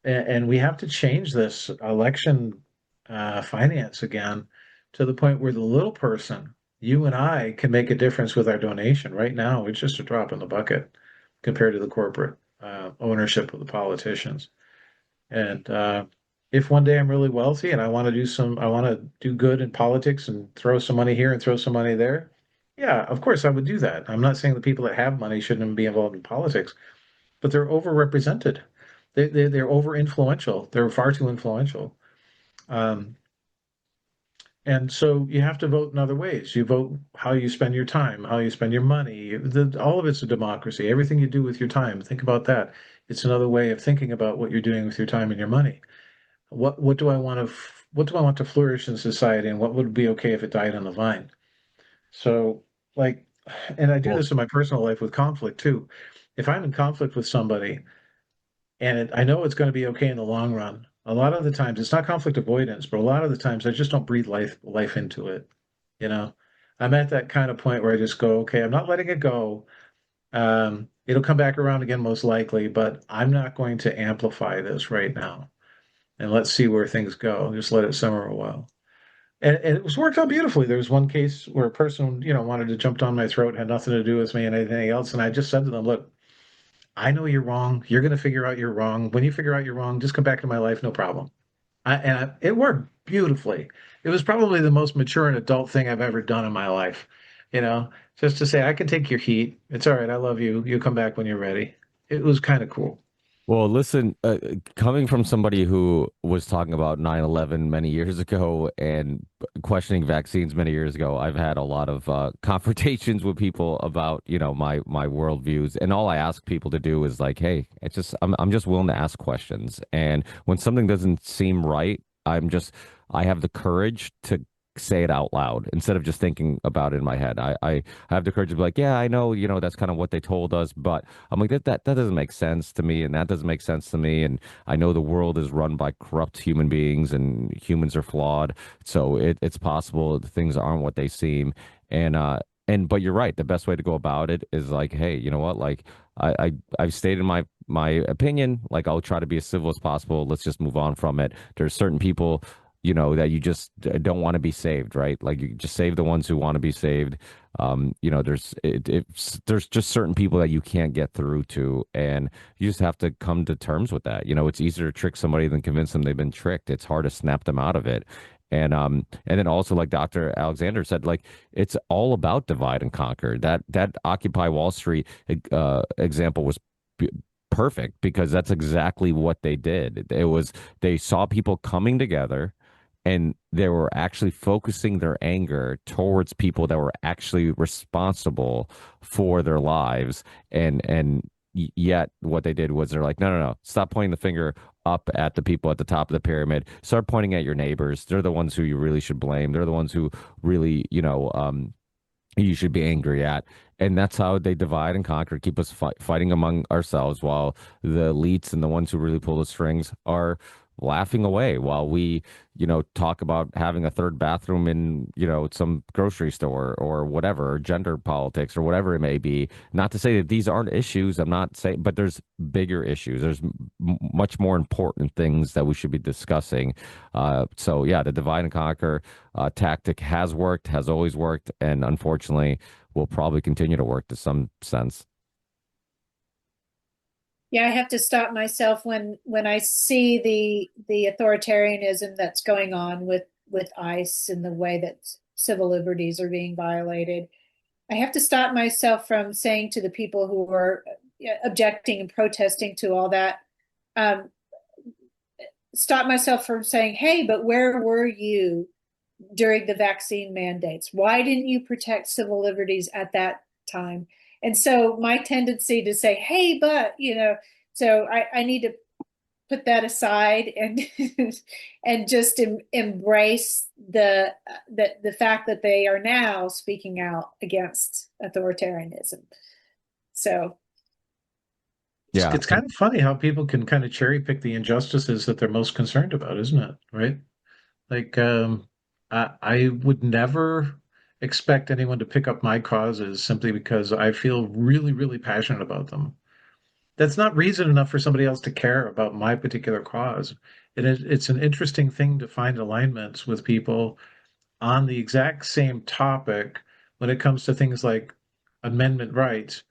And we have to change this election finance again to the point where the little person, you and I, can make a difference with our donation. Right now, it's just a drop in the bucket compared to the corporate ownership of the politicians. And if one day I'm really wealthy and I want to do good in politics and throw some money here and throw some money there, yeah, of course I would do that. I'm not saying the people that have money shouldn't be involved in politics, but they're overrepresented. They're over influential. They're far too influential. Um, and so you have to vote in other ways. You vote how you spend your time, how you spend your money. All of it's a democracy. Everything you do with your time, think about that. It's another way of thinking about what you're doing with your time and your money. What do I want to what do I want to flourish in society, and what would be okay if it died on the vine? So, like, and I do Well, this in my personal life with conflict too. If I'm in conflict with somebody and I know it's going to be okay in the long run, a lot of the times it's not conflict avoidance, but a lot of the times I just don't breathe life into it. You know, I'm at that kind of point where I just go, okay, I'm not letting it go. It'll come back around again most likely, but I'm not going to amplify this right now. And let's see where things go. Just let it simmer a while. And it was worked out beautifully. There was one case where a person, wanted to jump down my throat, had nothing to do with me and anything else. And I just said to them, look, I know you're wrong. You're going to figure out you're wrong. When you figure out you're wrong, just come back to my life, no problem. It worked beautifully. It was probably the most mature and adult thing I've ever done in my life. You know, just to say, I can take your heat. It's all right. I love you. You come back when you're ready. It was kind of cool. Well, listen, coming from somebody who was talking about 9/11 many years ago and questioning vaccines many years ago, I've had a lot of confrontations with people about, my worldviews. And all I ask people to do is like, hey, I'm just willing to ask questions. And when something doesn't seem right, I have the courage to say it out loud instead of just thinking about it in my head. I have the courage to be like, yeah, I know, that's kind of what they told us, but I'm like, that doesn't make sense to me, and that doesn't make sense to me. And I know the world is run by corrupt human beings, and humans are flawed. So it's possible that things aren't what they seem. But you're right. The best way to go about it is like, hey, you know what? Like, I've stated my opinion. Like, I'll try to be as civil as possible. Let's just move on from it. There's certain people, that you just don't want to be saved, right? Like, you just save the ones who want to be saved. There's just certain people that you can't get through to, and you just have to come to terms with that. It's easier to trick somebody than convince them they've been tricked. It's hard to snap them out of it. And then also, like Dr. Alexander said, like, it's all about divide and conquer. That Occupy Wall Street example was perfect, because that's exactly what they did. They saw people coming together, and they were actually focusing their anger towards people that were actually responsible for their lives. Yet what they did was they're like, no, stop pointing the finger up at the people at the top of the pyramid. Start pointing at your neighbors. They're the ones who you really should blame. They're the ones who really, you should be angry at. And that's how they divide and conquer, keep us fighting among ourselves, while the elites and the ones who really pull the strings are laughing away, while we, talk about having a third bathroom in, some grocery store or whatever, or gender politics or whatever it may be. Not to say that these aren't issues. I'm not saying, but there's bigger issues. There's much more important things that we should be discussing. So yeah, the divide and conquer tactic has worked, has always worked, and unfortunately will probably continue to work to some sense. Yeah, I have to stop myself when I see the authoritarianism that's going on with ICE and the way that civil liberties are being violated. I have to stop myself from saying to the people who are objecting and protesting to all that, um, stop myself from saying, hey, but where were you during the vaccine mandates? Why didn't you protect civil liberties at that time? And so my tendency to say, hey, but, so I need to put that aside and and just embrace the fact that they are now speaking out against authoritarianism. So Yeah. It's kind of funny how people can kind of cherry pick the injustices that they're most concerned about, isn't it? Right? Like, I would never expect anyone to pick up my causes simply because I feel really, really passionate about them. That's not reason enough for somebody else to care about my particular cause. It's an interesting thing to find alignments with people on the exact same topic when it comes to things like amendment rights,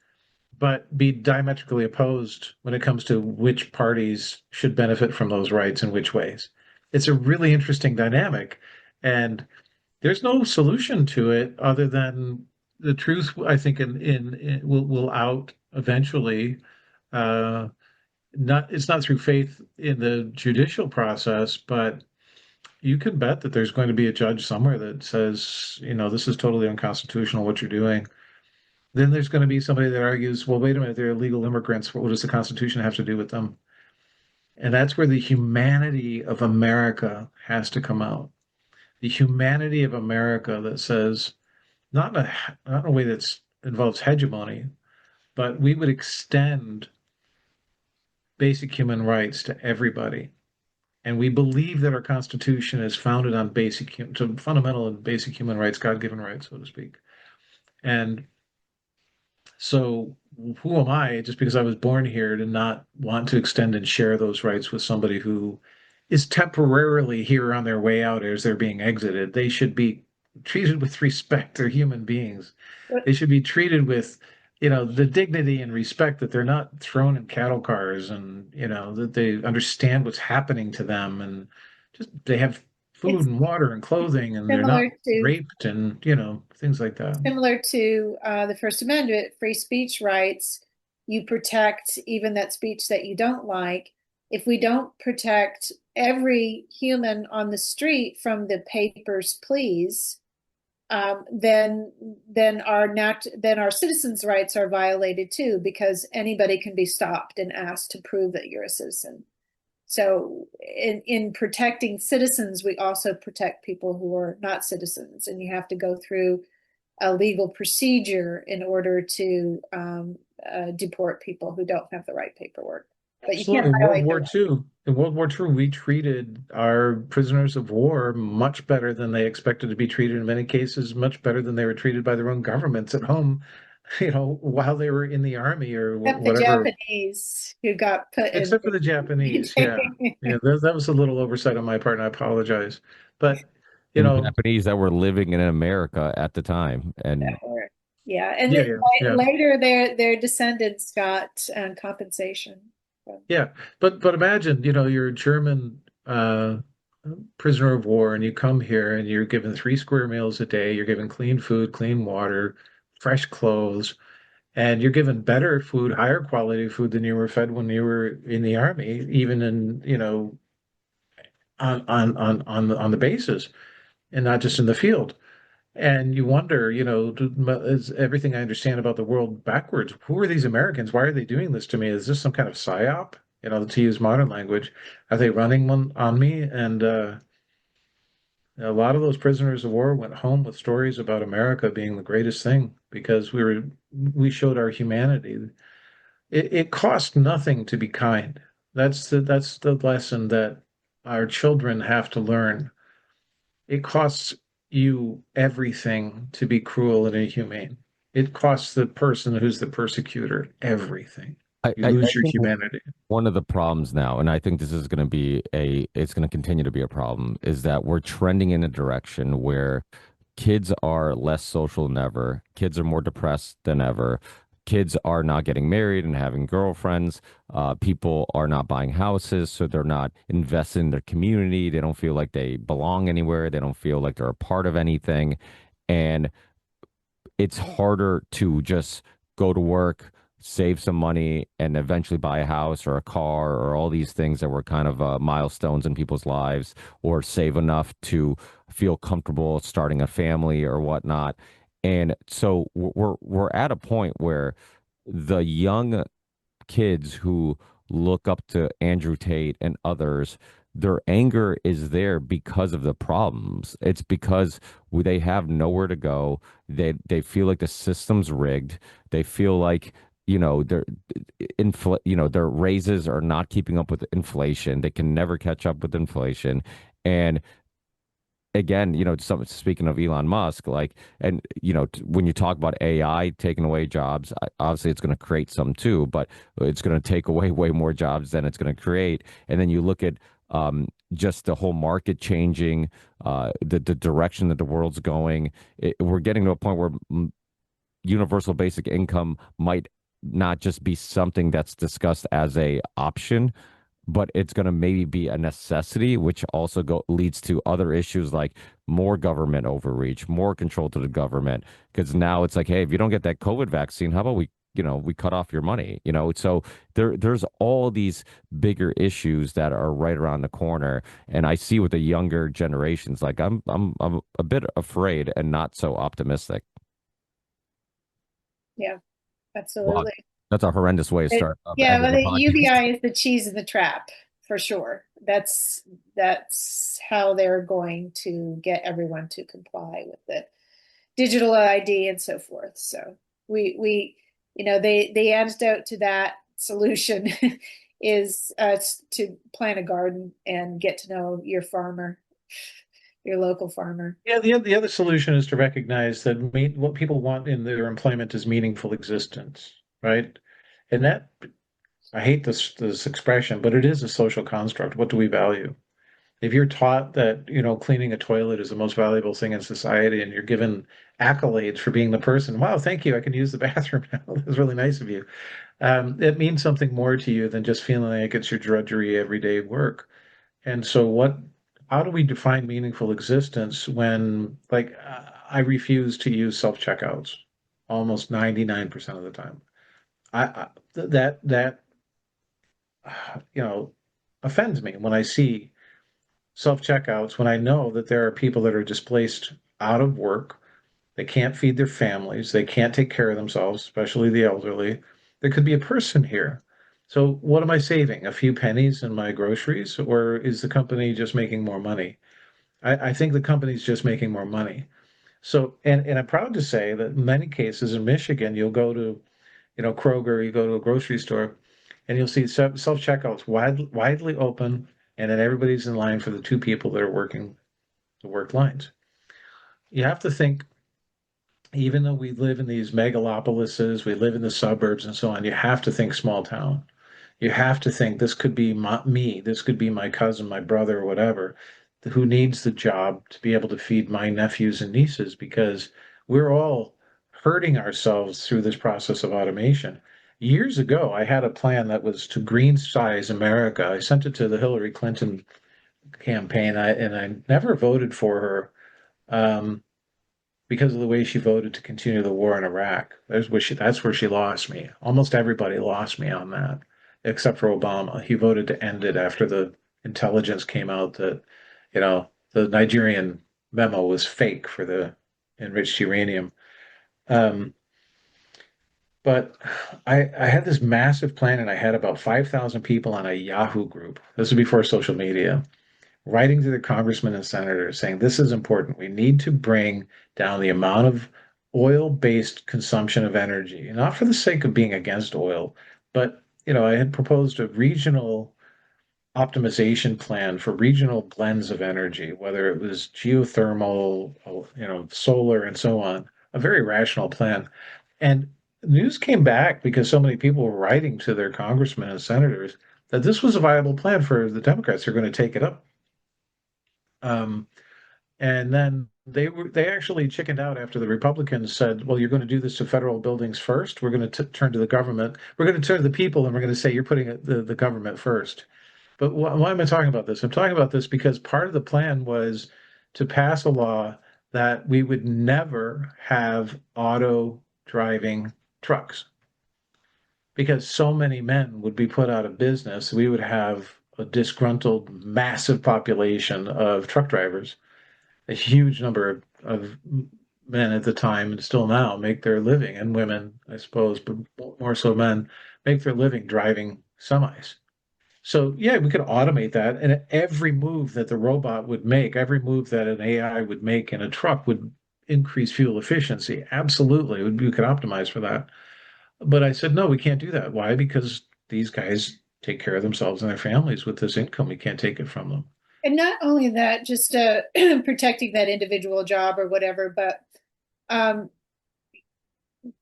but be diametrically opposed when it comes to which parties should benefit from those rights and which ways. It's a really interesting dynamic, and there's no solution to it other than the truth. I think in will out eventually. Uh, It's not through faith in the judicial process, but you can bet that there's going to be a judge somewhere that says, this is totally unconstitutional what you're doing. Then there's going to be somebody that argues, well, wait a minute, they're illegal immigrants. What does the Constitution have to do with them? And that's where the humanity of America has to come out. The humanity of America that says, not in a way that involves hegemony, but we would extend basic human rights to everybody. And we believe that our Constitution is founded on fundamental and basic human rights, God-given rights, so to speak. And so who am I, just because I was born here, to not want to extend and share those rights with somebody who is temporarily here on their way out as they're being exited? They should be treated with respect. They're human beings. They should be treated with, the dignity and respect that they're not thrown in cattle cars, and, that they understand what's happening to them, and just they have food It's and water and clothing, and they're not similar to raped and, things like that. the First Amendment, free speech rights. You protect even that speech that you don't like. If we don't protect every human on the street from the papers, please, then our citizens' rights are violated too, because anybody can be stopped and asked to prove that you're a citizen. So in protecting citizens, we also protect people who are not citizens, and you have to go through a legal procedure in order to deport people who don't have the right paperwork. But you can't Absolutely. violate their In World War II, we treated our prisoners of war much better than they expected to be treated, in many cases, much better than they were treated by their own governments at home, while they were in the army or except the whatever. Japanese who got put in. Except for the Japanese, yeah. Yeah, that was a little oversight on my part, and I apologize. But, you And know, Japanese that were living in America at the time. And Yeah, and yeah, then yeah. later their descendants got compensation. Yeah, but imagine, you're a German prisoner of war, and you come here and you're given 3 square meals a day. You're given clean food, clean water, fresh clothes, and you're given better food, higher quality food than you were fed when you were in the army, even in, on the bases, and not just in the field. And you wonder, is everything I understand about the world backwards? Who are these Americans? Why are they doing this to me? Is this some kind of psyop? To use modern language, are they running one on me? And a lot of those prisoners of war went home with stories about America being the greatest thing because we showed our humanity. It cost nothing to be kind. That's the lesson that our children have to learn. It costs you everything to be cruel and inhumane. It costs the person who's the persecutor everything. You I lose your think humanity. one of the problems now, and I think this is going to be it's going to continue to be a problem, is that we're trending in a direction where kids are less social than ever. Kids are more depressed than ever. Kids are not getting married and having girlfriends. People are not buying houses, so they're not invested in their community. They don't feel like they belong anywhere. They don't feel like they're a part of anything. And it's harder to just go to work, save some money, and eventually buy a house or a car or all these things that were kind of milestones in people's lives, or save enough to feel comfortable starting a family or whatnot. And so we're at a point where the young kids who look up to Andrew Tate and others, their anger is there because of the problems. It's because they have nowhere to go. They feel like the system's rigged. They feel like their raises are not keeping up with inflation. They can never catch up with inflation. And again, speaking of Elon Musk, like, and when you talk about AI taking away jobs, obviously it's going to create some too, but it's going to take away way more jobs than it's going to create. And then you look at just the whole market changing, the direction that the world's going. We're getting to a point where universal basic income might not just be something that's discussed as a option, but it's going to maybe be a necessity, which also leads to other issues like more government overreach, more control to the government. Because now it's like, hey, if you don't get that COVID vaccine, how about we, we cut off your money, so there's all these bigger issues that are right around the corner. And I see with the younger generations, like I'm a bit afraid and not so optimistic. Yeah, Wow, absolutely. that's a horrendous way to start Yeah, ending well, a the podcast. UBI is the cheese in the trap for sure. That's how they're going to get everyone to comply with the digital ID and so forth. So we the antidote to that solution is to plant a garden and get to know your farmer, your local farmer. Yeah, the other solution is to recognize that what people want in their employment is meaningful existence, right? And that, I hate this expression, but it is a social construct. What do we value? If you're taught that, cleaning a toilet is the most valuable thing in society, and you're given accolades for being the person, wow, thank you, I can use the bathroom now. That's really nice of you. It means something more to you than just feeling like it's your drudgery everyday work. And so how do we define meaningful existence when, like, I refuse to use self-checkouts almost 99% of the time. That you know, offends me when I see self-checkouts, when I know that there are people that are displaced out of work, they can't feed their families, they can't take care of themselves, especially the elderly. There could be a person here. So what am I saving? A few pennies in my groceries, or is the company just making more money? I think the company's just making more money. So, and I'm proud to say that in many cases in Michigan, you'll go to, Kroger, you go to a grocery store, and you'll see self-checkouts widely open, and then everybody's in line for the two people that are working the work lines. You have to think, even though we live in these megalopolises, we live in the suburbs and so on, you have to think small town. You have to think this could be me, this could be my cousin, my brother, or whatever, who needs the job to be able to feed my nephews and nieces, because we're all hurting ourselves through this process of automation. Years ago, I had a plan that was to green size America. I sent it to the Hillary Clinton campaign, and I never voted for her. Because of the way she voted to continue the war in Iraq. That's where she lost me. Almost everybody lost me on that, except for Obama. He voted to end it after the intelligence came out that, the Nigerian memo was fake for the enriched uranium. Um, but I had this massive plan, and I had about 5,000 people on a Yahoo group. This was before social media, writing to the congressmen and senators saying this is important. We need to bring down the amount of oil-based consumption of energy, not for the sake of being against oil, but I had proposed a regional optimization plan for regional blends of energy, whether it was geothermal, solar, and so on. A very rational plan. And news came back because so many people were writing to their congressmen and senators that this was a viable plan for the Democrats. They're going to take it up. Um, and then they actually chickened out after the Republicans said, "Well, you're going to do this to federal buildings first. We're going to turn to the government. We're going to turn to the people, and we're going to say you're putting the government first." But why am I talking about this? I'm talking about this because part of the plan was to pass a law that we would never have auto driving trucks, because so many men would be put out of business. We would have a disgruntled, massive population of truck drivers. A huge number of men at the time, and still now, make their living, and women, I suppose, but more so men, make their living driving semis. So yeah, we could automate that, and every move that the robot would make, every move that an AI would make in a truck would increase fuel efficiency. Absolutely, we could optimize for that. But I said, no, we can't do that. Why? Because these guys take care of themselves and their families with this income. We can't take it from them. And not only that, just protecting that individual job or whatever, but um,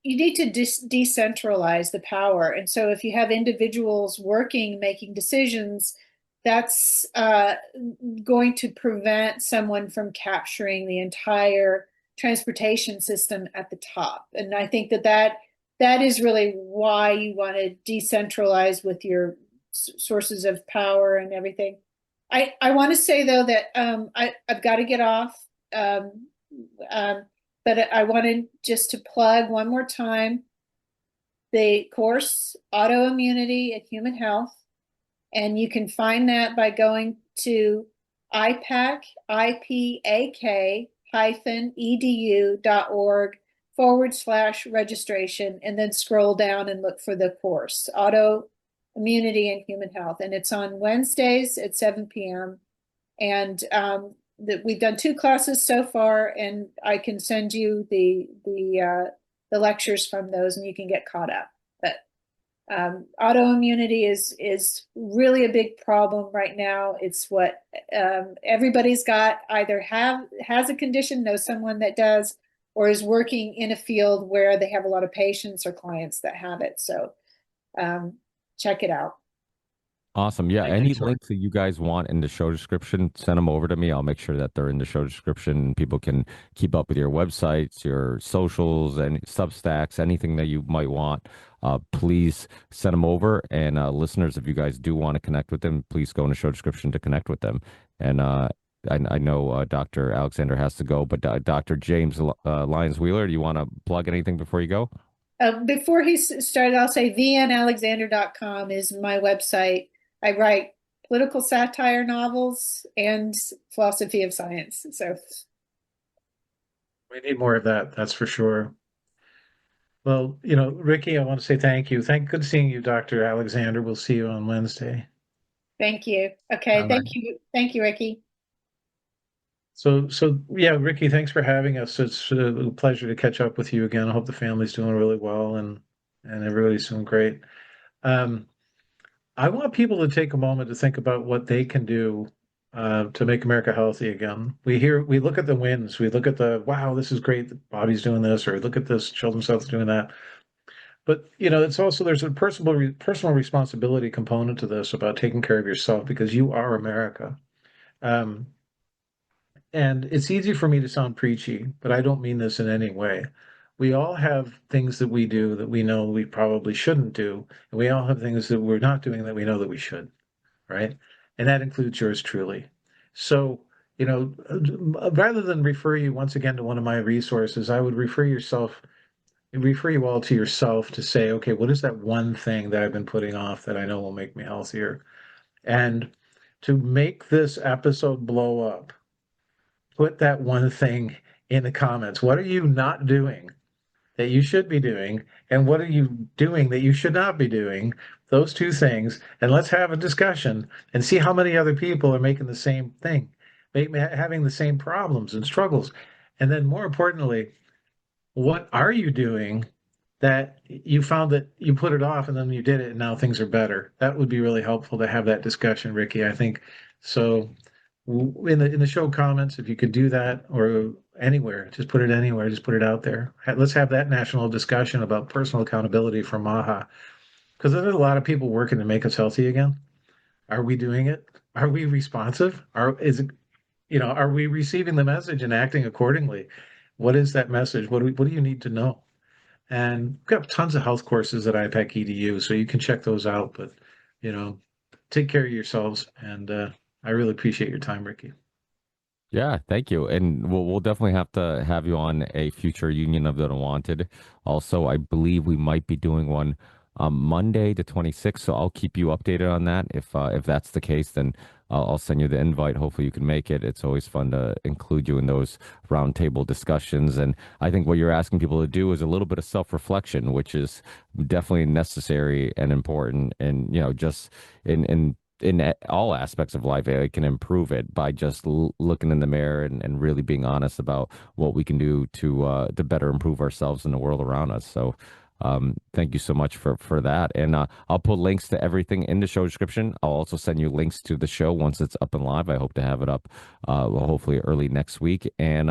you need to decentralize the power. And so if you have individuals working, making decisions, that's going to prevent someone from capturing the entire transportation system at the top. And I think that is really why you want to decentralize with your sources of power and everything. I want to say though that I've got to get off. Um, but I wanted just to plug one more time the course Autoimmunity and Human Health, and you can find that by going to IPAK, IPAK-EDU.org/registration, and then scroll down and look for the course, Autoimmunity and Human Health. And it's on Wednesdays at 7 p.m. And we've done 2 classes so far, and I can send you the lectures from those, and you can get caught up. But autoimmunity is really a big problem right now. It's what everybody's got, either has a condition, knows someone that does, or is working in a field where they have a lot of patients or clients that have it. So check it out. Awesome. Yeah. Thank Any you, Tori. links that you guys want in the show description, send them over to me. I'll make sure that they're in the show description. People can keep up with your websites, your socials, and Substacks, anything that you might want. Please send them over. And listeners, if you guys do want to connect with them, please go in the show description to connect with them. And I know Dr. Alexander has to go, but Dr. James Lyons Wheeler, do you want to plug anything before you go? Before he started, I'll say vnalexander.com is my website. I write political satire novels and philosophy of science. So We need more of that, that's for sure. Well, Ricky, I want to say thank you. Good seeing you, Dr. Alexander. We'll see you on Wednesday. thank you. Okay, All right. Thank you, Ricky. So yeah, Ricky, thanks for having us. It's a pleasure to catch up with you again. I hope the family's doing really well and everybody's doing great. I want people to take a moment to think about what they can do to make America healthy again. We look at the wins, we look at wow, this is great that Bobby's doing this, or look at this, Children's Health doing that. But it's also, there's a personal responsibility component to this about taking care of yourself, because you are America. And it's easy for me to sound preachy, but I don't mean this in any way. We all have things that we do that we know we probably shouldn't do, and we all have things that we're not doing that we know that we should, right? And that includes yours truly. So, rather than refer you once again to one of my resources, I would refer you all to yourself to say, okay, what is that one thing that I've been putting off that I know will make me healthier? And to make this episode blow up, put that one thing in the comments. What are you not doing that you should be doing? And what are you doing that you should not be doing? Those 2 things. And let's have a discussion and see how many other people are making the same thing, having the same problems and struggles. And then more importantly, what are you doing that you found that you put it off and then you did it and now things are better? That would be really helpful to have that discussion, Ricky, I think. So in the show comments, if you could do that, or anywhere, just put it anywhere, just put it out there. Let's have that national discussion about personal accountability for MAHA, because there's a lot of people working to make us healthy again. Are we doing it? Are we responsive? Are we receiving the message and acting accordingly? What is that message? What do you need to know? And we've got tons of health courses at IPAK-EDU, so you can check those out. But take care of yourselves, and I really appreciate your time, Ricky. Yeah, thank you. And we'll definitely have to have you on a future Union of the Unwanted. Also, I believe we might be doing one Monday the 26th, so I'll keep you updated on that. If that's the case, then I'll send you the invite. Hopefully you can make it. It's always fun to include you in those roundtable discussions. And I think what you're asking people to do is a little bit of self-reflection, which is definitely necessary and important. And, just in all aspects of life, it can improve it by just looking in the mirror and really being honest about what we can do to better improve ourselves and the world around us. So thank you so much for that. And I'll put links to everything in the show description. I'll also send you links to the show once it's up and live. I hope to have it up hopefully early next week. And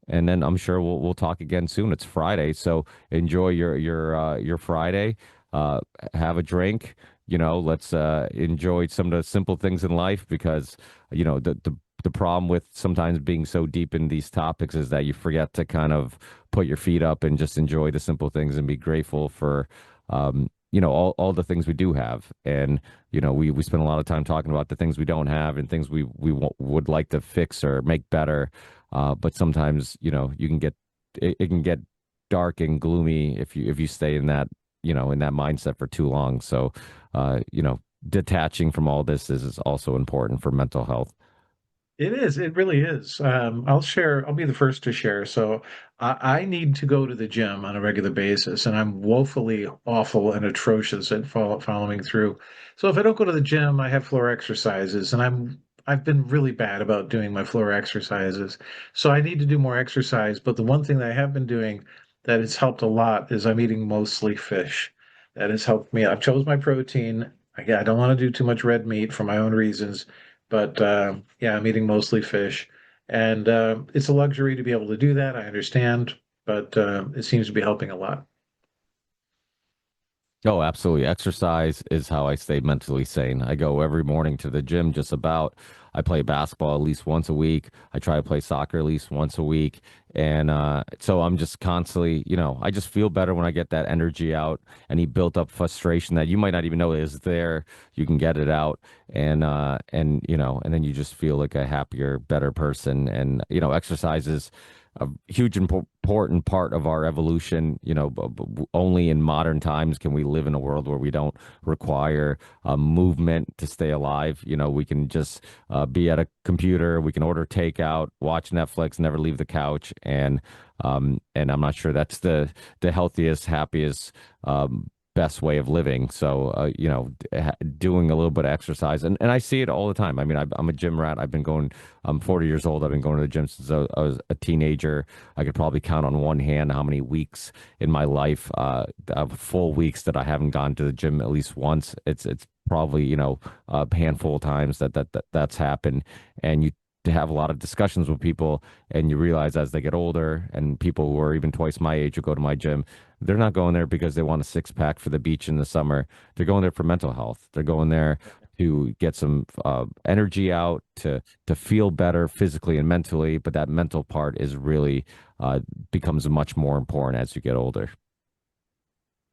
then I'm sure we'll talk again soon. It's Friday, so enjoy your Friday. Have a drink. Let's enjoy some of the simple things in life, because the problem with sometimes being so deep in these topics is that you forget to kind of put your feet up and just enjoy the simple things and be grateful for all the things we do have. And we spend a lot of time talking about the things we don't have and things we would like to fix or make better, but sometimes it can get dark and gloomy if you stay in that in that mindset for too long. So, detaching from all this is also important for mental health. It is. It really is. I'll share. I'll be the first to share. So I need to go to the gym on a regular basis, and I'm woefully awful and atrocious at following through. So if I don't go to the gym, I have floor exercises, and I've been really bad about doing my floor exercises. So I need to do more exercise. But the one thing that I have been doing that has helped a lot is I'm eating mostly fish. That has helped me. I've chose my protein. Again, I don't want to do too much red meat for my own reasons. But yeah, I'm eating mostly fish, and it's a luxury to be able to do that. I understand, but it seems to be helping a lot. Oh, absolutely. Exercise is how I stay mentally sane. I go every morning to the gym just about. I play basketball at least once a week. I try to play soccer at least once a week. And so I'm just constantly, I just feel better when I get that energy out, any built up frustration that you might not even know is there. You can get it out, and then you just feel like a happier, better person. And, exercise is a huge important part of our evolution. Only in modern times can we live in a world where we don't require movement to stay alive. We can just be at a computer, we can order takeout, watch Netflix, never leave the couch, and I'm not sure that's the healthiest, happiest, best way of living. So, doing a little bit of exercise, and I see it all the time. I mean, I'm a gym rat. I'm 40 years old. I've been going to the gym since I was a teenager. I could probably count on one hand how many weeks in my life, full weeks that I haven't gone to the gym at least once. It's probably, a handful of times that's happened. And you to have a lot of discussions with people, and you realize as they get older, and people who are even twice my age who go to my gym, they're not going there because they want a six pack for the beach in the summer. They're going there for mental health. They're going there to get some energy out, to feel better physically and mentally. But that mental part is really becomes much more important as you get older.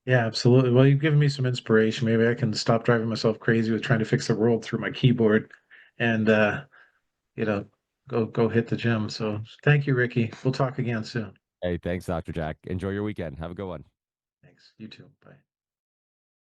Yeah, absolutely. Well, you've given me some inspiration. Maybe I can stop driving myself crazy with trying to fix the world through my keyboard, and you know, go hit the gym. So thank you, Ricky. We'll talk again soon. Hey, thanks, Dr. Jack. Enjoy your weekend. Have a good one. Thanks. You too. Bye.